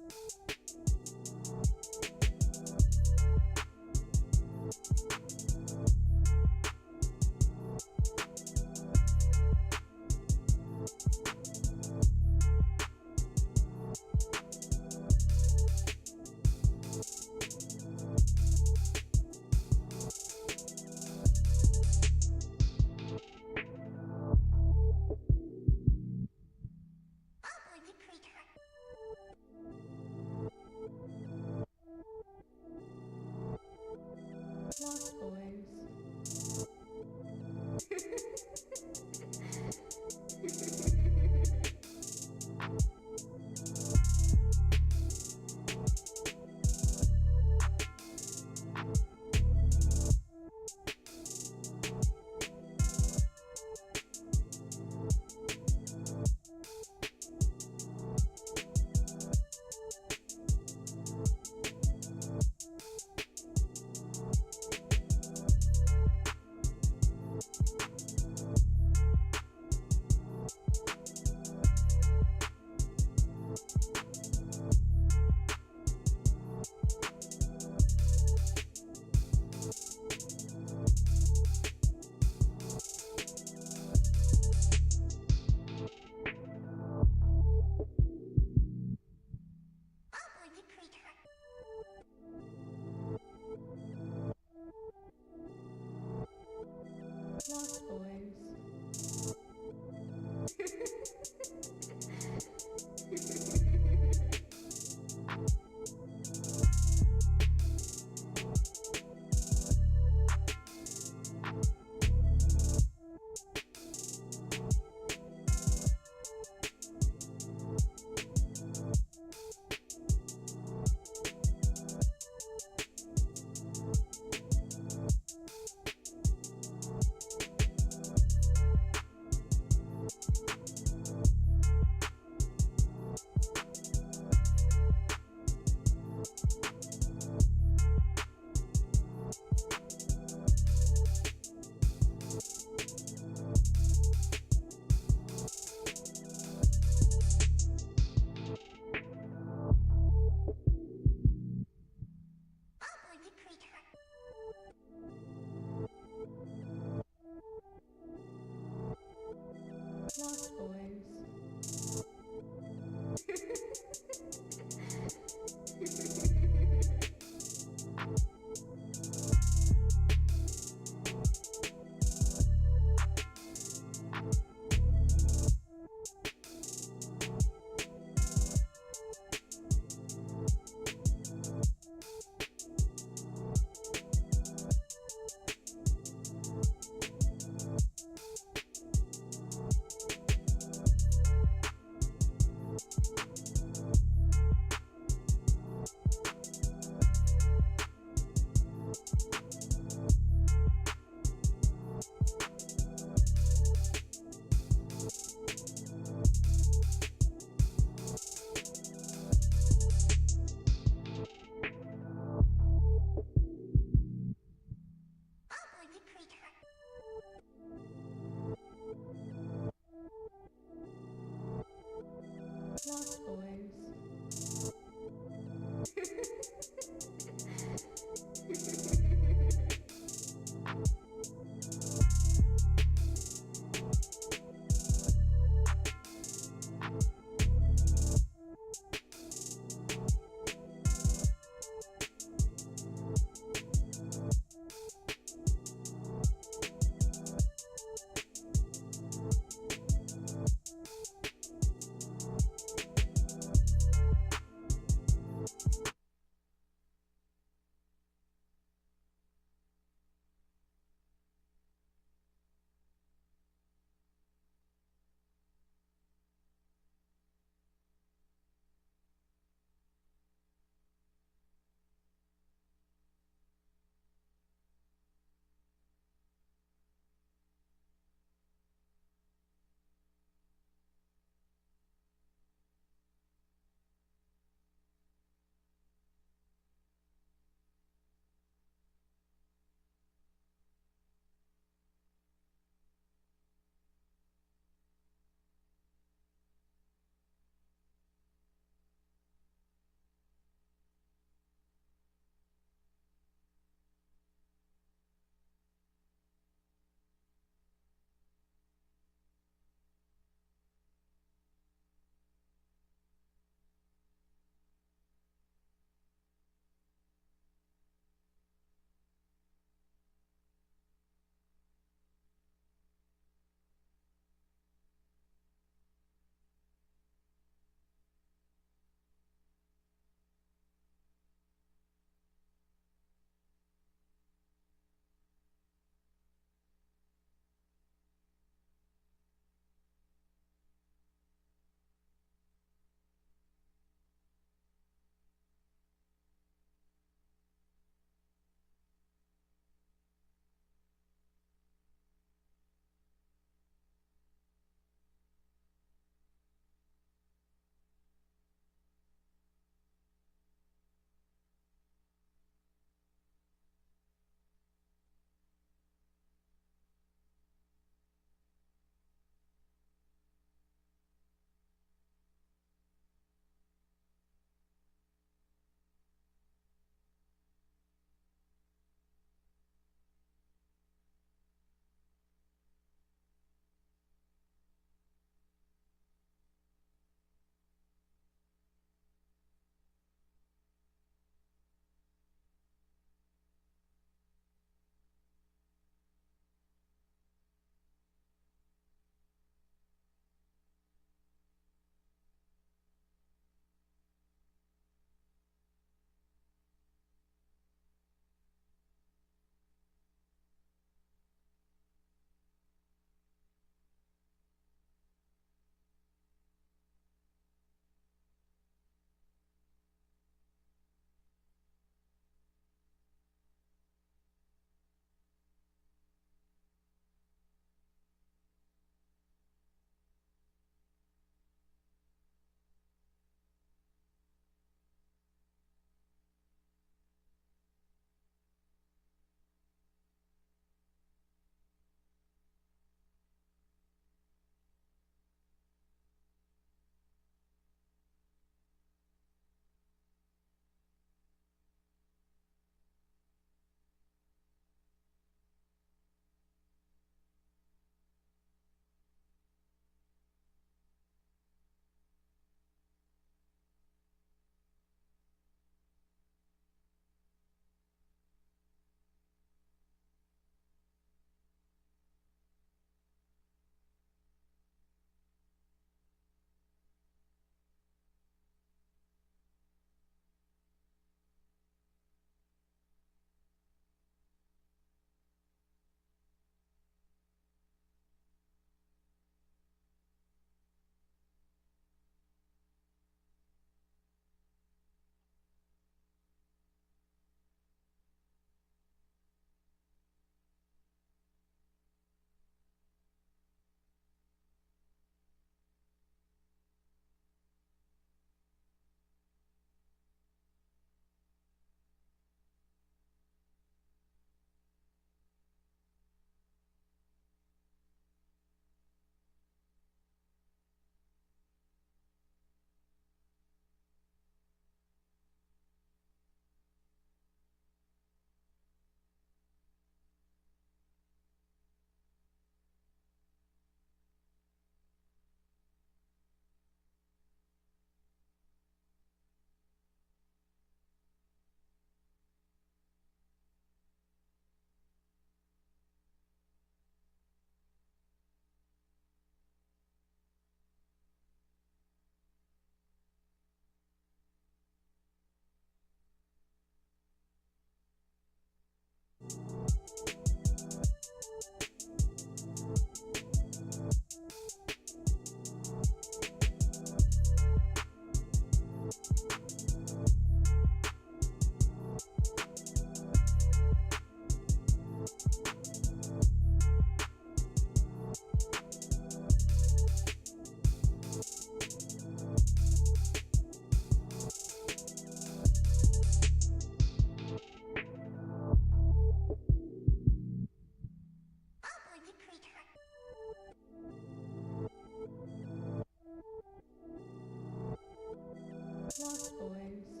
Lost Boys.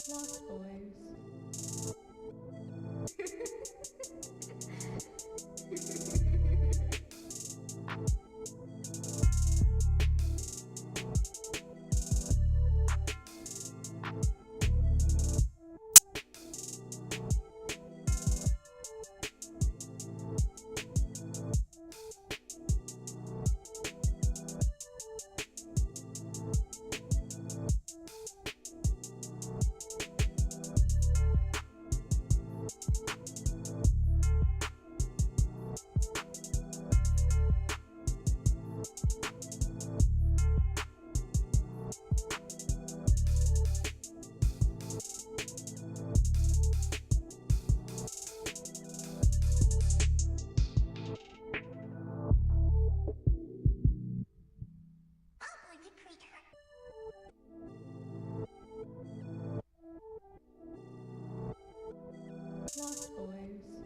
Lost Boys. Lost Boys.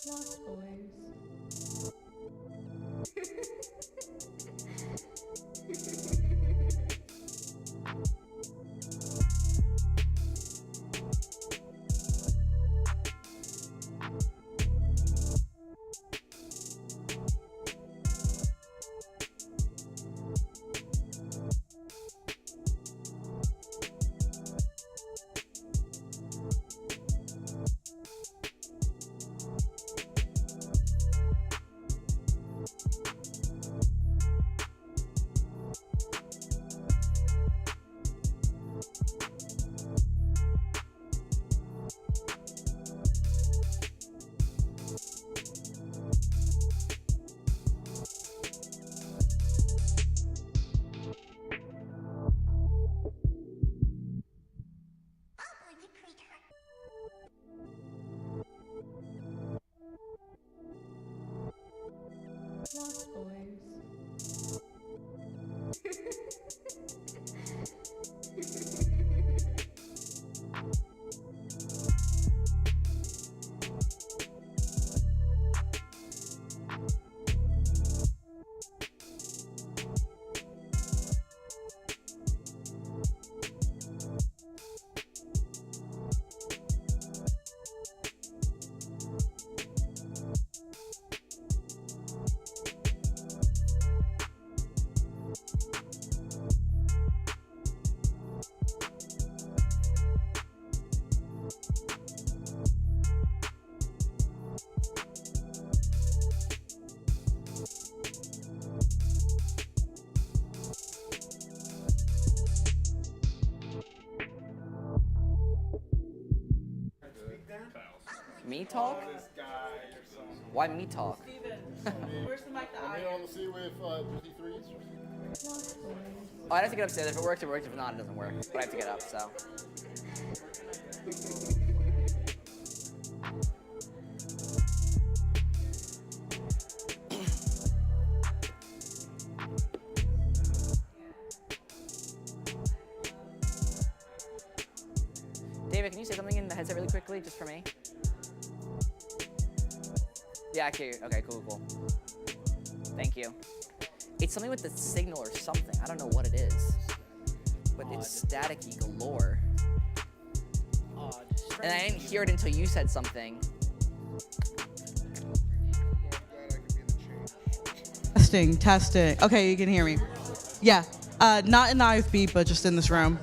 Lost Boys. Me talk? Why me talk? Where's the mic? I'm here on the sea with Drizzy Threes. Oh, I'd have to get upstairs. If it works, it works. If not, it doesn't work. But I have to get up, so. David, can you say something in the headset really quickly, just for me? Yeah, I hear you. Okay, cool. Thank you. It's something with the signal or something. I don't know what it is. But it's staticky galore. And I didn't hear it until you said something. Testing. Okay, you can hear me. Yeah. Not in the IFB, but just in this room.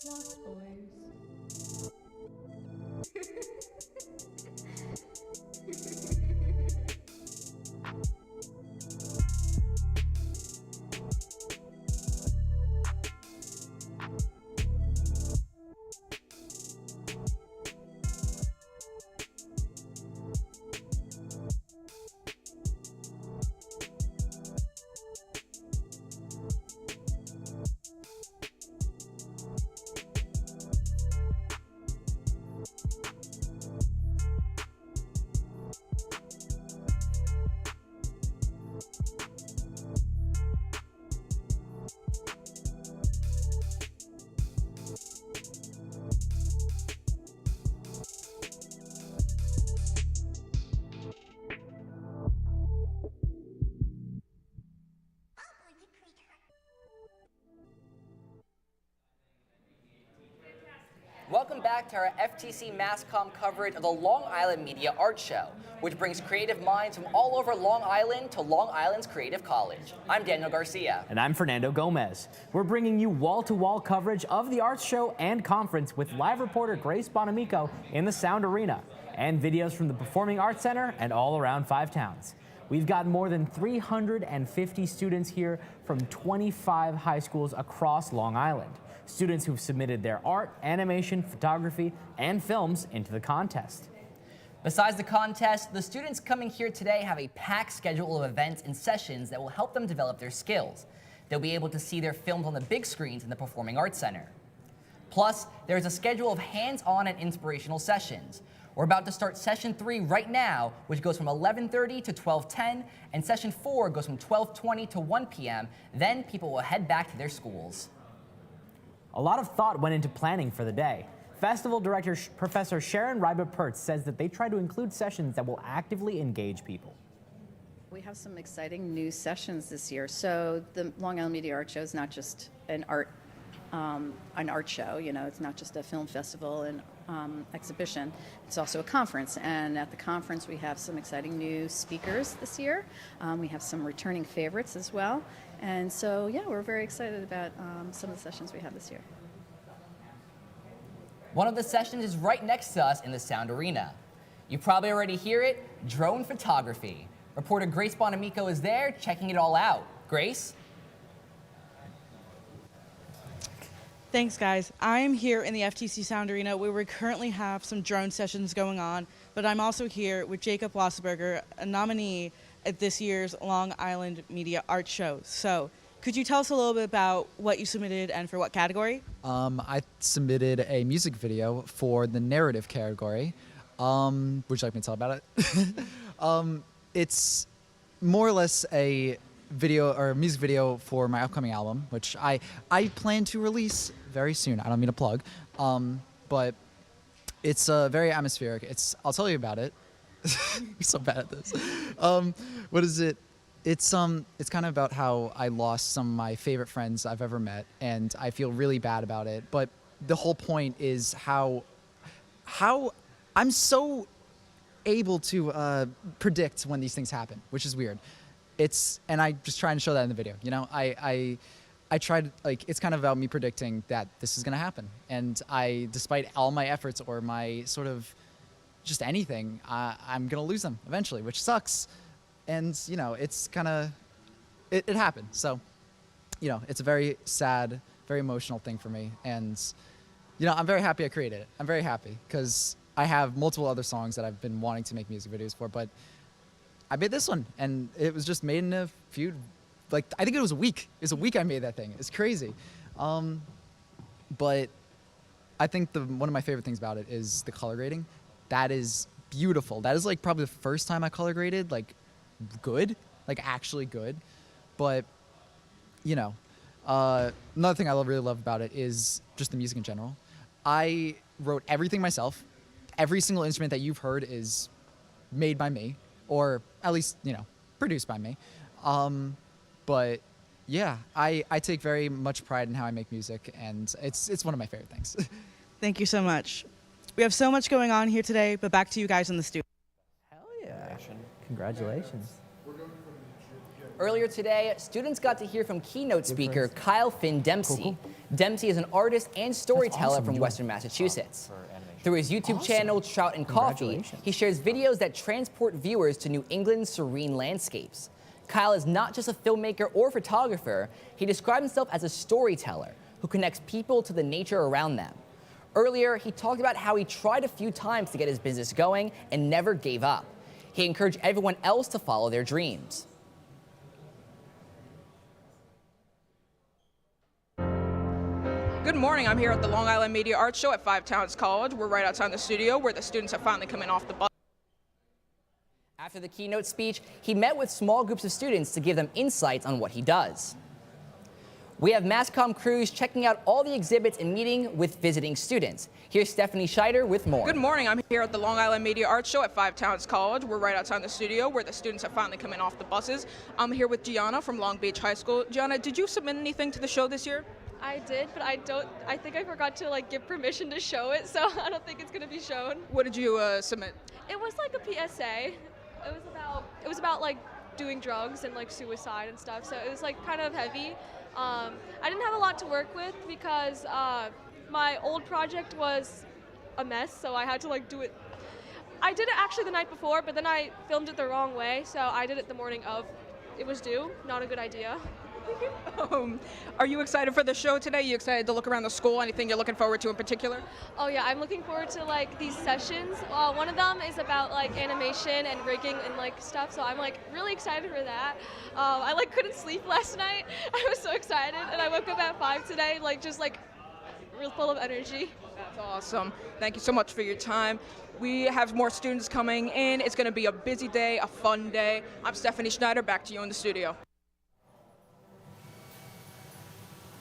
Lost Boys. Welcome back to our FTC MassCom coverage of the Long Island Media Art Show, which brings creative minds from all over Long Island to Long Island's Creative College. I'm Daniel Garcia. And I'm Fernando Gomez. We're bringing you wall-to-wall coverage of the arts show and conference with live reporter Grace Bonamico in the Sound Arena and videos from the Performing Arts Center and all around Five Towns. We've got more than 350 students here from 25 high schools across Long Island. Students who've submitted their art, animation, photography, and films into the contest. Besides the contest, the students coming here today have a packed schedule of events and sessions that will help them develop their skills. They'll be able to see their films on the big screens in the Performing Arts Center. Plus, there's a schedule of hands-on and inspirational sessions. We're about to start session 3 right now, which goes from 11:30 to 12:10, and session 4 goes from 12:20 to 1 p.m. Then people will head back to their schools. A lot of thought went into planning for the day. Festival director Professor Sharon Ryba-Pertz says that they try to include sessions that will actively engage people. We have some exciting new sessions this year. So the Long Island Media Art Show is not just an art show. You know, it's not just a film festival and exhibition. It's also a conference, and at the conference we have some exciting new speakers this year. We have some returning favorites as well. And so, yeah, we're very excited about some of the sessions we have this year. One of the sessions is right next to us in the Sound Arena. You probably already hear it, drone photography. Reporter Grace Bonamico is there checking it all out. Grace? Thanks, guys. I'm here in the FTC Sound Arena where we currently have some drone sessions going on, but I'm also here with Jacob Wasserberger, a nominee at this year's Long Island Media Art Show. So, could you tell us a little bit about what you submitted and for what category? I submitted a music video for the narrative category. Would you like me to tell about it? It's more or less a video or a music video for my upcoming album, which I plan to release very soon. I don't mean to plug, but it's very atmospheric. I'll tell you about it. I'm so bad at this. What is it? It's kind of about how I lost some of my favorite friends I've ever met, and I feel really bad about it. But the whole point is how I'm so able to predict when these things happen, which is weird. And I just try and show that in the video. You know, I tried, like, it's kind of about me predicting that this is gonna happen, and despite all my efforts or my sort of just anything, I'm gonna lose them eventually, which sucks. And you know, it's kind of, it happened. So, you know, it's a very sad, very emotional thing for me. And, you know, I'm very happy I created it. I'm very happy because I have multiple other songs that I've been wanting to make music videos for, but I made this one, and it was just made in a few, like, I think it was a week. It was a week I made that thing. It's crazy. But I think one of my favorite things about it is the color grading. That is beautiful. That is like probably the first time I color graded, like, good, like actually good. But, you know, another thing I really love about it is just the music in general. I wrote everything myself. Every single instrument that you've heard is made by me, or at least, you know, produced by me. But yeah, I take very much pride in how I make music, and it's one of my favorite things. Thank you so much. We have so much going on here today, but back to you guys in the studio. Hell yeah. Congratulations. Earlier today, students got to hear from keynote speaker Kyle Finn Dempsey. Dempsey is an artist and storyteller from Western Massachusetts. Through his YouTube channel, Trout and Coffee, he shares videos that transport viewers to New England's serene landscapes. Kyle is not just a filmmaker or photographer, he described himself as a storyteller who connects people to the nature around them. Earlier, he talked about how he tried a few times to get his business going and never gave up. He encouraged everyone else to follow their dreams. Good morning. I'm here at the Long Island Media Art Show at Five Towns College. We're right outside the studio where the students have finally come in off the bus. After the keynote speech, he met with small groups of students to give them insights on what he does. We have MassCom crews checking out all the exhibits and meeting with visiting students. Here's Stephanie Scheider with more. Good morning. I'm here at the Long Island Media Art Show at Five Towns College. We're right outside the studio where the students have finally come in off the buses. I'm here with Gianna from Long Beach High School. Gianna, did you submit anything to the show this year? I did, but I think I forgot to like give permission to show it, so I don't think it's gonna be shown. What did you submit? It was like a PSA. It was about like doing drugs and like suicide and stuff, so it was like kind of heavy. I didn't have a lot to work with because my old project was a mess, so I had to like do it. I did it actually the night before, but then I filmed it the wrong way, so I did it the morning of it was due. Not a good idea. Are you excited for the show today? You excited to look around the school? Anything you're looking forward to in particular? Oh yeah, I'm looking forward to like these sessions. One of them is about like animation and rigging and like stuff, so I'm like really excited for that. I like couldn't sleep last night. I was so excited, and I woke up at 5 today, like just like real full of energy. That's awesome. Thank you so much for your time. We have more students coming in. It's going to be a busy day, a fun day. I'm Stephanie Schneider. Back to you in the studio.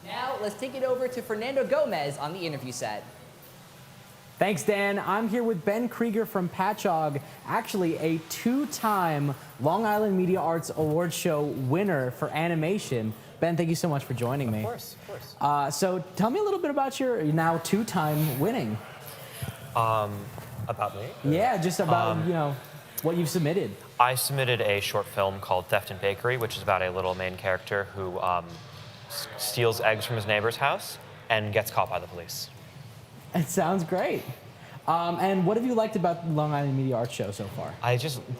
Now, let's take it over to Fernando Gomez on the interview set. Thanks, Dan. I'm here with Ben Krieger from Patchogue, actually a 2-time Long Island Media Arts Awards Show winner for animation. Ben, thank you so much for joining me. Of course. So tell me a little bit about your now 2-time winning. About me? Yeah, just about, what you've submitted. I submitted a short film called Theft and Bakery, which is about a little main character who steals eggs from his neighbor's house and gets caught by the police. It sounds great. And what have you liked about the Long Island Media Arts Show so far?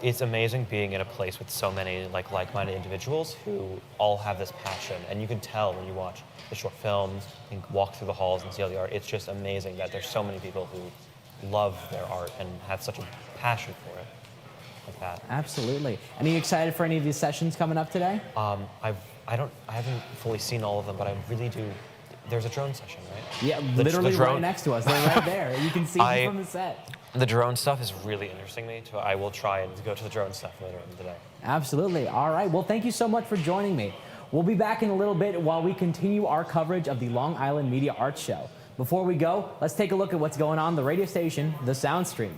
It's amazing being in a place with so many like-minded individuals who all have this passion, and you can tell when you watch the short films and walk through the halls and see all the art. It's just amazing that there's so many people who love their art and have such a passion for it, like that. Absolutely. And are you excited for any of these sessions coming up today? I haven't fully seen all of them, but I really do. There's a drone session, right? Yeah, literally right next to us. They're right there. You can see them from the set. The drone stuff is really interesting me, so I will try and go to the drone stuff later in the day. Absolutely. All right. Well, thank you so much for joining me. We'll be back in a little bit while we continue our coverage of the Long Island Media Arts Show. Before we go, let's take a look at what's going on the radio station, The Soundstream.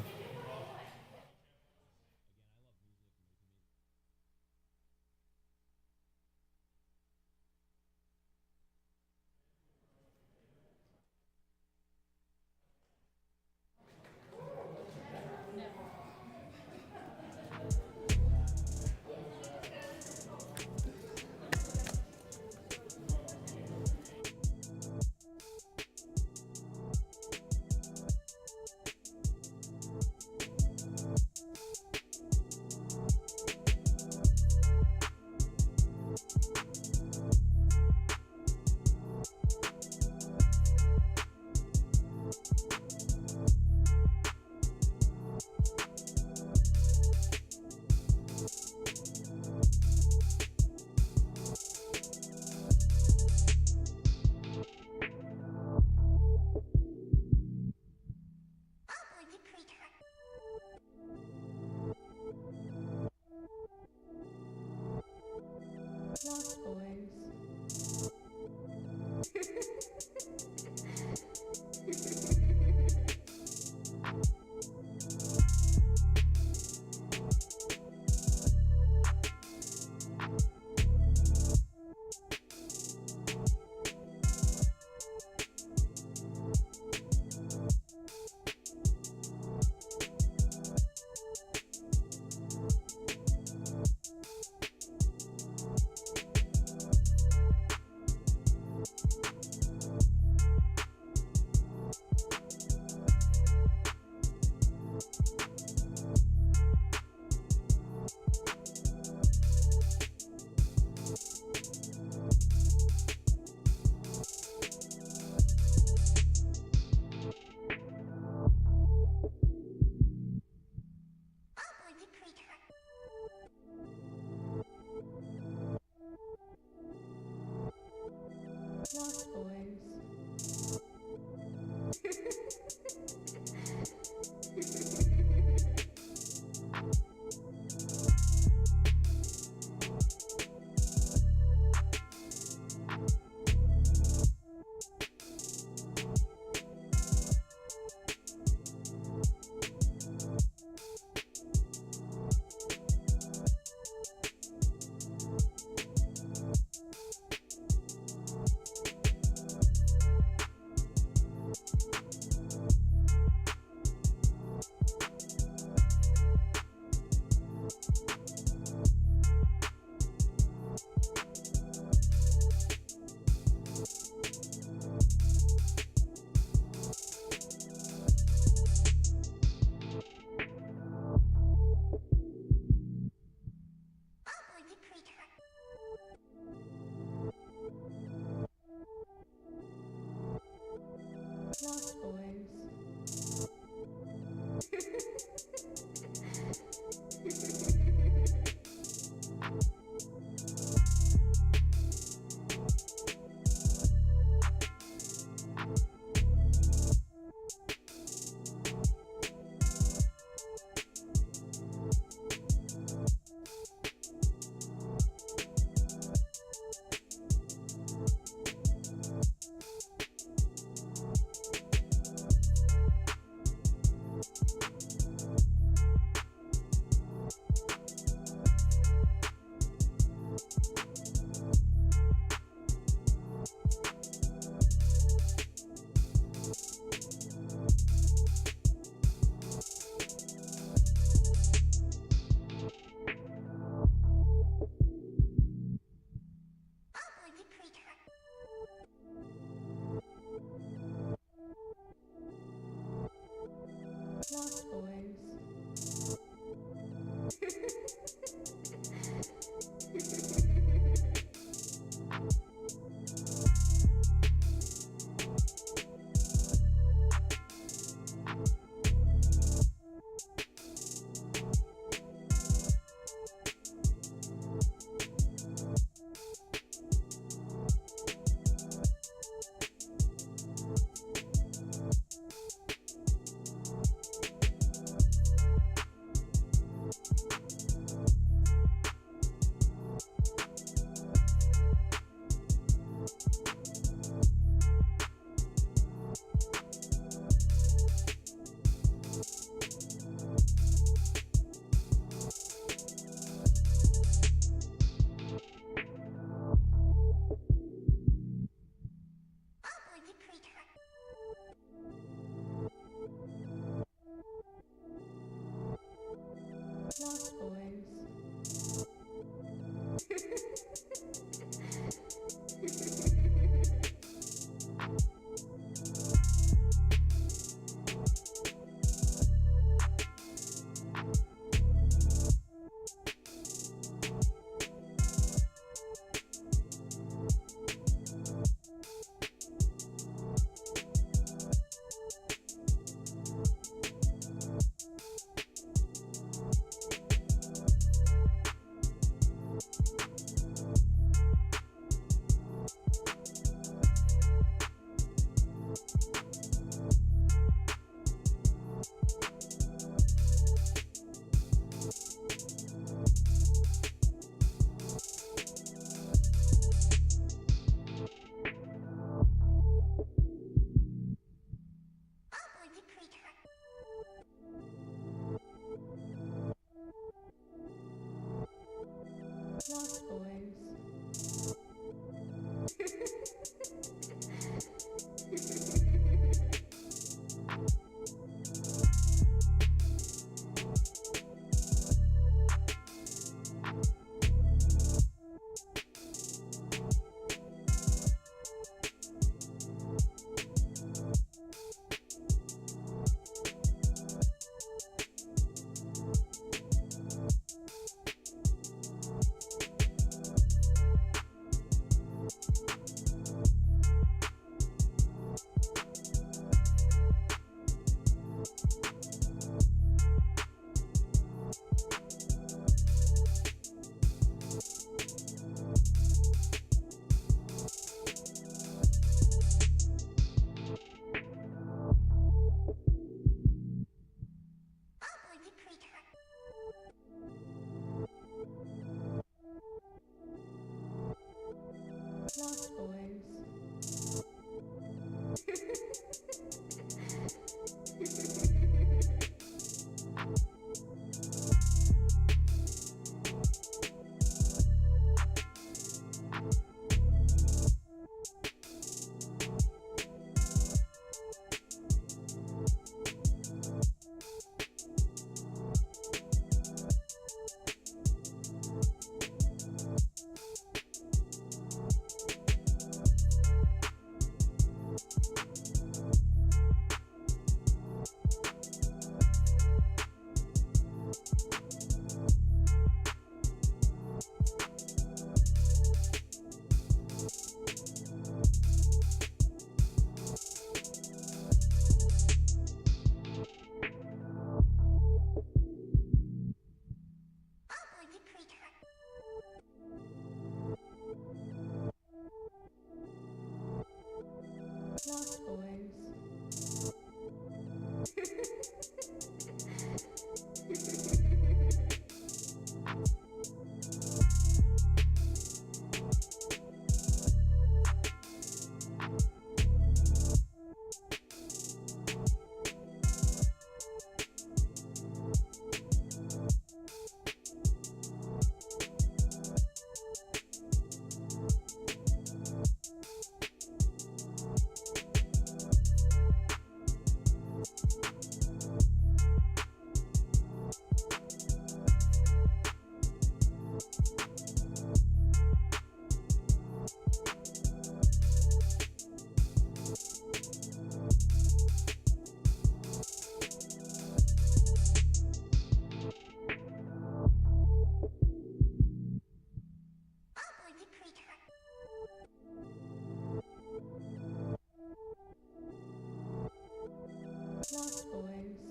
Lost Boys.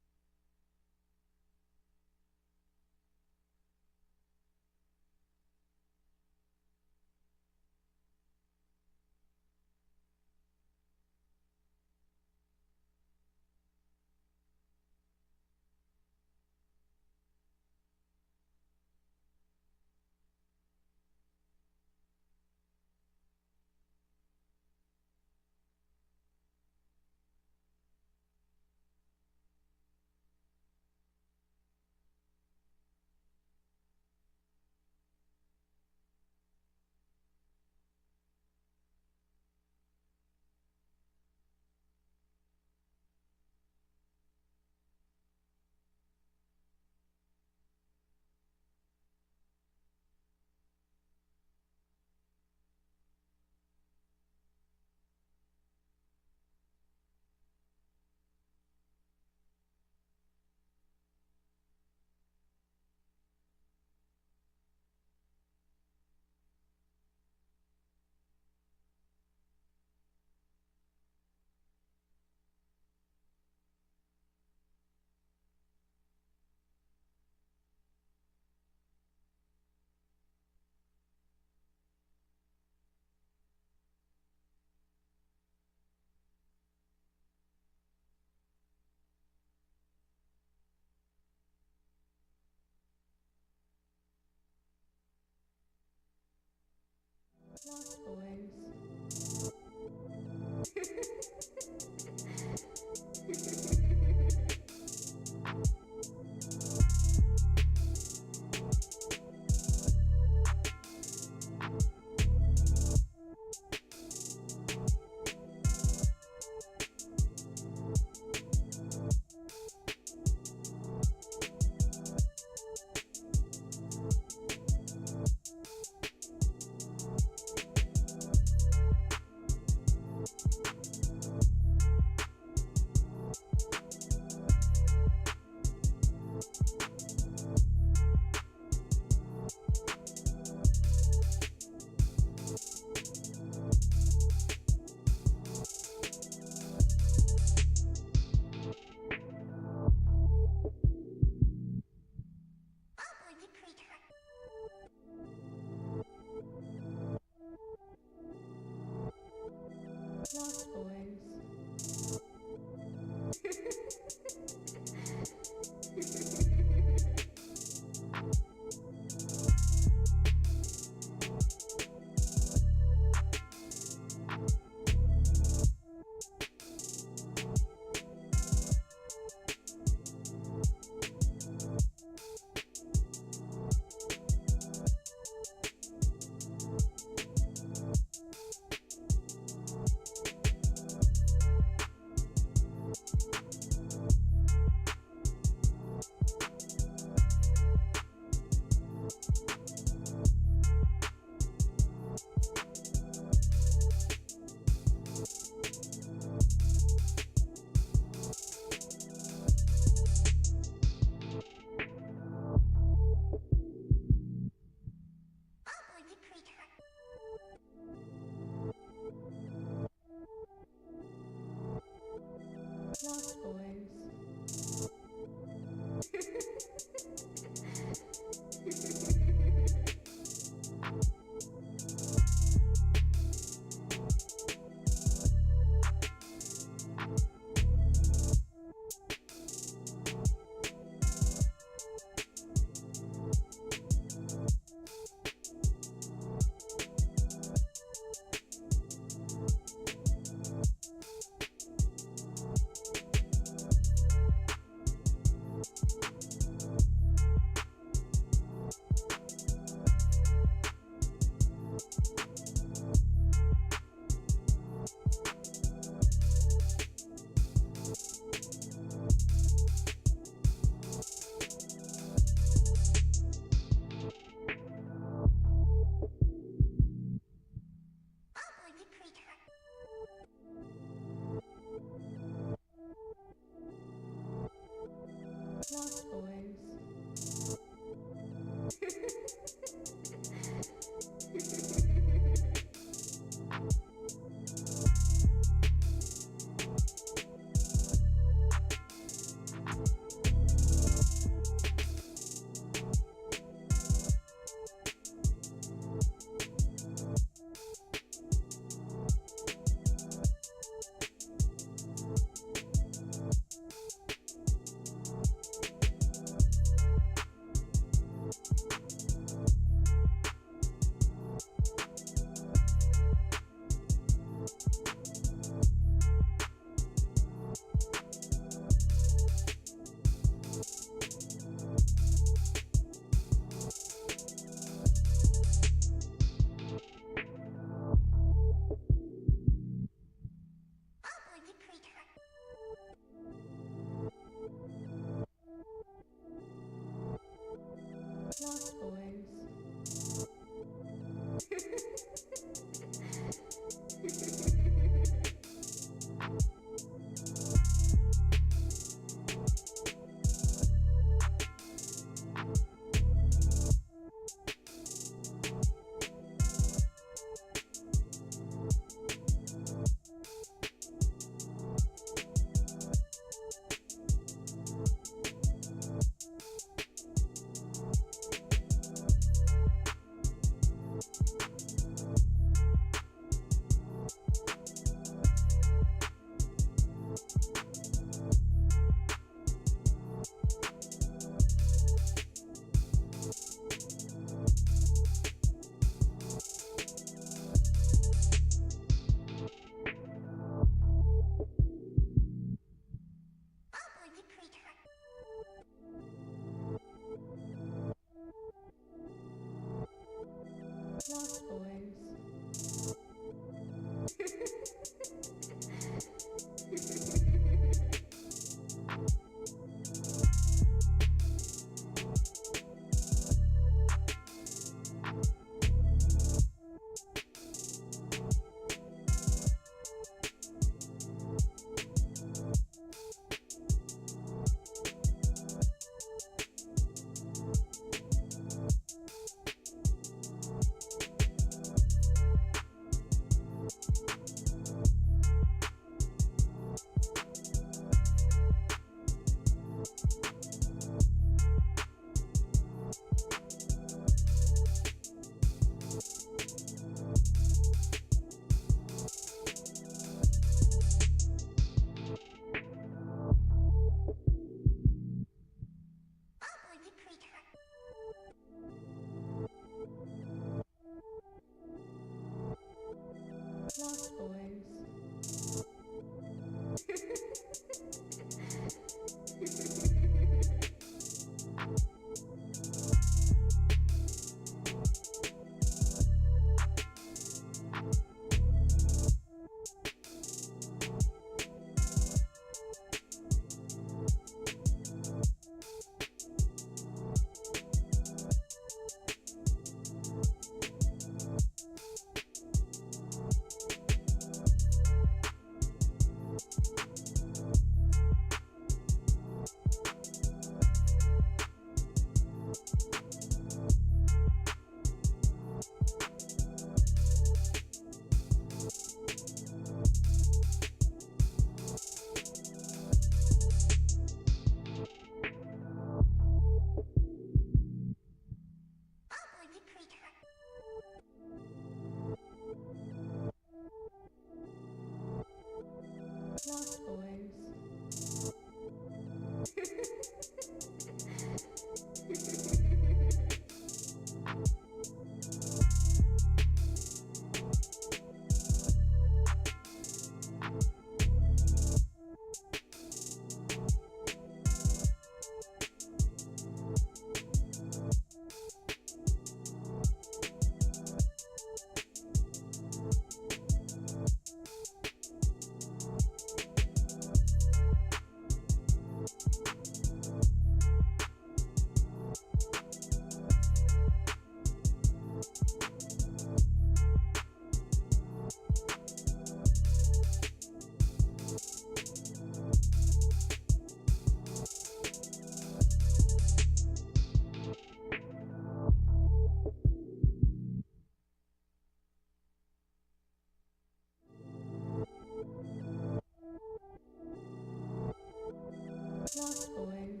Lost Boys.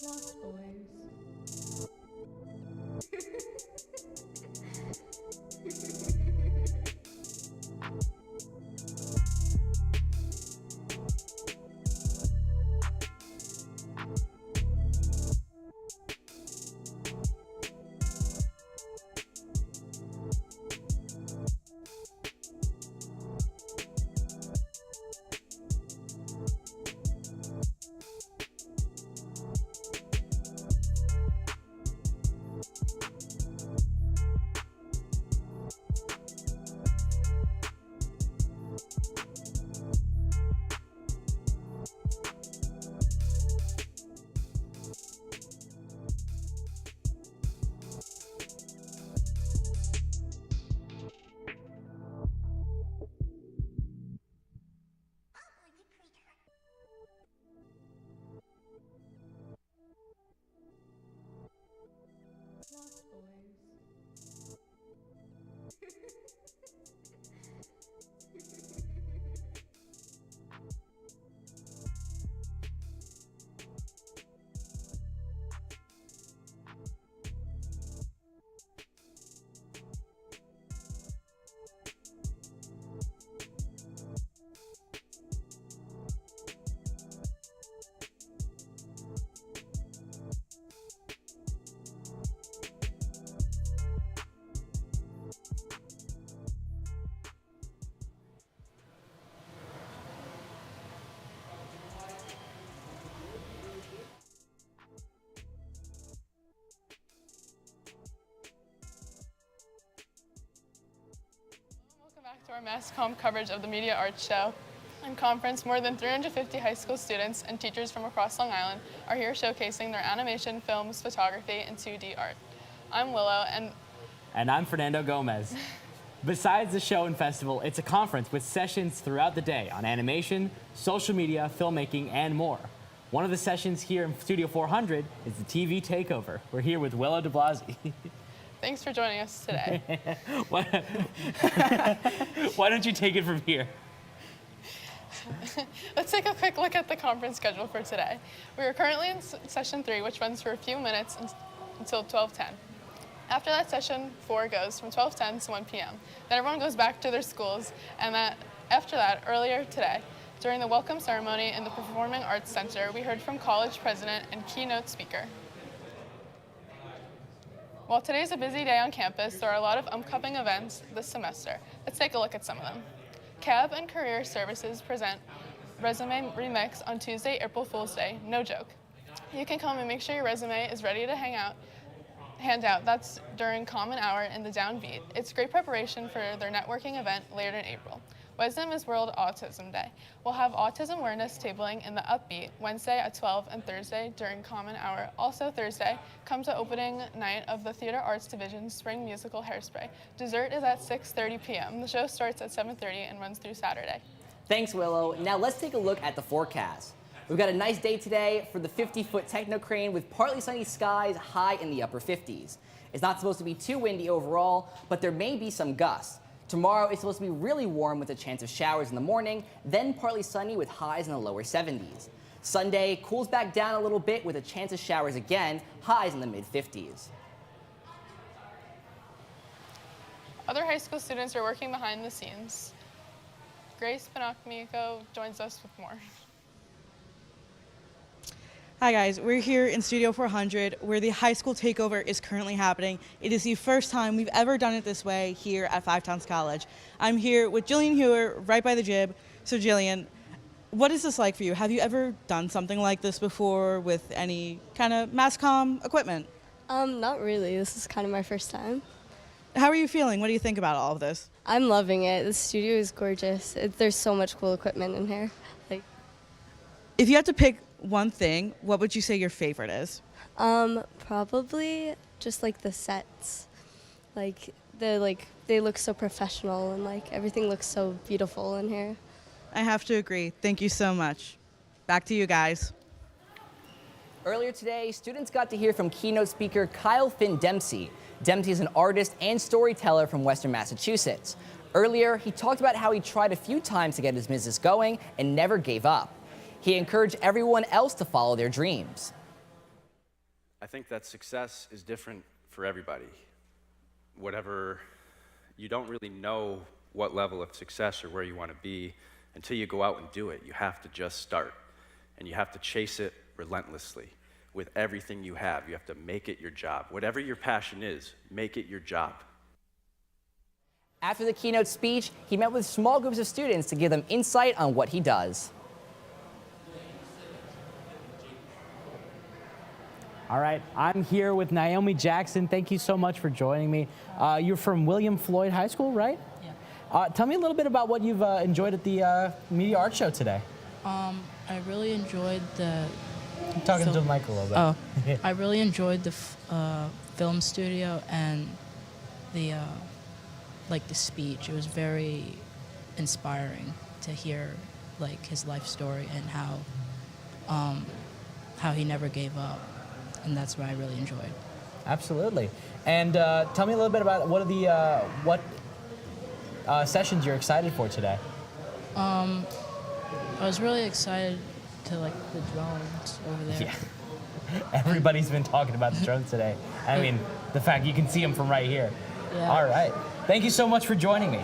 Lost Boys. Lost Boys. Welcome back to our mass comm coverage of the Media Arts Show and Conference. More than 350 high school students and teachers from across Long Island are here showcasing their animation, films, photography, and 2D art. I'm Willow, and I'm Fernando Gomez. Besides the show and festival, it's a conference with sessions throughout the day on animation, social media, filmmaking, and more. One of the sessions here in Studio 400 is the TV Takeover. We're here with Willow de Blasi. thanks for joining us today. Why don't you take it from here? Let's take a quick look at the conference schedule for today. We are currently in session 3, which runs for a few minutes until 12:10. After that, session 4 goes from 12:10 to 1 p.m. Then everyone goes back to their schools, and after that, earlier today, during the welcome ceremony in the Performing Arts Center, we heard from college president and keynote speaker. While today's a busy day on campus, there are a lot of upcoming events this semester. Let's take a look at some of them. CAB and Career Services present Resume Remix on Tuesday, April Fool's Day. No joke. You can come and make sure your resume is ready to hang handout. That's during Common Hour in the Downbeat. It's great preparation for their networking event later in April. Wednesday is World Autism Day. We'll have autism awareness tabling in the Upbeat Wednesday at 12 and Thursday during Common Hour. Also Thursday, come to opening night of the Theater Arts Division's Spring Musical Hairspray. Dessert is at 6:30 p.m. The show starts at 7:30 and runs through Saturday. Thanks, Willow. Now let's take a look at the forecast. We've got a nice day today for the 50-foot techno crane with partly sunny skies, high in the upper 50s. It's not supposed to be too windy overall, but there may be some gusts. Tomorrow it's supposed to be really warm with a chance of showers in the morning, then partly sunny with highs in the lower 70s. Sunday cools back down a little bit with a chance of showers again, highs in the mid-50s. Other high school students are working behind the scenes. Grace Panakmiko joins us with more. Hi guys, we're here in Studio 400 where the high school takeover is currently happening. It is the first time we've ever done it this way here at Five Towns College. I'm here with Jillian Hewer right by the jib. So Jillian, what is this like for you? Have you ever done something like this before with any kind of mass comm equipment? Not really. This is kind of my first time. How are you feeling? What do you think about all of this? I'm loving it. The studio is gorgeous. There's so much cool equipment in here. If you had to pick one thing, what would you say your favorite is? Probably just like the sets. They look so professional and everything looks so beautiful in here. I have to agree. Thank you so much. Back to you guys. Earlier today, students got to hear from keynote speaker Kyle Finn Dempsey. Dempsey is an artist and storyteller from Western Massachusetts. Earlier, he talked about how he tried a few times to get his business going and never gave up. He encouraged everyone else to follow their dreams. I think that success is different for everybody. You don't really know what level of success or where you want to be until you go out and do it. You have to just start, and you have to chase it relentlessly with everything you have. You have to make it your job. Whatever your passion is, make it your job. After the keynote speech, he met with small groups of students to give them insight on what he does. All right, I'm here with Naomi Jackson. Thank you so much for joining me. You're from William Floyd High School, right? Yeah. Tell me a little bit about what you've enjoyed at the Media Art Show today. I really enjoyed the... I'm talking to the mic a little bit. I really enjoyed the film studio and the speech. It was very inspiring to hear his life story and how he never gave up. And that's what I really enjoyed. Absolutely. And tell me a little bit about what sessions you're excited for today. I was really excited to the drones over there. Yeah. Everybody's been talking about the drones today. I mean, the fact you can see them from right here. Yeah. All right. Thank you so much for joining me.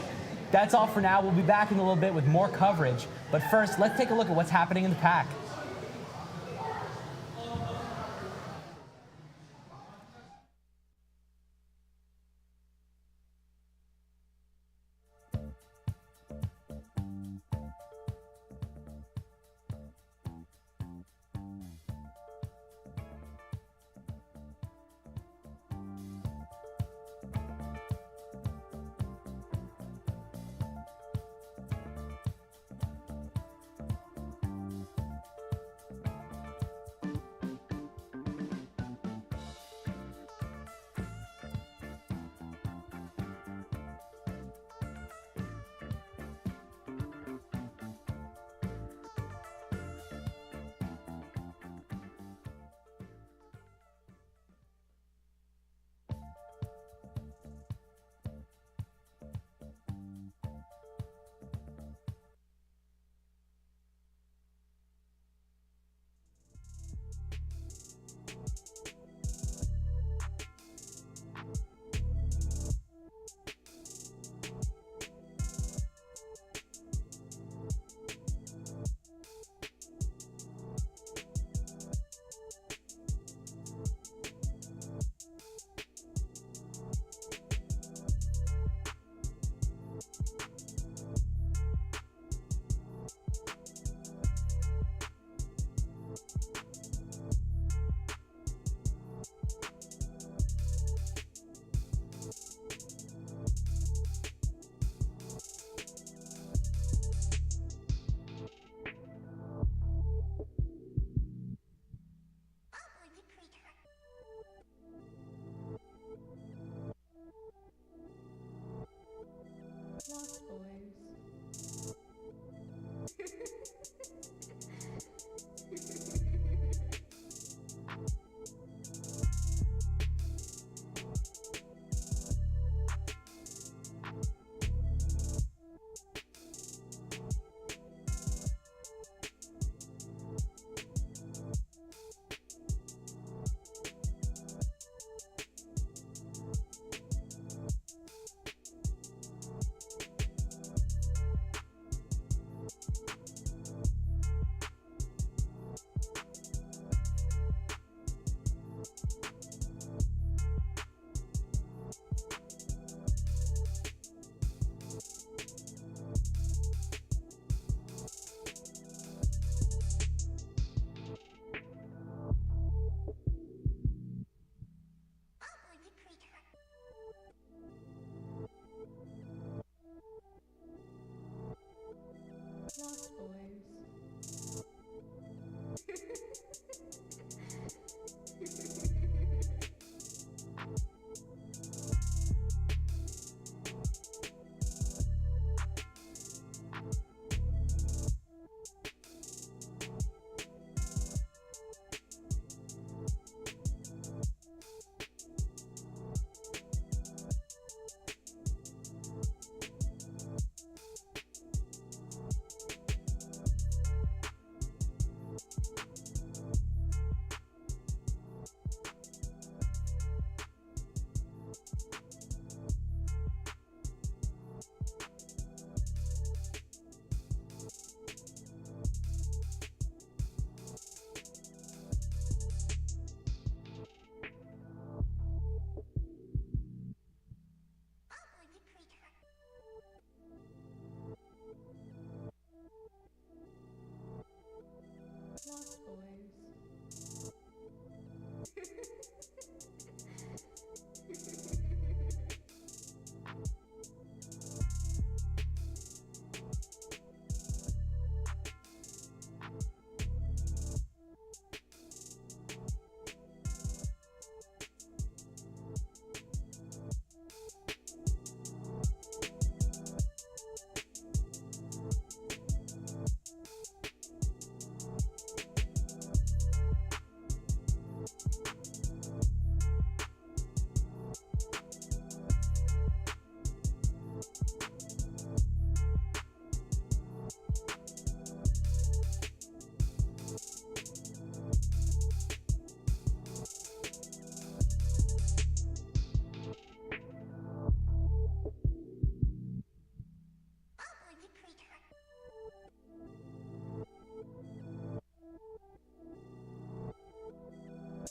That's all for now. We'll be back in a little bit with more coverage. But first, let's take a look at what's happening in the pack.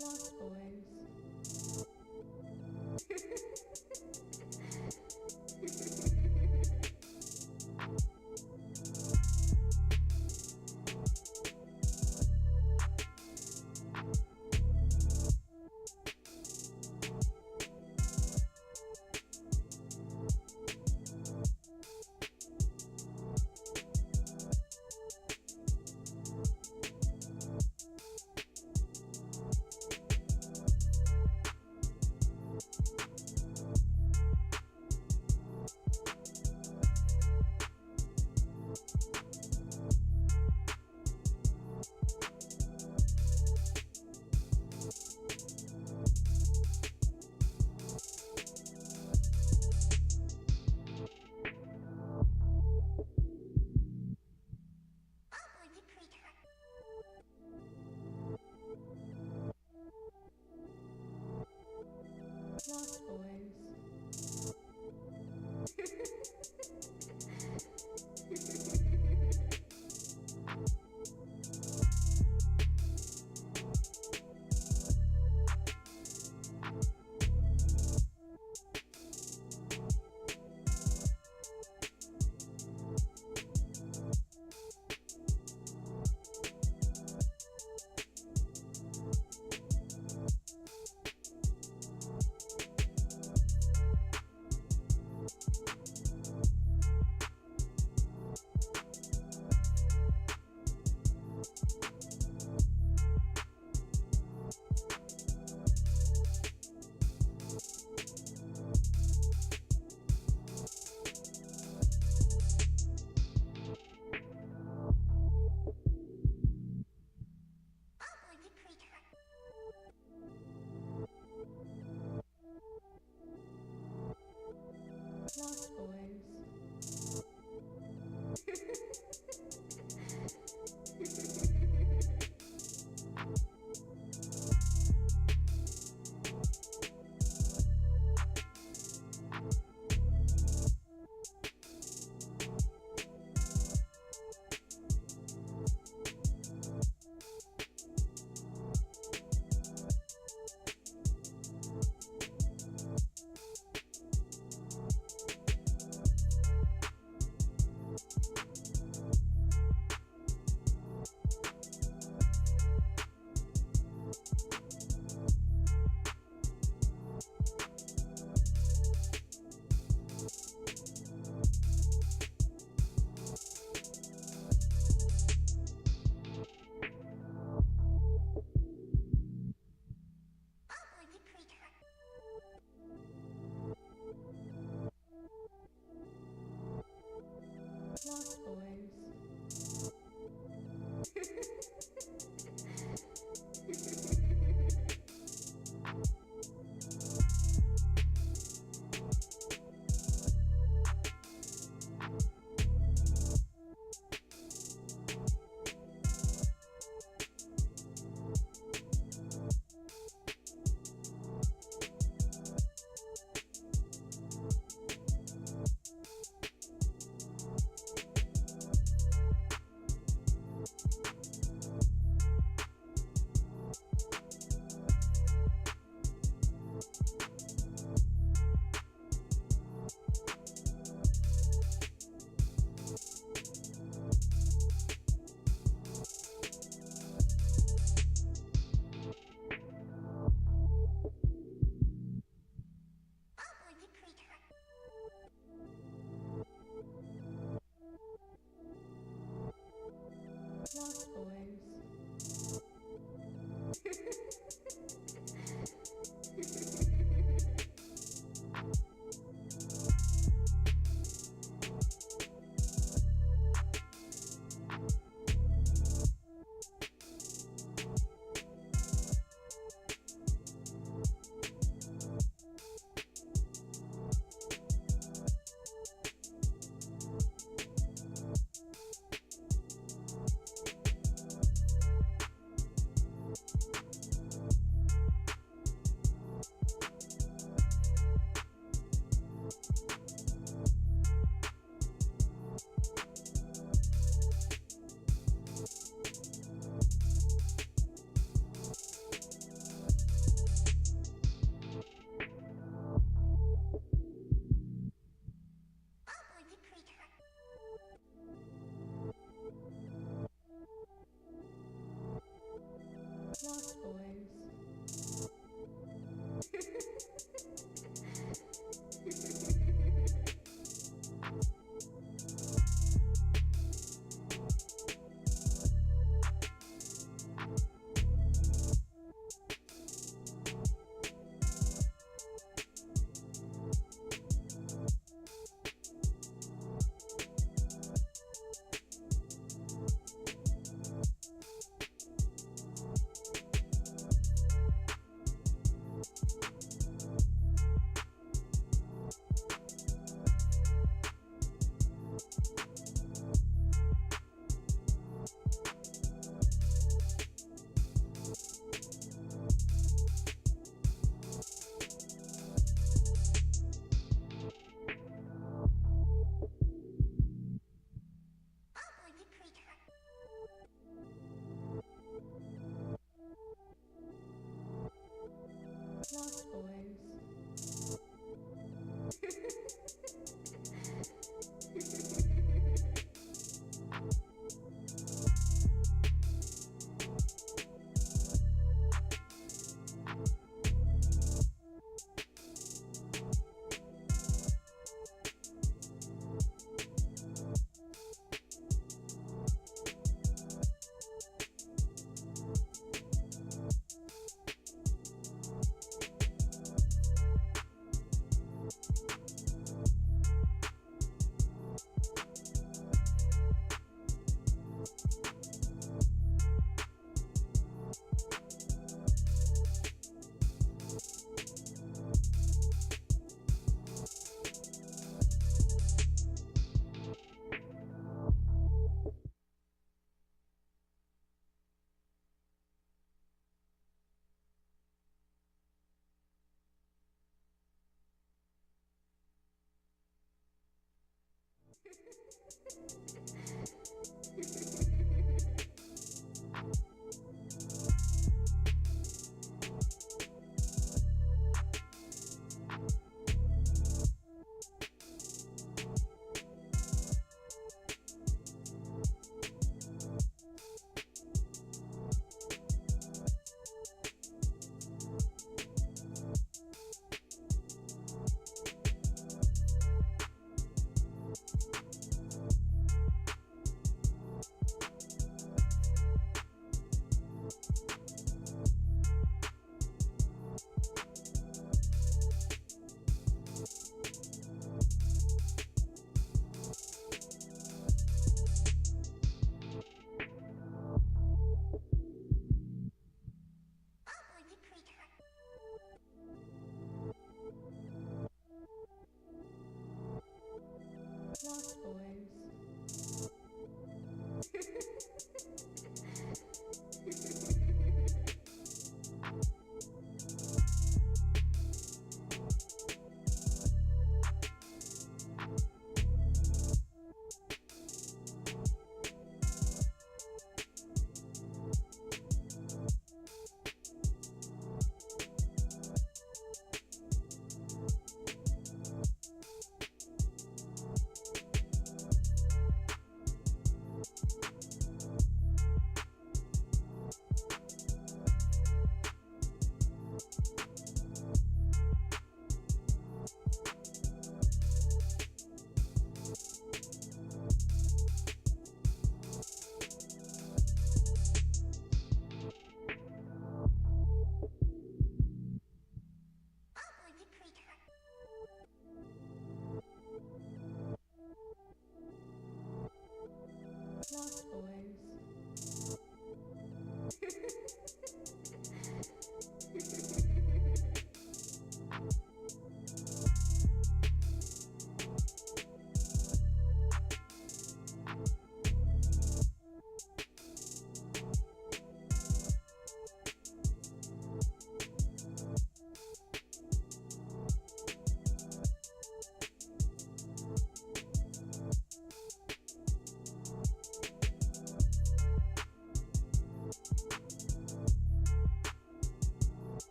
Lost Boys. Lost Boys. Lost Boys.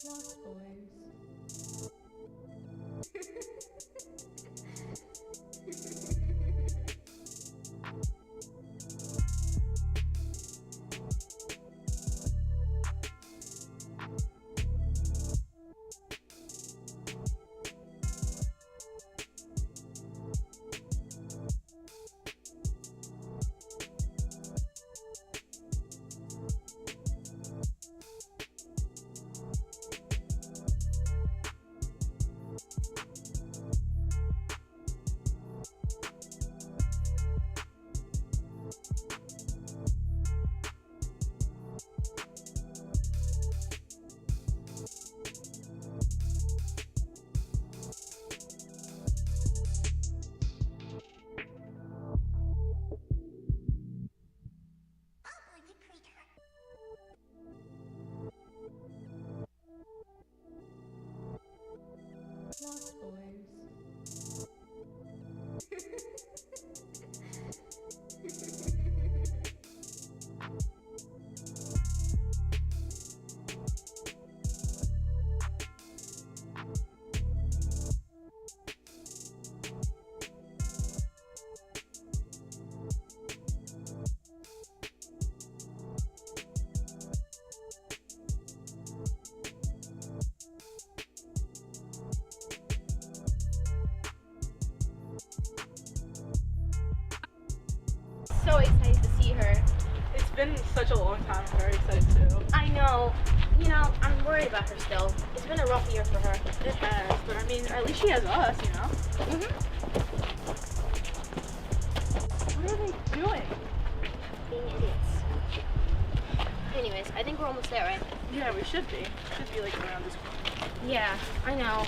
Lost Boys. Lost Boys. So excited to see her. It's been such a long time. I'm very excited too. I know. You know, I'm worried about her still. It's been a rough year for her. It has, but I mean, at least she has us, you know? What are they doing? Being idiots. Anyways, I think we're almost there, right? Yeah, we should be. Should be like around this corner. Yeah, I know.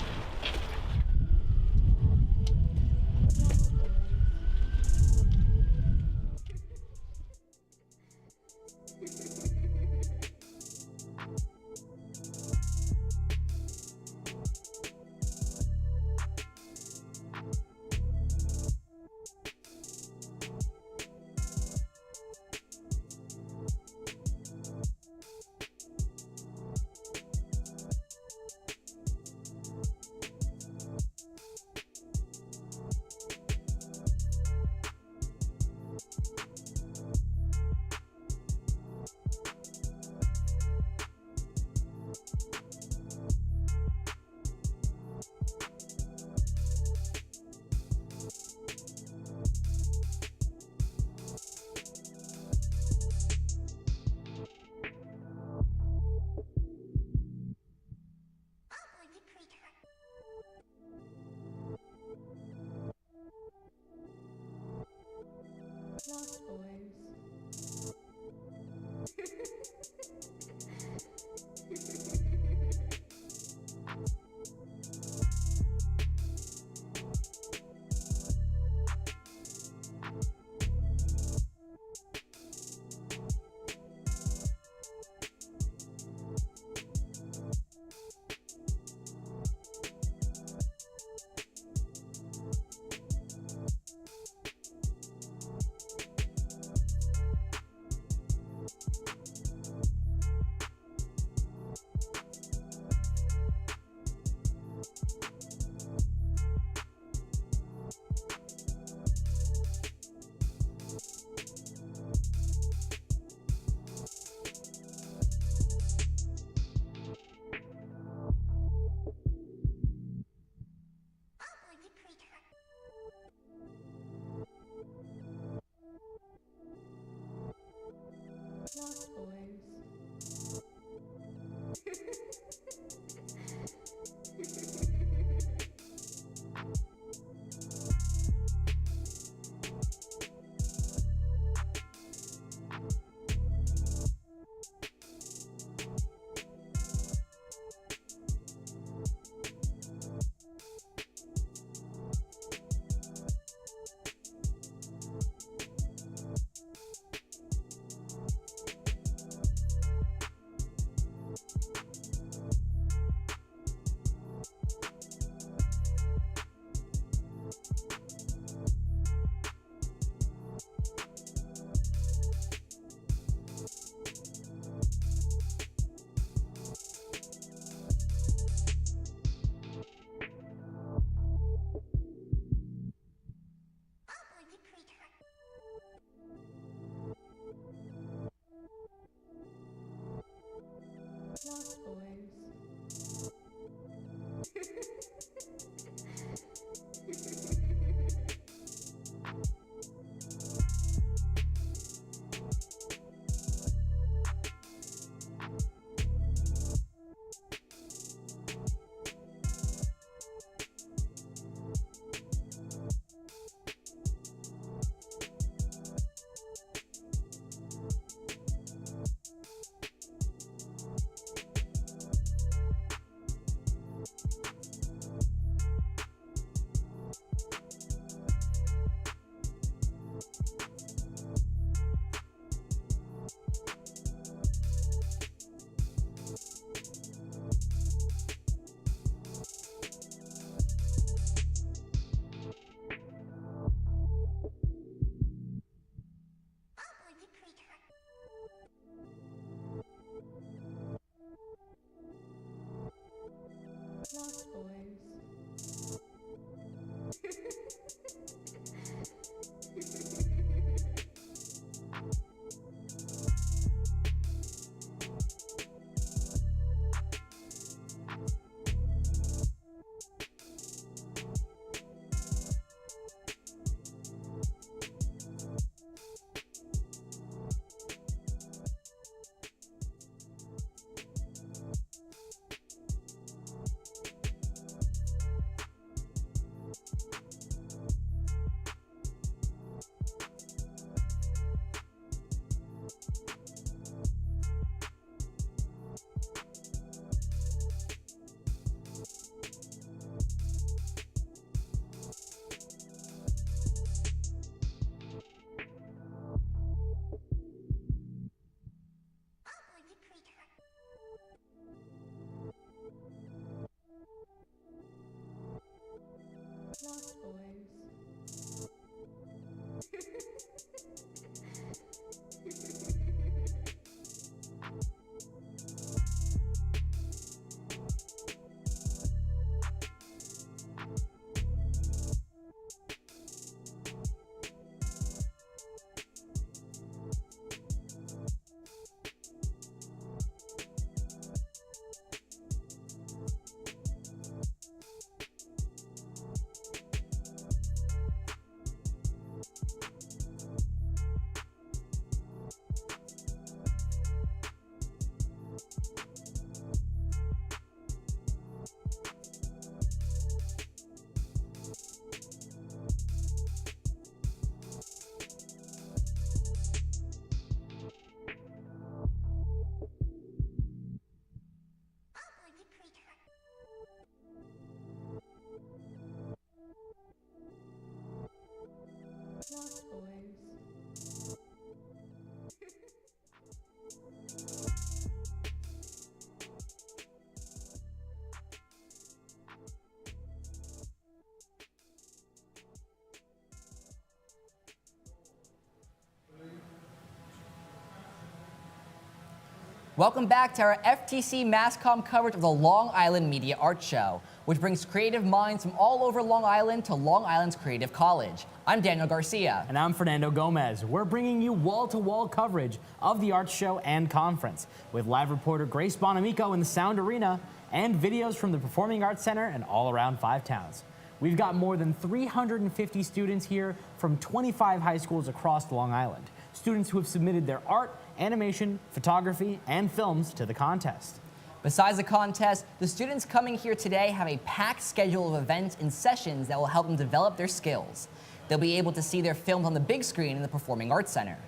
Welcome back to our FTC MassCom coverage of the Long Island Media Art Show, which brings creative minds from all over Long Island to Long Island's Creative College. I'm Daniel Garcia. And I'm Fernando Gomez. We're bringing you wall-to-wall coverage of the art show and conference, with live reporter Grace Bonamico in the Sound Arena and videos from the Performing Arts Center and all around 5 towns. We've got more than 350 students here from 25 high schools across Long Island. Students who have submitted their art, animation, photography, and films to the contest. Besides the contest, the students coming here today have a packed schedule of events and sessions that will help them develop their skills. They'll be able to see their films on the big screen in the Performing Arts Center.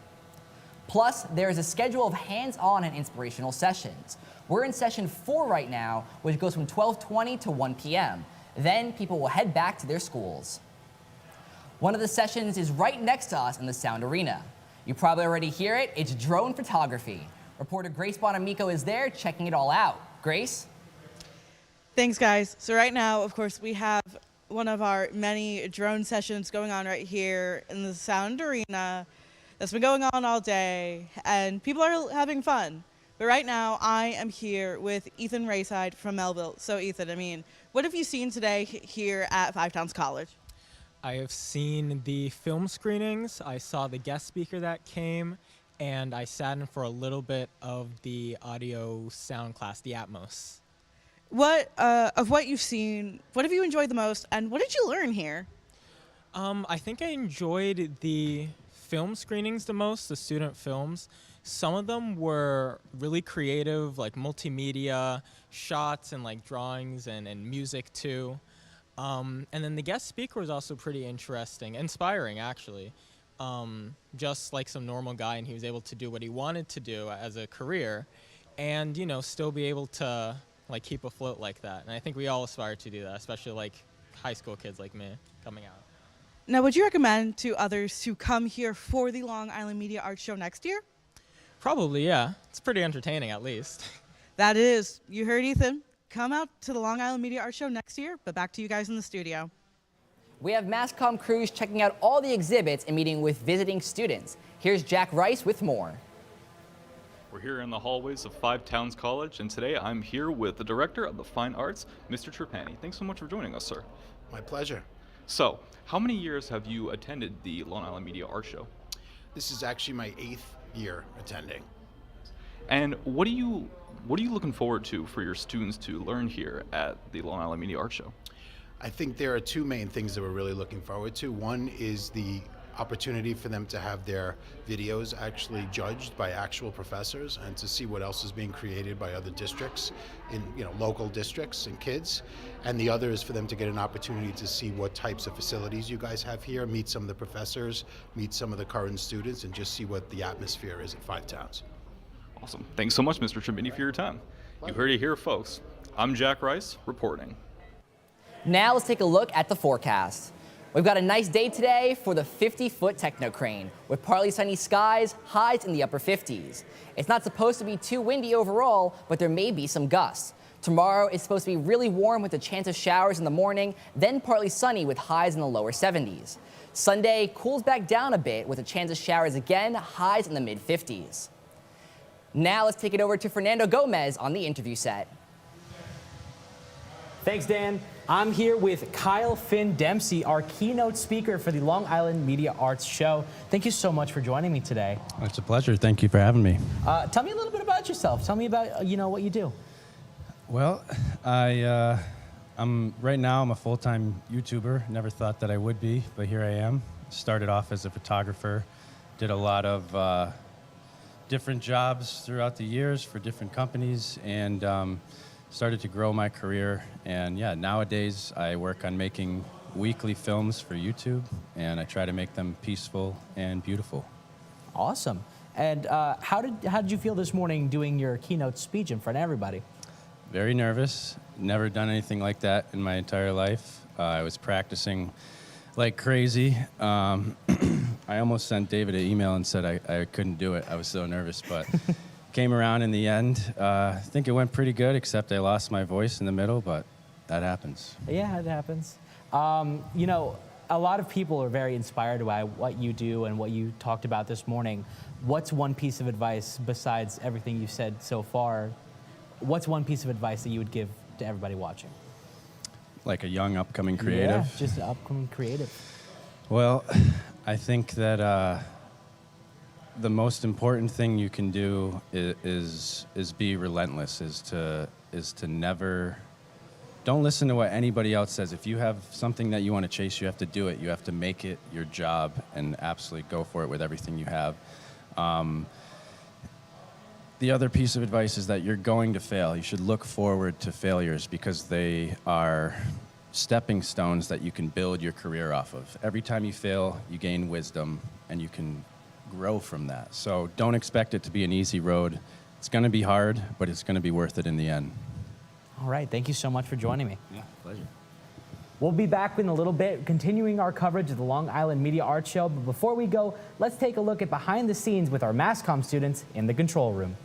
Plus, there is a schedule of hands-on and inspirational sessions. We're in session 4 right now, which goes from 12:20 to 1 p.m. Then people will head back to their schools. One of the sessions is right next to us in the Sound Arena. You probably already hear it, it's drone photography. Reporter Grace Bonamico is there checking it all out. Grace? Thanks, guys. So right now, of course, we have one of our many drone sessions going on right here in the Sound Arena that's been going on all day, and people are having fun. But right now, I am here with Ethan Rayside from Melville. So Ethan, I mean, what have you seen today here at 5 Towns College? I have seen the film screenings, I saw the guest speaker that came, and I sat in for a little bit of the audio sound class, the Atmos. Of what you've seen, what have you enjoyed the most, and what did you learn here? I think I enjoyed the film screenings the most, the student films. Some of them were really creative, like multimedia shots and like drawings and music too. And then the guest speaker was also pretty interesting, inspiring actually. Just like some normal guy, and he was able to do what he wanted to do as a career and, you know, still be able to like keep afloat like that. And I think we all aspire to do that, especially like high school kids like me coming out. Now, would you recommend to others to come here for the Long Island Media Arts Show next year? Probably, yeah. It's pretty entertaining at least. That is. You heard Ethan. Come out to the Long Island Media Arts Show next year, but back to you guys in the studio. We have MassCom crews checking out all the exhibits and meeting with visiting students. Here's Jack Rice with more. We're here in the hallways of 5 Towns College, and today I'm here with the Director of the Fine Arts, Mr. Trapani. Thanks so much for joining us, sir. My pleasure. So, how many years have you attended the Long Island Media Art Show? This is actually my 8th year attending. And what are you looking forward to for your students to learn here at the Long Island Media Art Show? I think there are 2 main things that we're really looking forward to. One is the opportunity for them to have their videos actually judged by actual professors and to see what else is being created by other districts, in local districts and kids. And the other is for them to get an opportunity to see what types of facilities you guys have here, meet some of the professors, meet some of the current students, and just see what the atmosphere is at 5 Towns. Awesome. Thanks so much, Mr. Trapani, for your time. You heard it here, folks. I'm Jack Rice, reporting. Now let's take a look at the forecast. We've got a nice day today for the 50-foot techno crane, with partly sunny skies, highs in the upper 50s. It's not supposed to be too windy overall, but there may be some gusts. Tomorrow is supposed to be really warm with a chance of showers in the morning, then partly sunny with highs in the lower 70s. Sunday cools back down a bit with a chance of showers again, highs in the mid-50s. Now let's take it over to Fernando Gomez on the interview set. Thanks, Dan. I'm here with Kyle Finn Dempsey, our keynote speaker for the Long Island Media Arts Show. Thank you so much for joining me today. It's a pleasure. Thank you for having me. Tell me a little bit about yourself. Tell me about what you do. Well, I'm right now I'm a full-time YouTuber. Never thought that I would be, but here I am. Started off as a photographer, did a lot of different jobs throughout the years for different companies, and started to grow my career. And yeah, nowadays I work on making weekly films for YouTube, and I try to make them peaceful and beautiful. Awesome. And how did you feel this morning doing your keynote speech in front of everybody? Very nervous. Never done anything like that in my entire life. I was practicing like crazy. I almost sent David an email and said I couldn't do it. I was so nervous, but came around in the end. I think it went pretty good, except I lost my voice in the middle, but that happens. Yeah, it happens. a lot of people are very inspired by what you do and what you talked about this morning. What's one piece of advice, besides everything you've said so far, what's one piece of advice that you would give to everybody watching? Like a young upcoming creative? Yeah, just an upcoming creative. Well, I think that the most important thing you can do is be relentless, is to never, don't listen to what anybody else says. If you have something that you want to chase, you have to do it. You have to make it your job and absolutely go for it with everything you have. The other piece of advice is that you're going to fail. You should look forward to failures because they are stepping stones that you can build your career off of. Every time you fail, you gain wisdom and you can grow from that. So don't expect it to be an easy road. It's going to be hard, but it's going to be worth it in the end. All right, thank you so much for joining me. Yeah, pleasure. We'll be back in a little bit, continuing our coverage of the Long Island Media Arts Show. But before we go, let's take a look at behind the scenes with our mass comm students in the control room.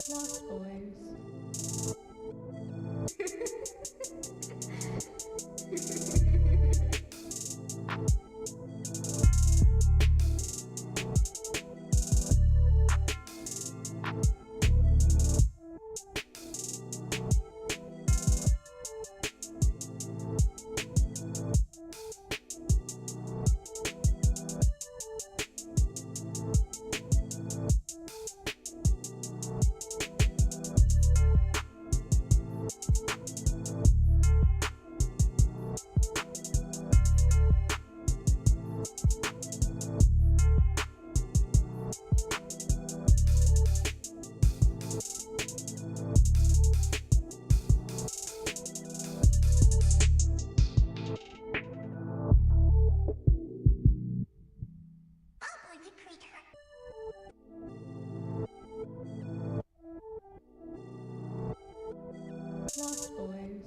Lost Boys. Lost Boys.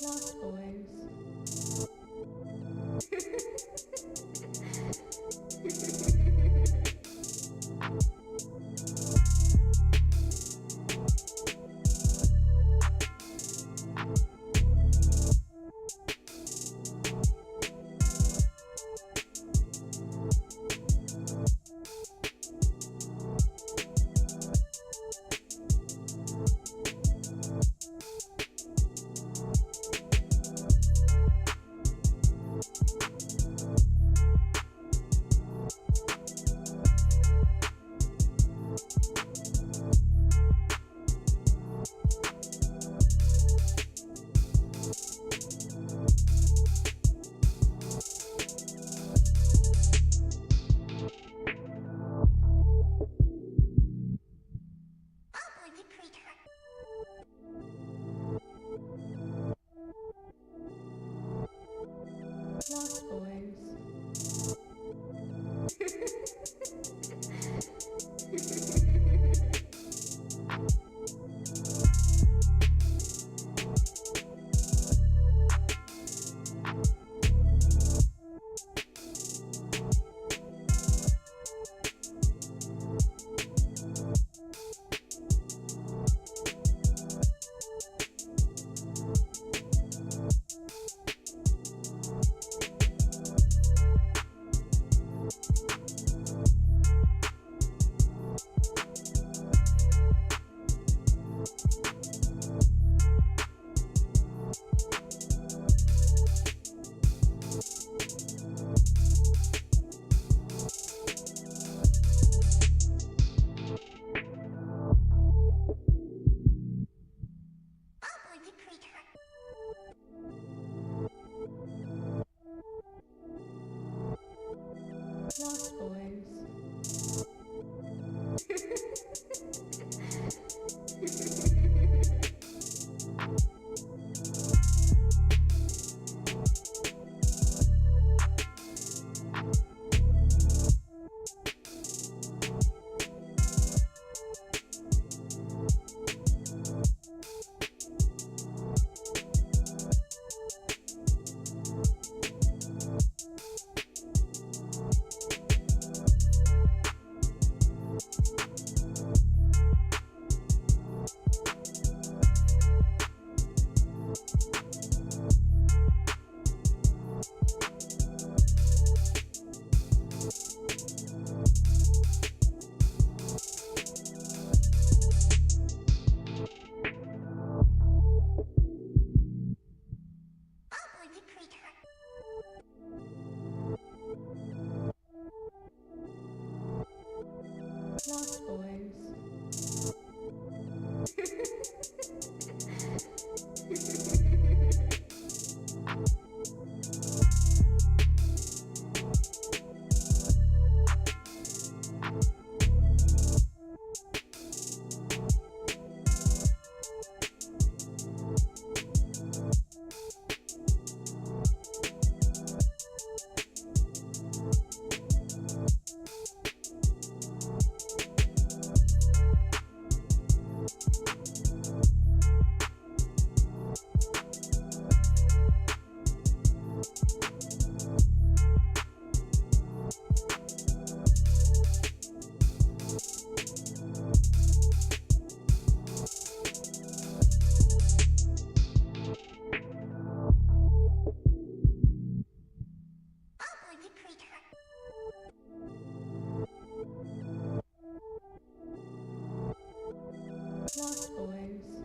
Lost Boys. Lost Boys. Lost Boys. Lost Boys.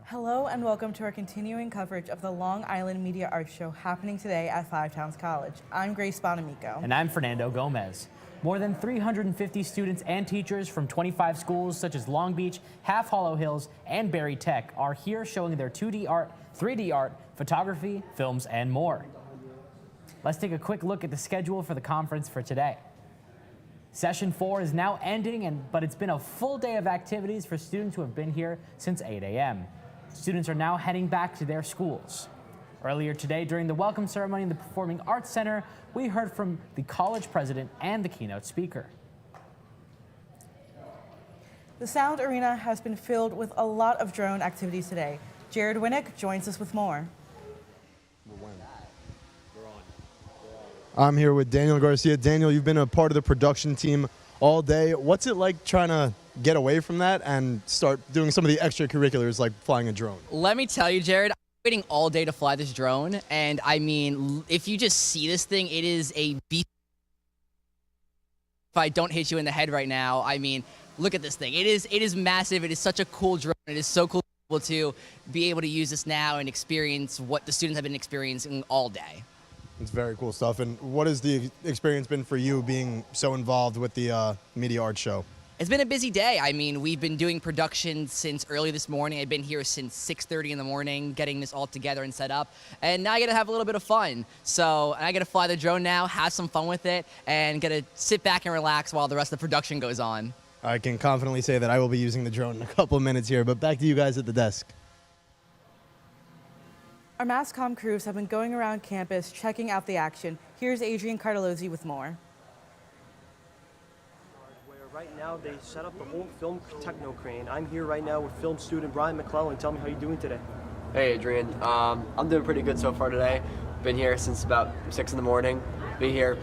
Hello and welcome to our continuing coverage of the Long Island Media Arts Show happening today at Five Towns College. I'm Grace Bonamico. And I'm Fernando Gomez. More than 350 students and teachers from 25 schools such as Long Beach, Half Hollow Hills, and Barry Tech are here showing their 2D art, 3D art, photography, films, and more. Let's take a quick look at the schedule for the conference for today. Session 4 is now ending, but it's been a full day of activities for students who have been here since 8 a.m. Students are now heading back to their schools. Earlier today, during the welcome ceremony in the Performing Arts Center, we heard from the college president and the keynote speaker. The Sound Arena has been filled with a lot of drone activities today. Jared Winnick joins us with more. I'm here with Daniel Garcia. Daniel, you've been a part of the production team all day. What's it like trying to get away from that and start doing some of the extracurriculars like flying a drone? Let me tell you, Jared, I'm waiting all day to fly this drone, and I mean, if you just see this thing, it is a beast. If I don't hit you in the head right now, I mean, look at this thing. It is massive. It is such a cool drone. It is so cool to be able to use this now and experience what the students have been experiencing all day. It's very cool stuff. And what has the experience been for you being so involved with the Media Arts Show? It's been a busy day. I mean, we've been doing production since early this morning. I've been here since 6:30 in the morning, getting this all together and set up. And now I get to have a little bit of fun. So I get to fly the drone now, have some fun with it, and get to sit back and relax while the rest of the production goes on. I can confidently say that I will be using the drone in a couple of minutes here, but back to you guys at the desk. Our mass comm crews have been going around campus checking out the action. Here's Adrian Cardelozzi with more. Right now, they set up the whole film techno crane. I'm here right now with film student Brian McClellan. Tell me how you're doing today. Hey, Adrian. I'm doing pretty good so far today. Been here since about 6 in the morning. Be here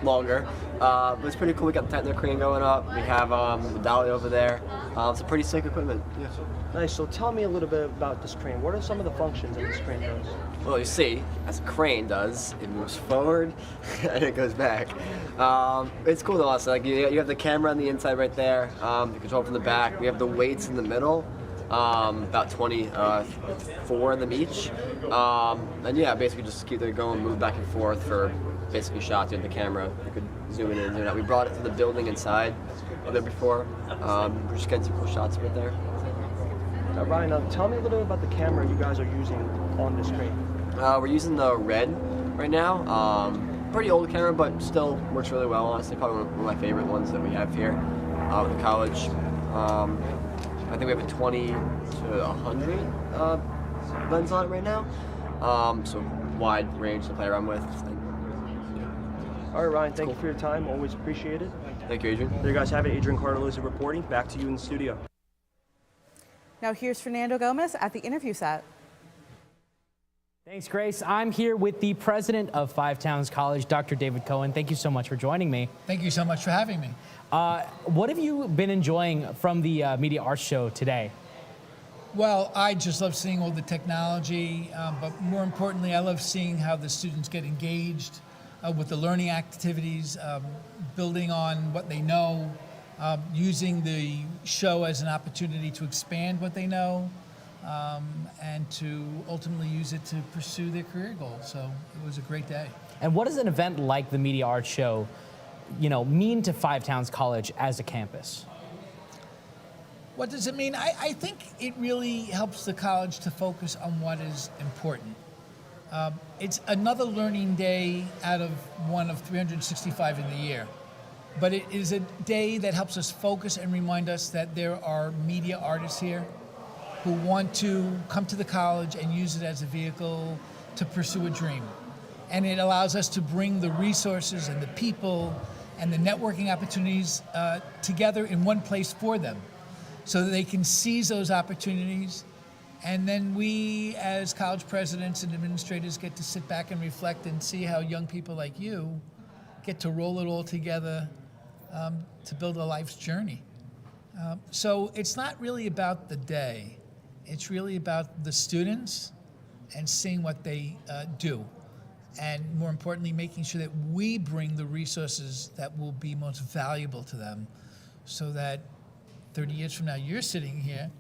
longer. But it's pretty cool. We got the techno crane going up. We have the dolly over there. It's a pretty sick equipment. Yeah. Nice. So tell me a little bit about this crane. What are some of the functions that this crane does? Well, you see, as a crane does, it moves forward and it goes back. It's cool though. Also, like you have the camera on the inside right there. You control from the back. We have the weights in the middle. About 24 of them each. And yeah, basically just keep it going, move back and forth for basically shots. You have the camera. You could zoom in and zoom out. We brought it to the building inside there before. We're just getting some cool shots of it there. Ryan, tell me a little bit about the camera you guys are using on this crane. We're using the Red right now. Pretty old camera, but still works really well, honestly. Probably one of my favorite ones that we have here at the college. I think we have a 20 to 100 lens on it right now. So wide range to play around with. All right, Ryan, thank you for your time. Always appreciate it. Thank you, Adrian. There you guys have it. Adrian Cardelozzi reporting. Back to you in the studio. Now here's Fernando Gomez at the interview set. Thanks, Grace. I'm here with the president of Five Towns College, Dr. David Cohen. Thank you so much for joining me. Thank you so much for having me. What have you been enjoying from the Media Arts Show today? Well, I just love seeing all the technology, but more importantly, I love seeing how the students get engaged with the learning activities, building on what they know, using the show as an opportunity to expand what they know, and to ultimately use it to pursue their career goals. So it was a great day. And what does an event like the Media Arts Show, mean to Five Towns College as a campus? What does it mean? I think it really helps the college to focus on what is important. It's another learning day out of one of 365 in the year. But it is a day that helps us focus and remind us that there are media artists here who want to come to the college and use it as a vehicle to pursue a dream. And it allows us to bring the resources and the people and the networking opportunities together in one place for them so that they can seize those opportunities. And then we, as college presidents and administrators, get to sit back and reflect and see how young people like you get to roll it all together to build a life's journey. So it's not really about the day. It's really about the students and seeing what they do. And more importantly, making sure that we bring the resources that will be most valuable to them so that 30 years from now, you're sitting here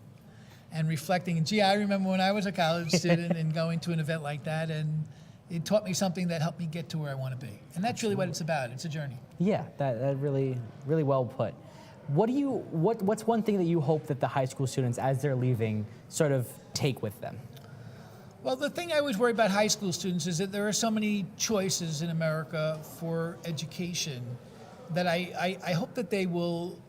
and reflecting. And gee, I remember when I was a college student and going to an event like that, and it taught me something that helped me get to where I want to be. And that's really what it's about. It's a journey. Yeah, that really well put. What's one thing that you hope that the high school students, as they're leaving, sort of take with them? Well, the thing I always worry about high school students is that there are so many choices in America for education that I hope that they will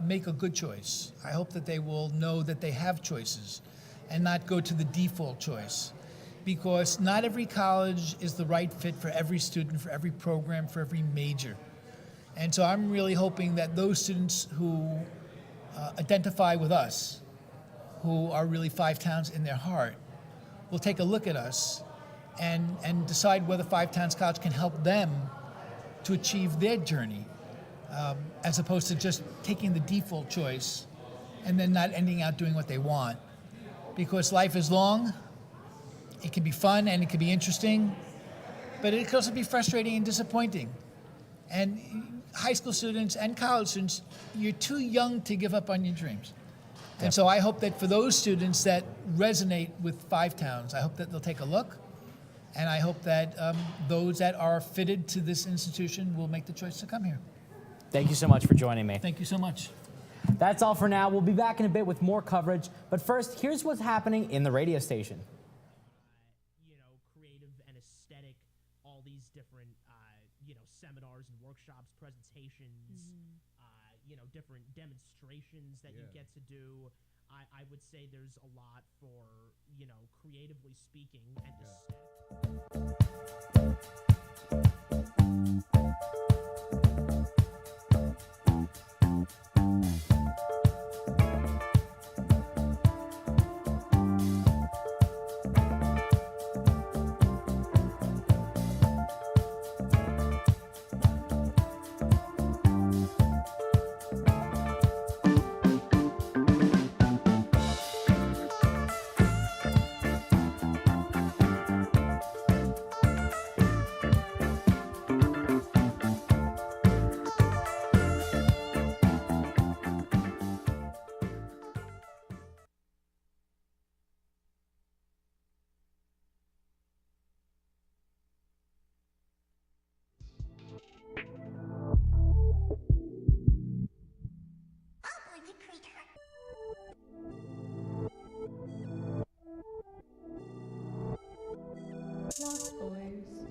make a good choice. I hope that they will know that they have choices and not go to the default choice, because not every college is the right fit for every student, for every program, for every major. And so I'm really hoping that those students who identify with us, who are really Five Towns in their heart, will take a look at us and decide whether Five Towns College can help them to achieve their journey, as opposed to just taking the default choice and then not ending out doing what they want. Because life is long, it can be fun and it can be interesting, but it can also be frustrating and disappointing. And high school students and college students, you're too young to give up on your dreams. And so I hope that for those students that resonate with Five Towns, I hope that they'll take a look, and I hope that those that are fitted to this institution will make the choice to come here. Thank you so much for joining me. Thank you so much. That's all for now. We'll be back in a bit with more coverage, but first, here's what's happening in the radio station. Creative and aesthetic, all these different, seminars and workshops, presentations, different demonstrations that you get to do. I would say there's a lot for, creatively speaking and Lost Boys.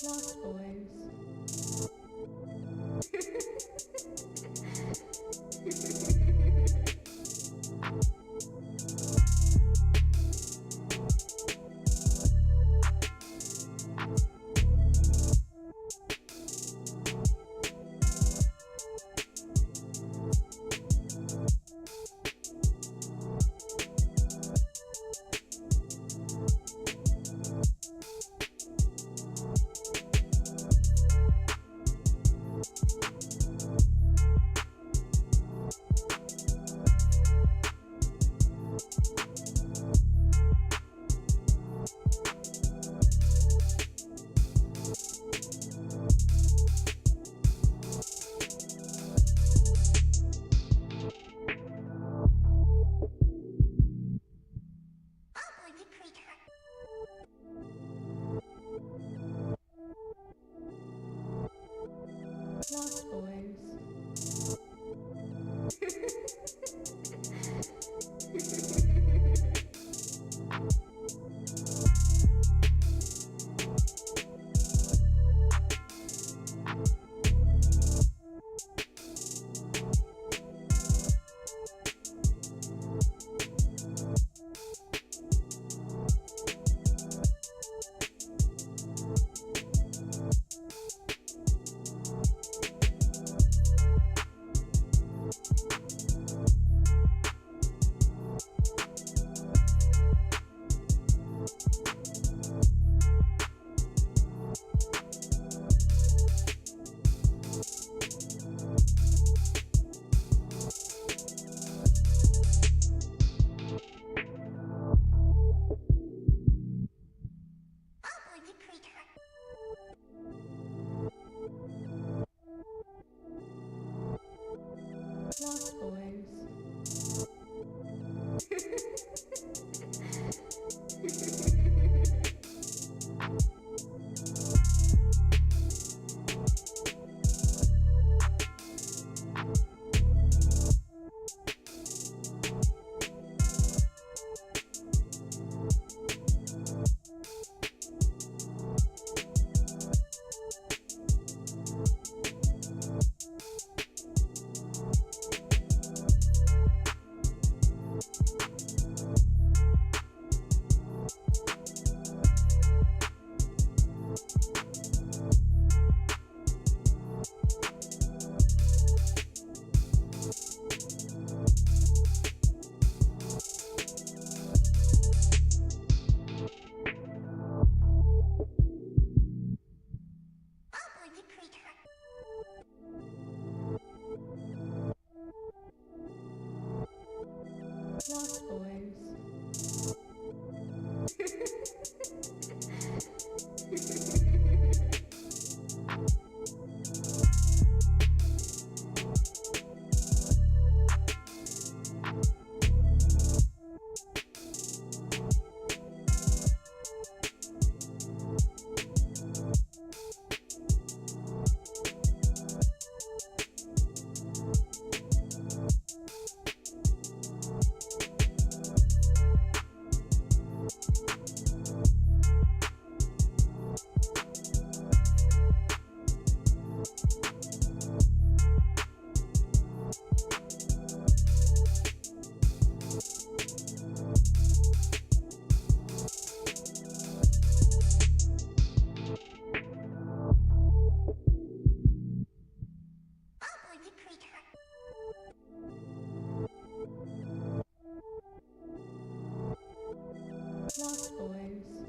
Lost Boys. Lost Boys. Lost Boys.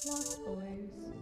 Lost Boys.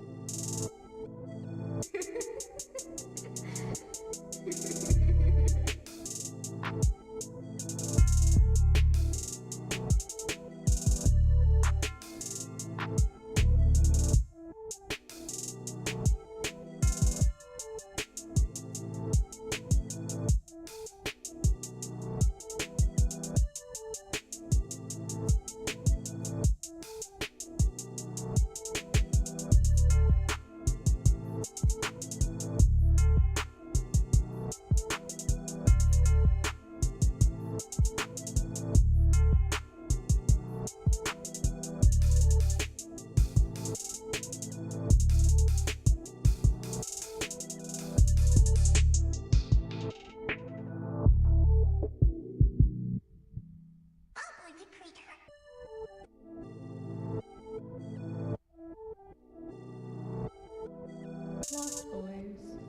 Lost Boys.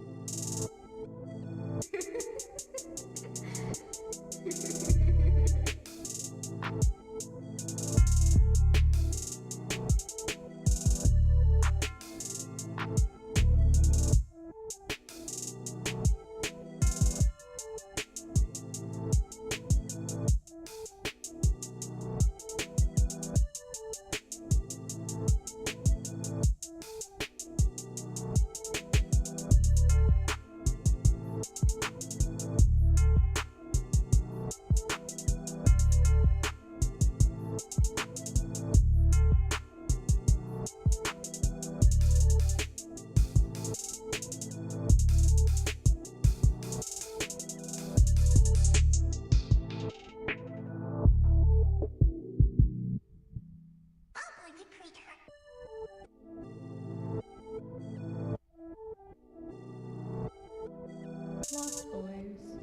Lost Boys.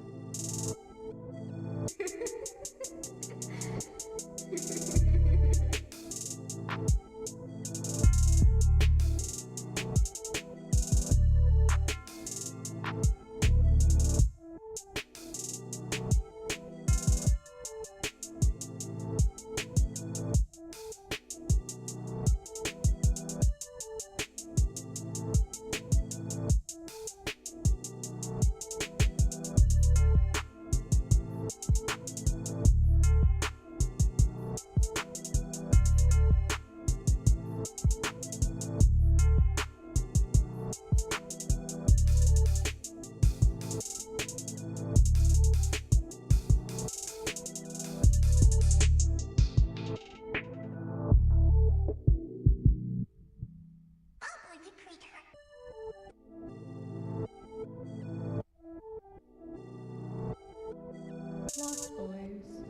Lost Boys.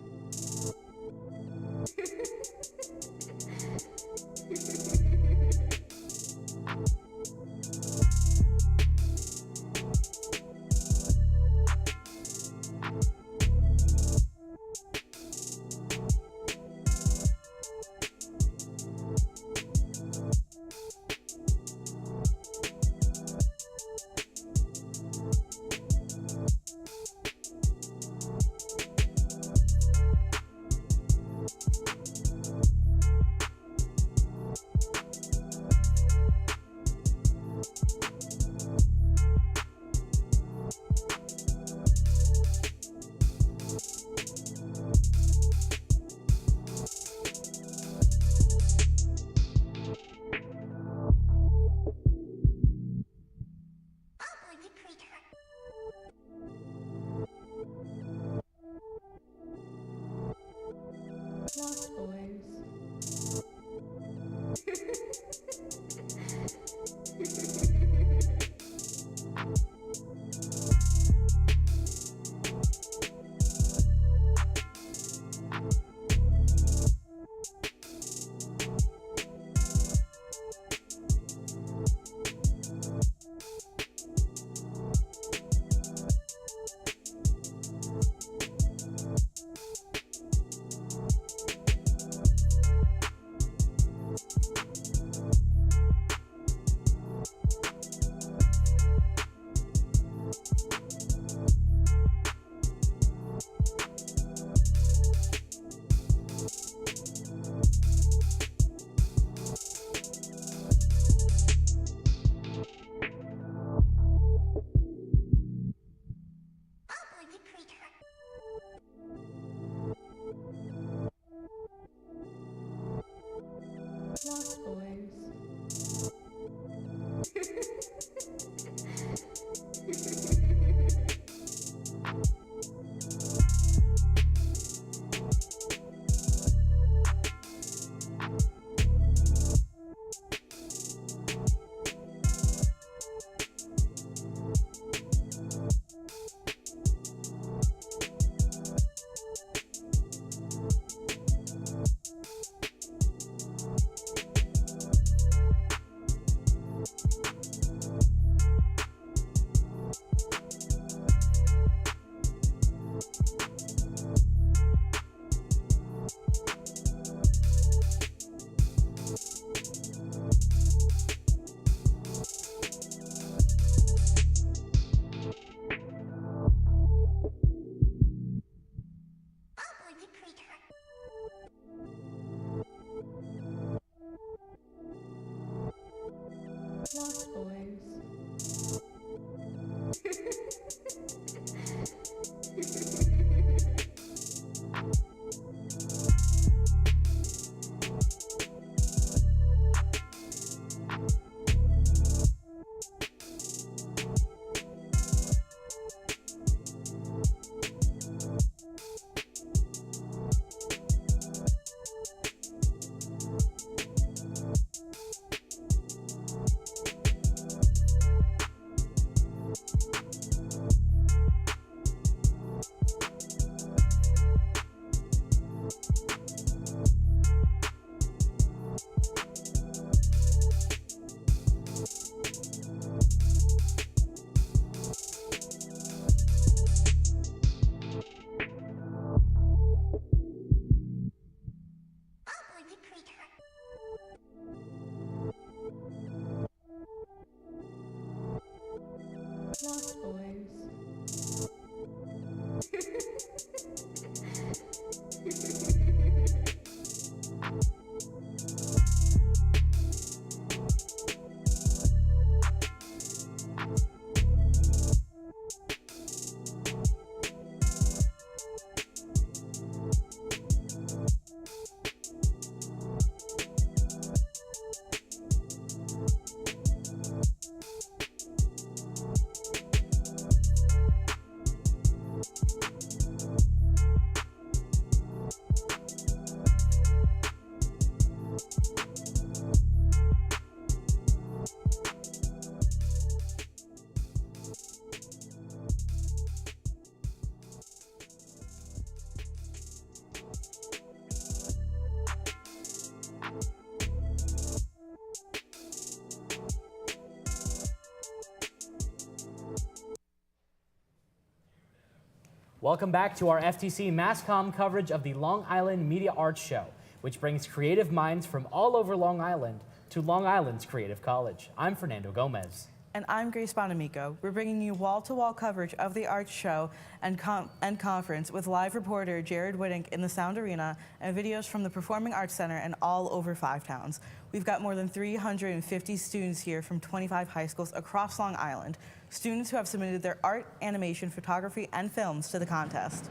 Welcome back to our FTC MassCom coverage of the Long Island Media Arts Show, which brings creative minds from all over Long Island to Long Island's Creative College. I'm Fernando Gomez. And I'm Grace Bonamico. We're bringing you wall-to-wall coverage of the arts show and conference with live reporter Juried in the Sound Arena and videos from the Performing Arts Center and all over 5 towns. We've got more than 350 students here from 25 high schools across Long Island, students who have submitted their art, animation, photography, and films to the contest.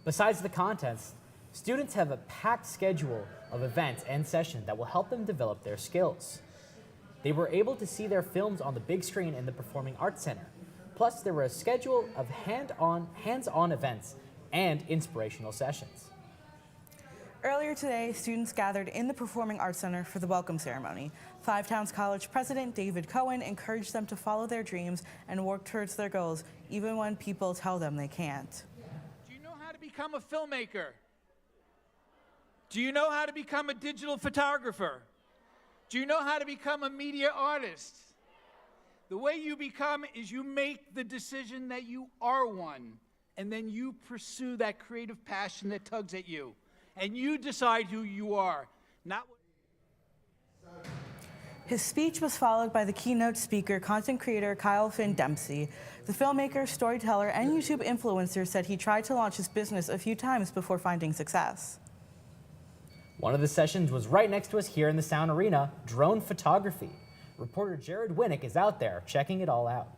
Besides the contest, students have a packed schedule of events and sessions that will help them develop their skills. They were able to see their films on the big screen in the Performing Arts Center. Plus, there were a schedule of hands-on events and inspirational sessions. Earlier today, students gathered in the Performing Arts Center for the welcome ceremony. 5 Towns College President David Cohen encouraged them to follow their dreams and work towards their goals, even when people tell them they can't. Do you know how to become a filmmaker? Do you know how to become a digital photographer? Do you know how to become a media artist? The way you become is you make the decision that you are one, and then you pursue that creative passion that tugs at you. And you decide who you are, not what... His speech was followed by the keynote speaker, content creator Kyle Finn Dempsey. The filmmaker, storyteller, and YouTube influencer said he tried to launch his business a few times before finding success. One of the sessions was right next to us here in the Sound Arena, drone photography. Reporter Juried is out there checking it all out.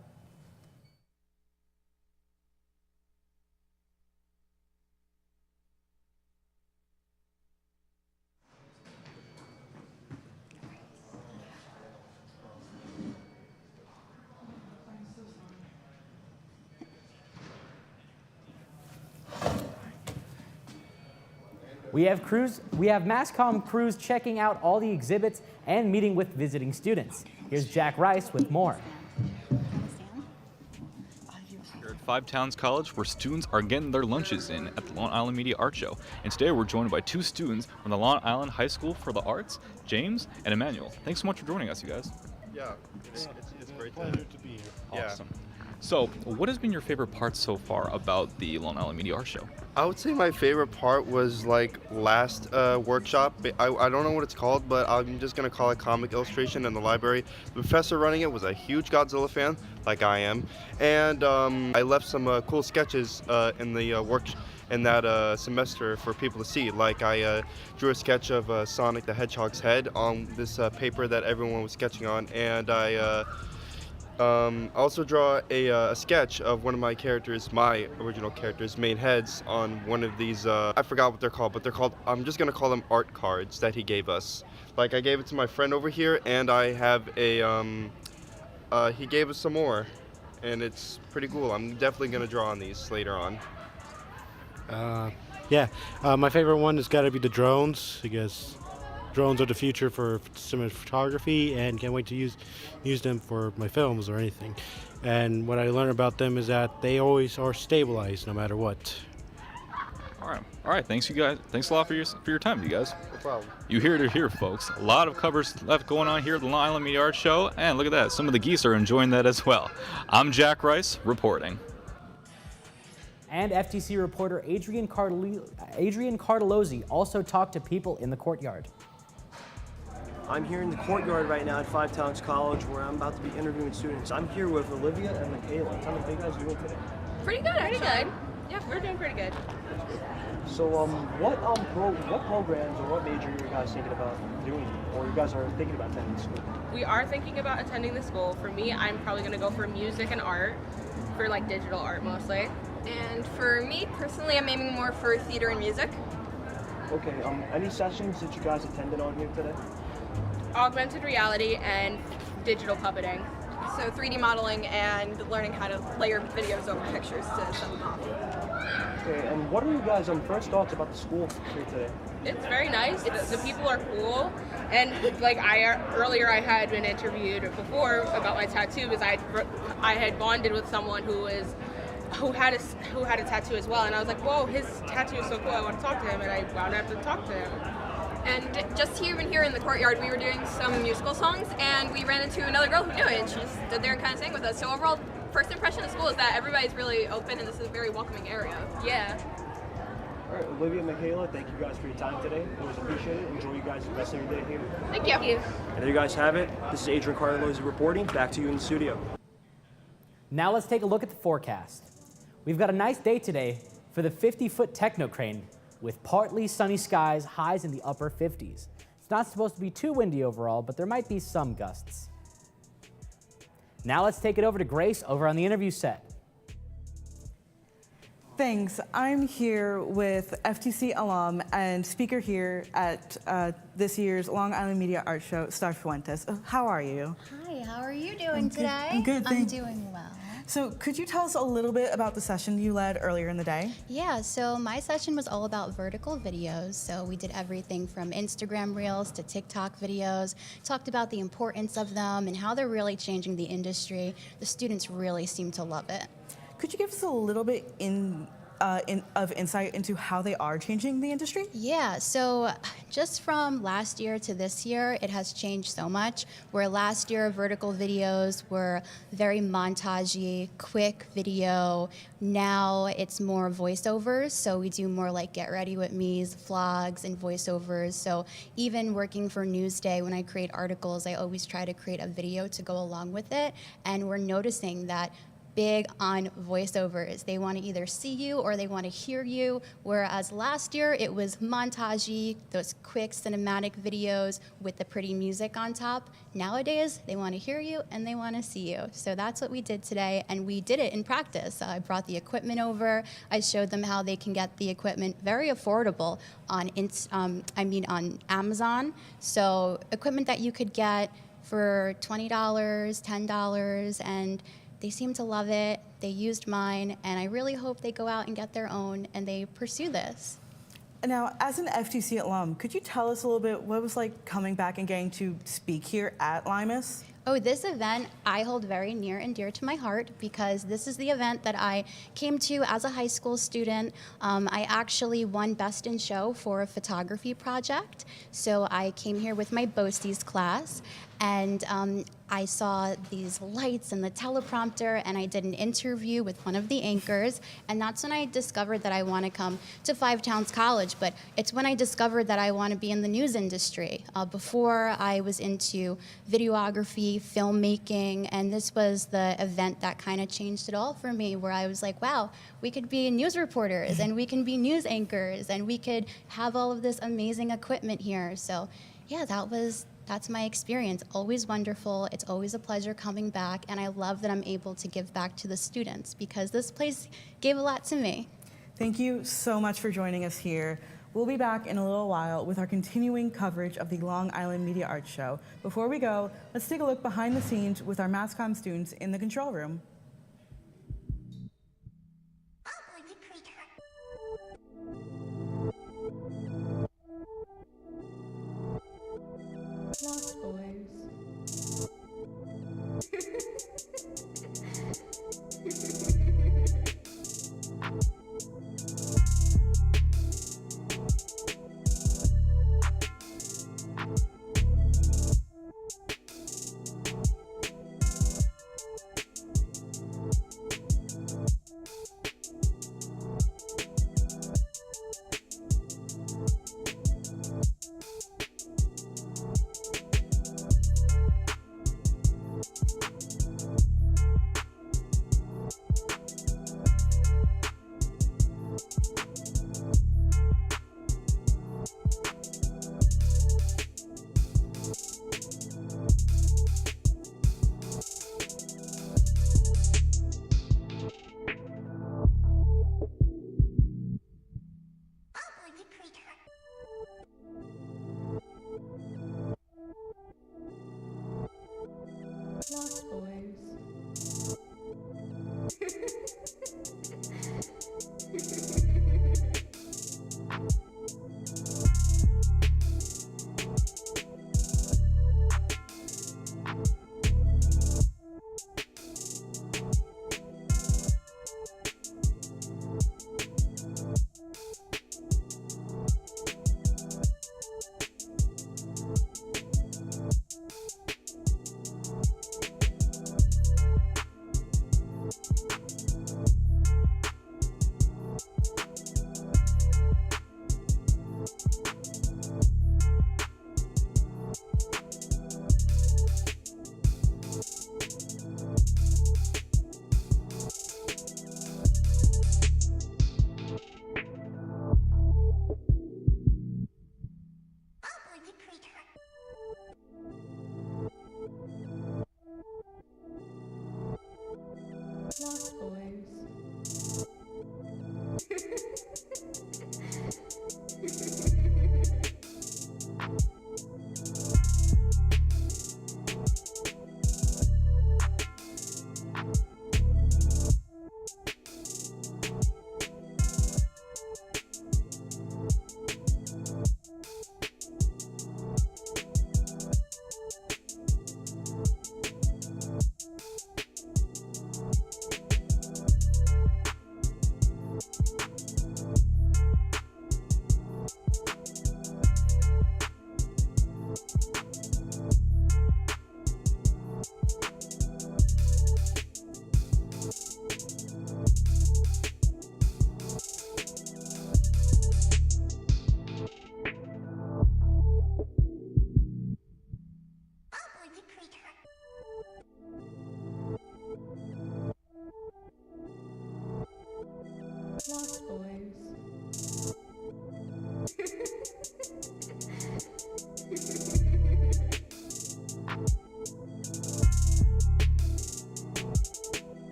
We have MassCom crews checking out all the exhibits and meeting with visiting students. Here's Jack Rice with more. We're at 5 Towns College, where students are getting their lunches in at the Long Island Media Art Show. And today we're joined by 2 students from the Long Island High School for the Arts, James and Emmanuel. Thanks so much for joining us, you guys. Yeah, it's great pleasure to be here. Awesome. So, what has been your favorite part so far about the Long Island Media Art Show? I would say my favorite part was like last workshop. I don't know what it's called, but I'm just gonna call it comic illustration in the library. The professor running it was a huge Godzilla fan, like I am, and I left some cool sketches in the in that semester for people to see. Like I drew a sketch of Sonic the Hedgehog's head on this paper that everyone was sketching on, and I also draw a sketch of one of my characters, my original character's main heads on one of these, I forgot what they're called, but they're called, I'm just gonna call them art cards that he gave us. Like I gave it to my friend over here, and I have a, he gave us some more, and it's pretty cool. I'm definitely gonna draw on these later on. My favorite one has got to be the drones, because drones are the future for cinematography, and can't wait to use them for my films or anything. And what I learned about them is that they always are stabilized no matter what. All right. Thanks, you guys. Thanks a lot for your time, you guys. No problem. You hear it here, folks. A lot of covers left going on here at the Long Island Media Arts Show, and look at that. Some of the geese are enjoying that as well. I'm Jack Rice reporting. And FTC reporter Adrian Cardelozzi also talked to people in the courtyard. I'm here in the courtyard right now at 5 Towns College, where I'm about to be interviewing students. I'm here with Olivia and Michaela. Tell me, how you guys doing today? Pretty good, actually. Yeah, we're doing pretty good. So, what programs or what major are you guys thinking about doing, or you guys are thinking about attending school? We are thinking about attending the school. For me, I'm probably going to go for music and art, for like digital art mostly. And for me, personally, I'm aiming more for theater and music. Okay, any sessions that you guys attended on here today? Augmented reality and digital puppeting. So 3D modeling and learning how to layer videos over pictures to send them off. Okay, and what are you guys' first thoughts about the school here today? It's very nice. The people are cool, and like earlier I had been interviewed before about my tattoo because I had bonded with someone who had a tattoo as well, and I was like, whoa, his tattoo is so cool. I want to talk to him, and I wound up to talk to him. And just even here in the courtyard, we were doing some musical songs, and we ran into another girl who knew it, and she just stood there and kind of sang with us. So overall, first impression of school is that everybody's really open and this is a very welcoming area. Yeah. All right, Olivia and Michaela, thank you guys for your time today. It was appreciated. Enjoy you guys the rest of your day here. Thank you. And there you guys have it. This is Adrian Carlozzi reporting. Back to you in the studio. Now let's take a look at the forecast. We've got a nice day today for the 50-foot techno crane with partly sunny skies, highs in the upper 50s. It's not supposed to be too windy overall, but there might be some gusts. Now let's take it over to Grace over on the interview set. Thanks. I'm here with FTC alum and speaker here at this year's Long Island Media Art Show, Star Fuentes. How are you? Hi, how are you doing today? I'm good, I'm doing well. So could you tell us a little bit about the session you led earlier in the day? Yeah, so my session was all about vertical videos. So we did everything from Instagram Reels to TikTok videos, talked about the importance of them and how they're really changing the industry. The students really seem to love it. Could you give us a little bit of insight into how they are changing the industry? Yeah, so just from last year to this year, it has changed so much. Where last year vertical videos were very montagey, quick video. Now it's more voiceovers, so we do more like Get Ready With Me's, vlogs, and voiceovers. So even working for Newsday, when I create articles, I always try to create a video to go along with it, and we're noticing that big on voiceovers. They want to either see you or they want to hear you, whereas last year it was montagey, those quick cinematic videos with the pretty music on top. Nowadays, they want to hear you and they want to see you. So that's what we did today, and we did it in practice. I brought the equipment over. I showed them how they can get the equipment very affordable on Amazon. So equipment that you could get for $20, $10, and they seem to love it. They used mine, and I really hope they go out and get their own and they pursue this. Now, as an FTC alum, could you tell us a little bit what it was like coming back and getting to speak here at Limas? Oh, this event I hold very near and dear to my heart because this is the event that I came to as a high school student. I actually won Best in Show for a photography project. So I came here with my BOCES class, and I saw these lights and the teleprompter, and I did an interview with one of the anchors, and that's when I discovered that I want to come to Five Towns College, but it's when I discovered that I want to be in the news industry. Before, I was into videography, filmmaking, and this was the event that kind of changed it all for me, where I was like, wow, we could be news reporters, and we can be news anchors, and we could have all of this amazing equipment here. So yeah, that's my experience. Always wonderful. It's always a pleasure coming back, and I love that I'm able to give back to the students because this place gave a lot to me. Thank you so much for joining us here. We'll be back in a little while with our continuing coverage of the Long Island Media Arts Show. Before we go, let's take a look behind the scenes with our MassCom students in the control room. Lost Boys. Lost Boys.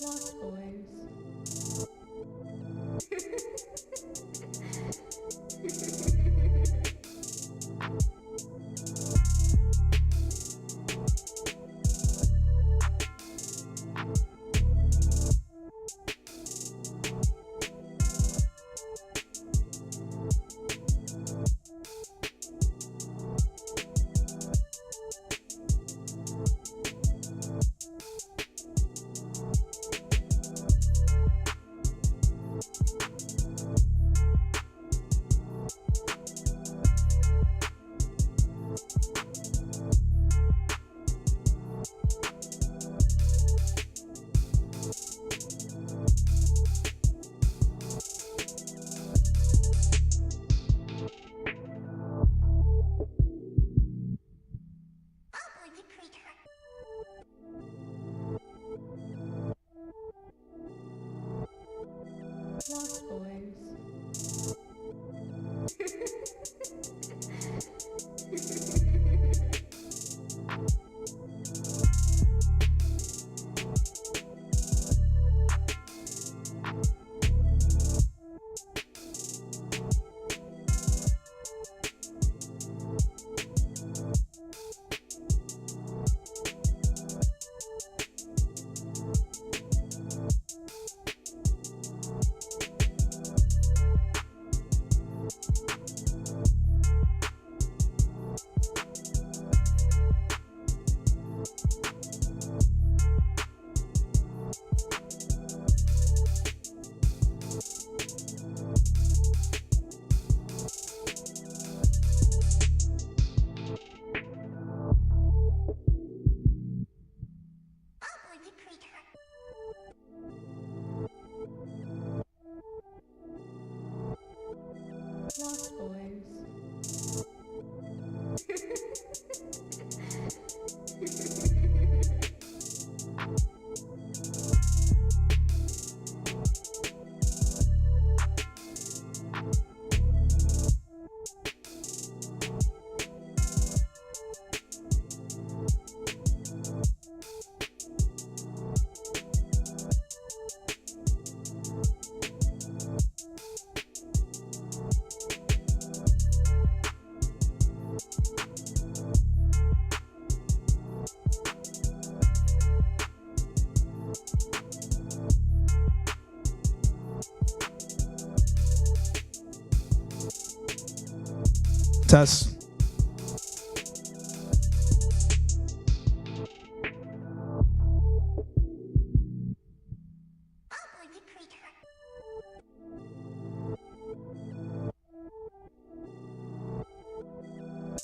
Lost Boys. Lost Boys. Lost Boys. Tess.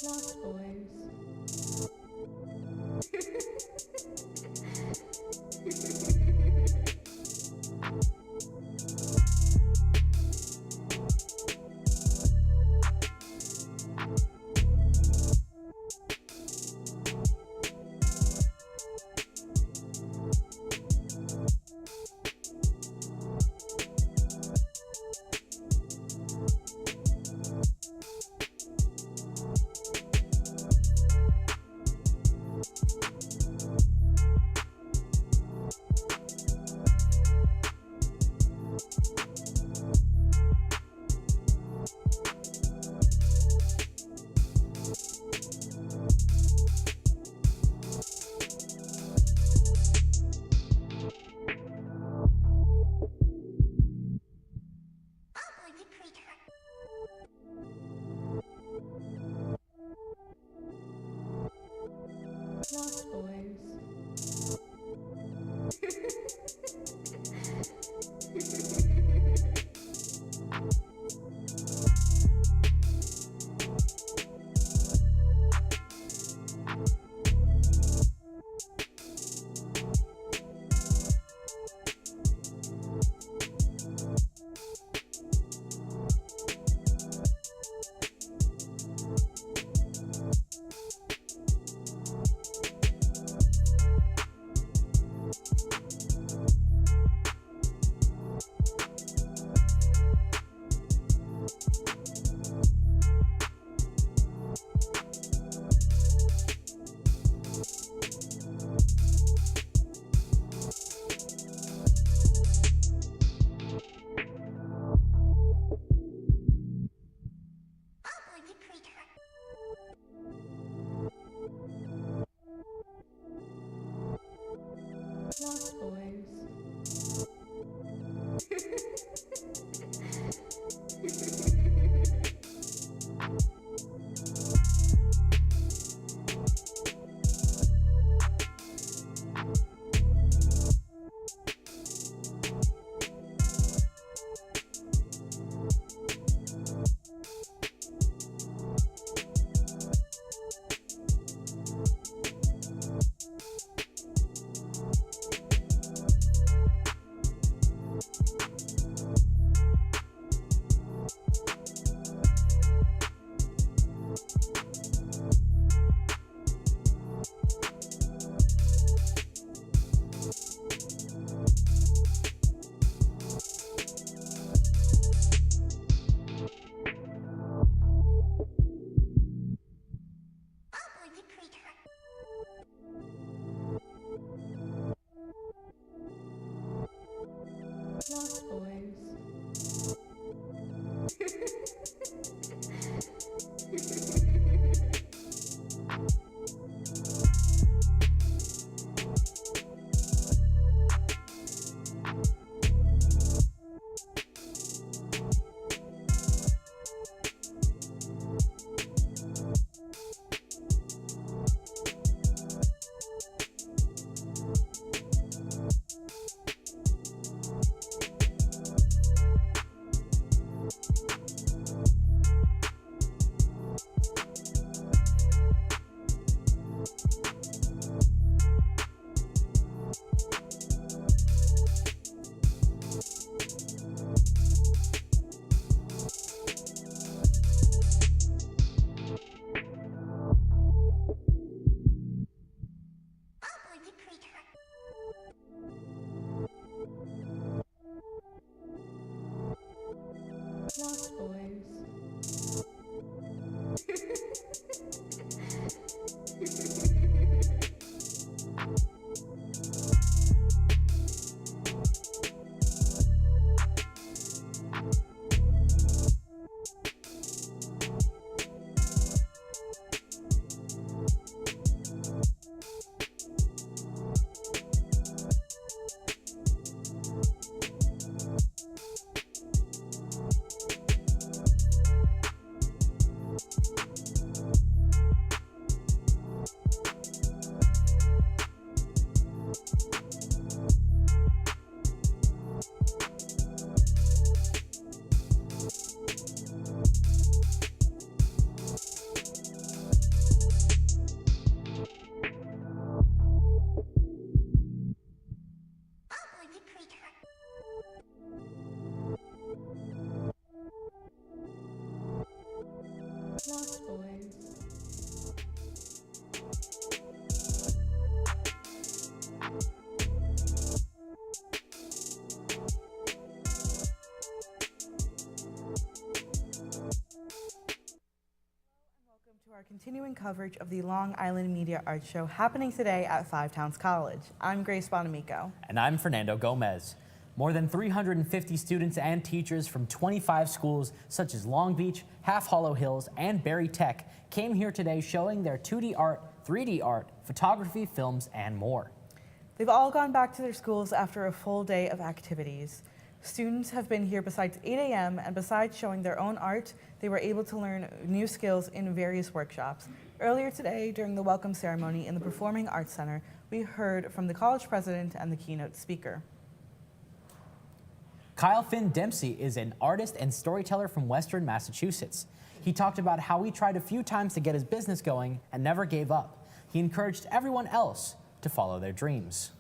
Lost Boys. Lost Boys. Lost Boys. Lost Boys. Lost Boys. To our continuing coverage of the Long Island Media Arts Show happening today at Five Towns College. I'm Grace Bonamico. And I'm Fernando Gomez. More than 350 students and teachers from 25 schools such as Long Beach, Half Hollow Hills, and Barry Tech came here today showing their 2D art, 3D art, photography, films, and more. They've all gone back to their schools after a full day of activities. Students have been here besides 8 a.m. and besides showing their own art, they were able to learn new skills in various workshops. Earlier today, during the welcome ceremony in the Performing Arts Center, we heard from the college president and the keynote speaker. Kyle Finn Dempsey is an artist and storyteller from Western Massachusetts. He talked about how he tried a few times to get his business going and never gave up. He encouraged everyone else to follow their dreams.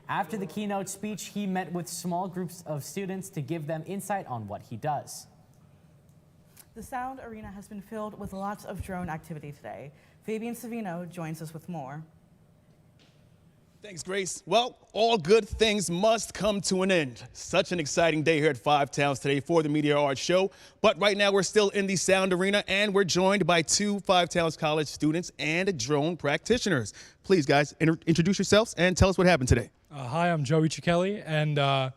After the keynote speech, he met with small groups of students to give them insight on what he does. The Sound Arena has been filled with lots of drone activity today. Fabian Savino joins us with more. Thanks, Grace. Well, all good things must come to an end. Such an exciting day here at Five Towns today for the Media Arts Show. But right now we're still in the Sound Arena and we're joined by two Five Towns College students and drone practitioners. Please, guys, introduce yourselves and tell us what happened today. Hi, I'm Joey Cicchelli, and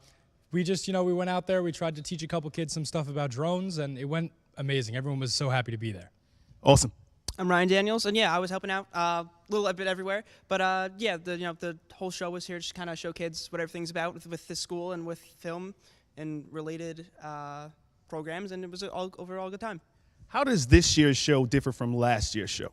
we just, we went out there, we tried to teach a couple kids some stuff about drones, and it went amazing. Everyone was so happy to be there. Awesome. I'm Ryan Daniels, and yeah, I was helping out a little bit everywhere. But yeah, the whole show was here to just kind of show kids what everything's about with this school and with film and related programs, and it was overall a good time. How does this year's show differ from last year's show?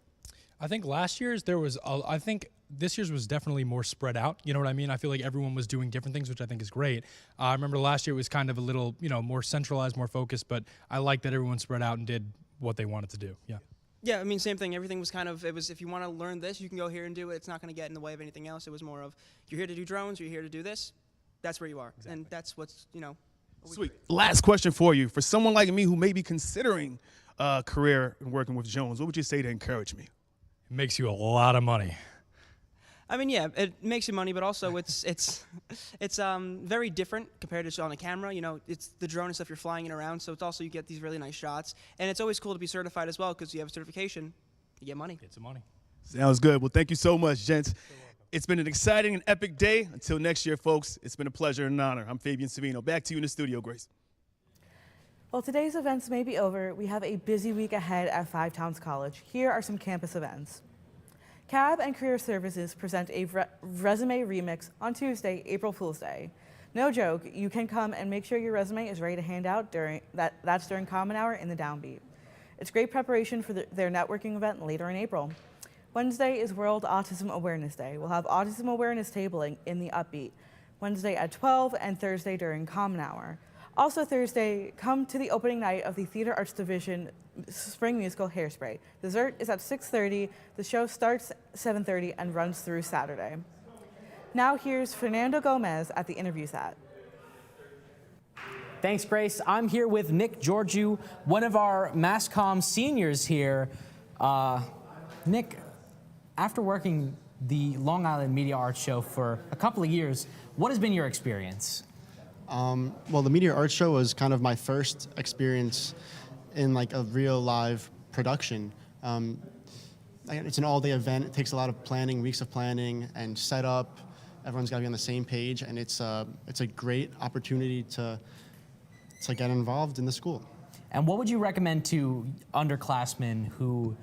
I think last year's I think this year's was definitely more spread out. You know what I mean? I feel like everyone was doing different things, which I think is great. I remember last year it was kind of a little, more centralized, more focused, but I like that everyone spread out and did what they wanted to do. Yeah. Yeah, I mean, same thing. Everything was if you want to learn this, you can go here and do it. It's not going to get in the way of anything else. It was more of, you're here to do drones, you're here to do this. That's where you are. Exactly. And that's what's, Sweet. Last question for you. For someone like me who may be considering a career in working with drones, what would you say to encourage me? It makes you a lot of money. I mean, yeah, it makes you money, but also it's very different compared to on a camera. It's the drone and stuff you're flying it around, so it's also you get these really nice shots, and it's always cool to be certified as well because you have a certification, you get money. Get some money. Sounds good. Well, thank you so much, gents. It's been an exciting and epic day. Until next year, folks, it's been a pleasure and an honor. I'm Fabian Savino. Back to you in the studio, Grace. While today's events may be over, we have a busy week ahead at Five Towns College. Here are some campus events. CAB and Career Services present a resume remix on Tuesday, April Fool's Day. No joke, you can come and make sure your resume is ready to hand out that's during Common Hour in the Downbeat. It's great preparation for their networking event later in April. Wednesday is World Autism Awareness Day. We'll have autism awareness tabling in the Upbeat, Wednesday at 12 and Thursday during Common Hour. Also Thursday, come to the opening night of the Theater Arts Division spring musical Hairspray. Dessert is at 6:30. The show starts 7:30 and runs through Saturday. Now here's Fernando Gomez at the interview set. Thanks, Grace. I'm here with Nick Georgiou, one of our MassCom seniors here. Nick, after working the Long Island Media Arts Show for a couple of years, what has been your experience? Well, the Media Arts Show was kind of my first experience in like a real live production. It's an all-day event. It takes a lot of planning, weeks of planning and setup. Everyone's got to be on the same page, and it's a great opportunity to get involved in the school. And what would you recommend to underclassmen who,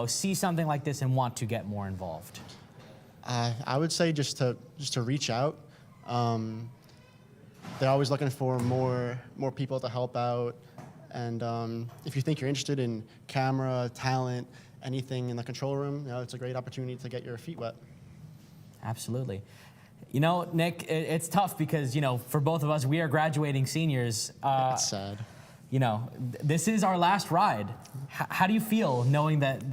see something like this and want to get more involved? I would say just to reach out. They're always looking for more people to help out. And if you think you're interested in camera, talent, anything in the control room, it's a great opportunity to get your feet wet. Absolutely. Nick, it's tough because, for both of us, we are graduating seniors. It's sad. This is our last ride. How do you feel knowing that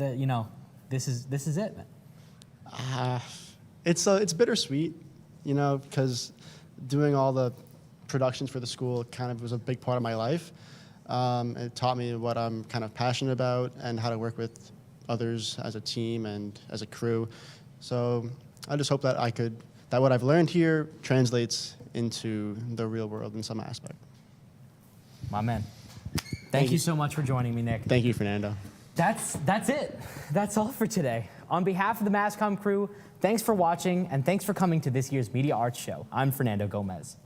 this is it? It's bittersweet, because doing all the productions for the school kind of was a big part of my life. It taught me what I'm kind of passionate about and how to work with others as a team and as a crew. So I just hope that that what I've learned here translates into the real world in some aspect. My man. Thank you so much for joining me, Nick. Thank you, Fernando. That's it. That's all for today. On behalf of the MassCom crew, thanks for watching and thanks for coming to this year's Media Arts Show. I'm Fernando Gomez.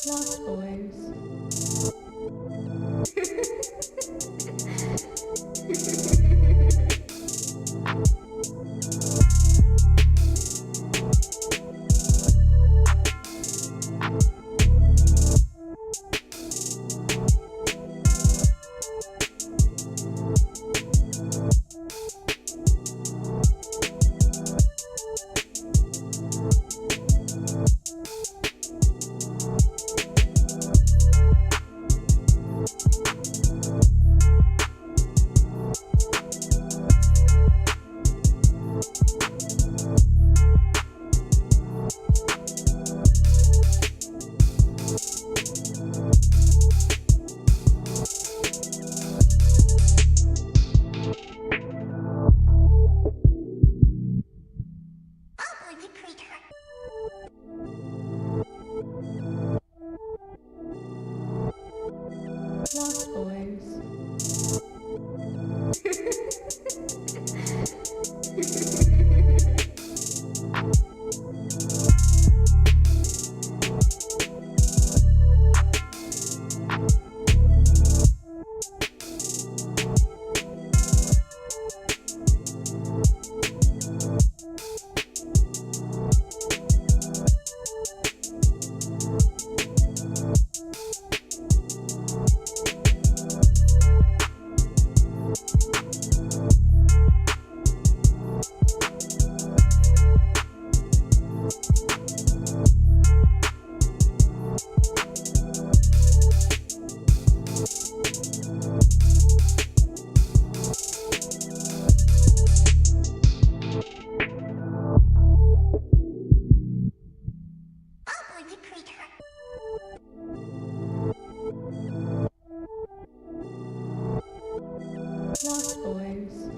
Lost Boys. Lost Boys.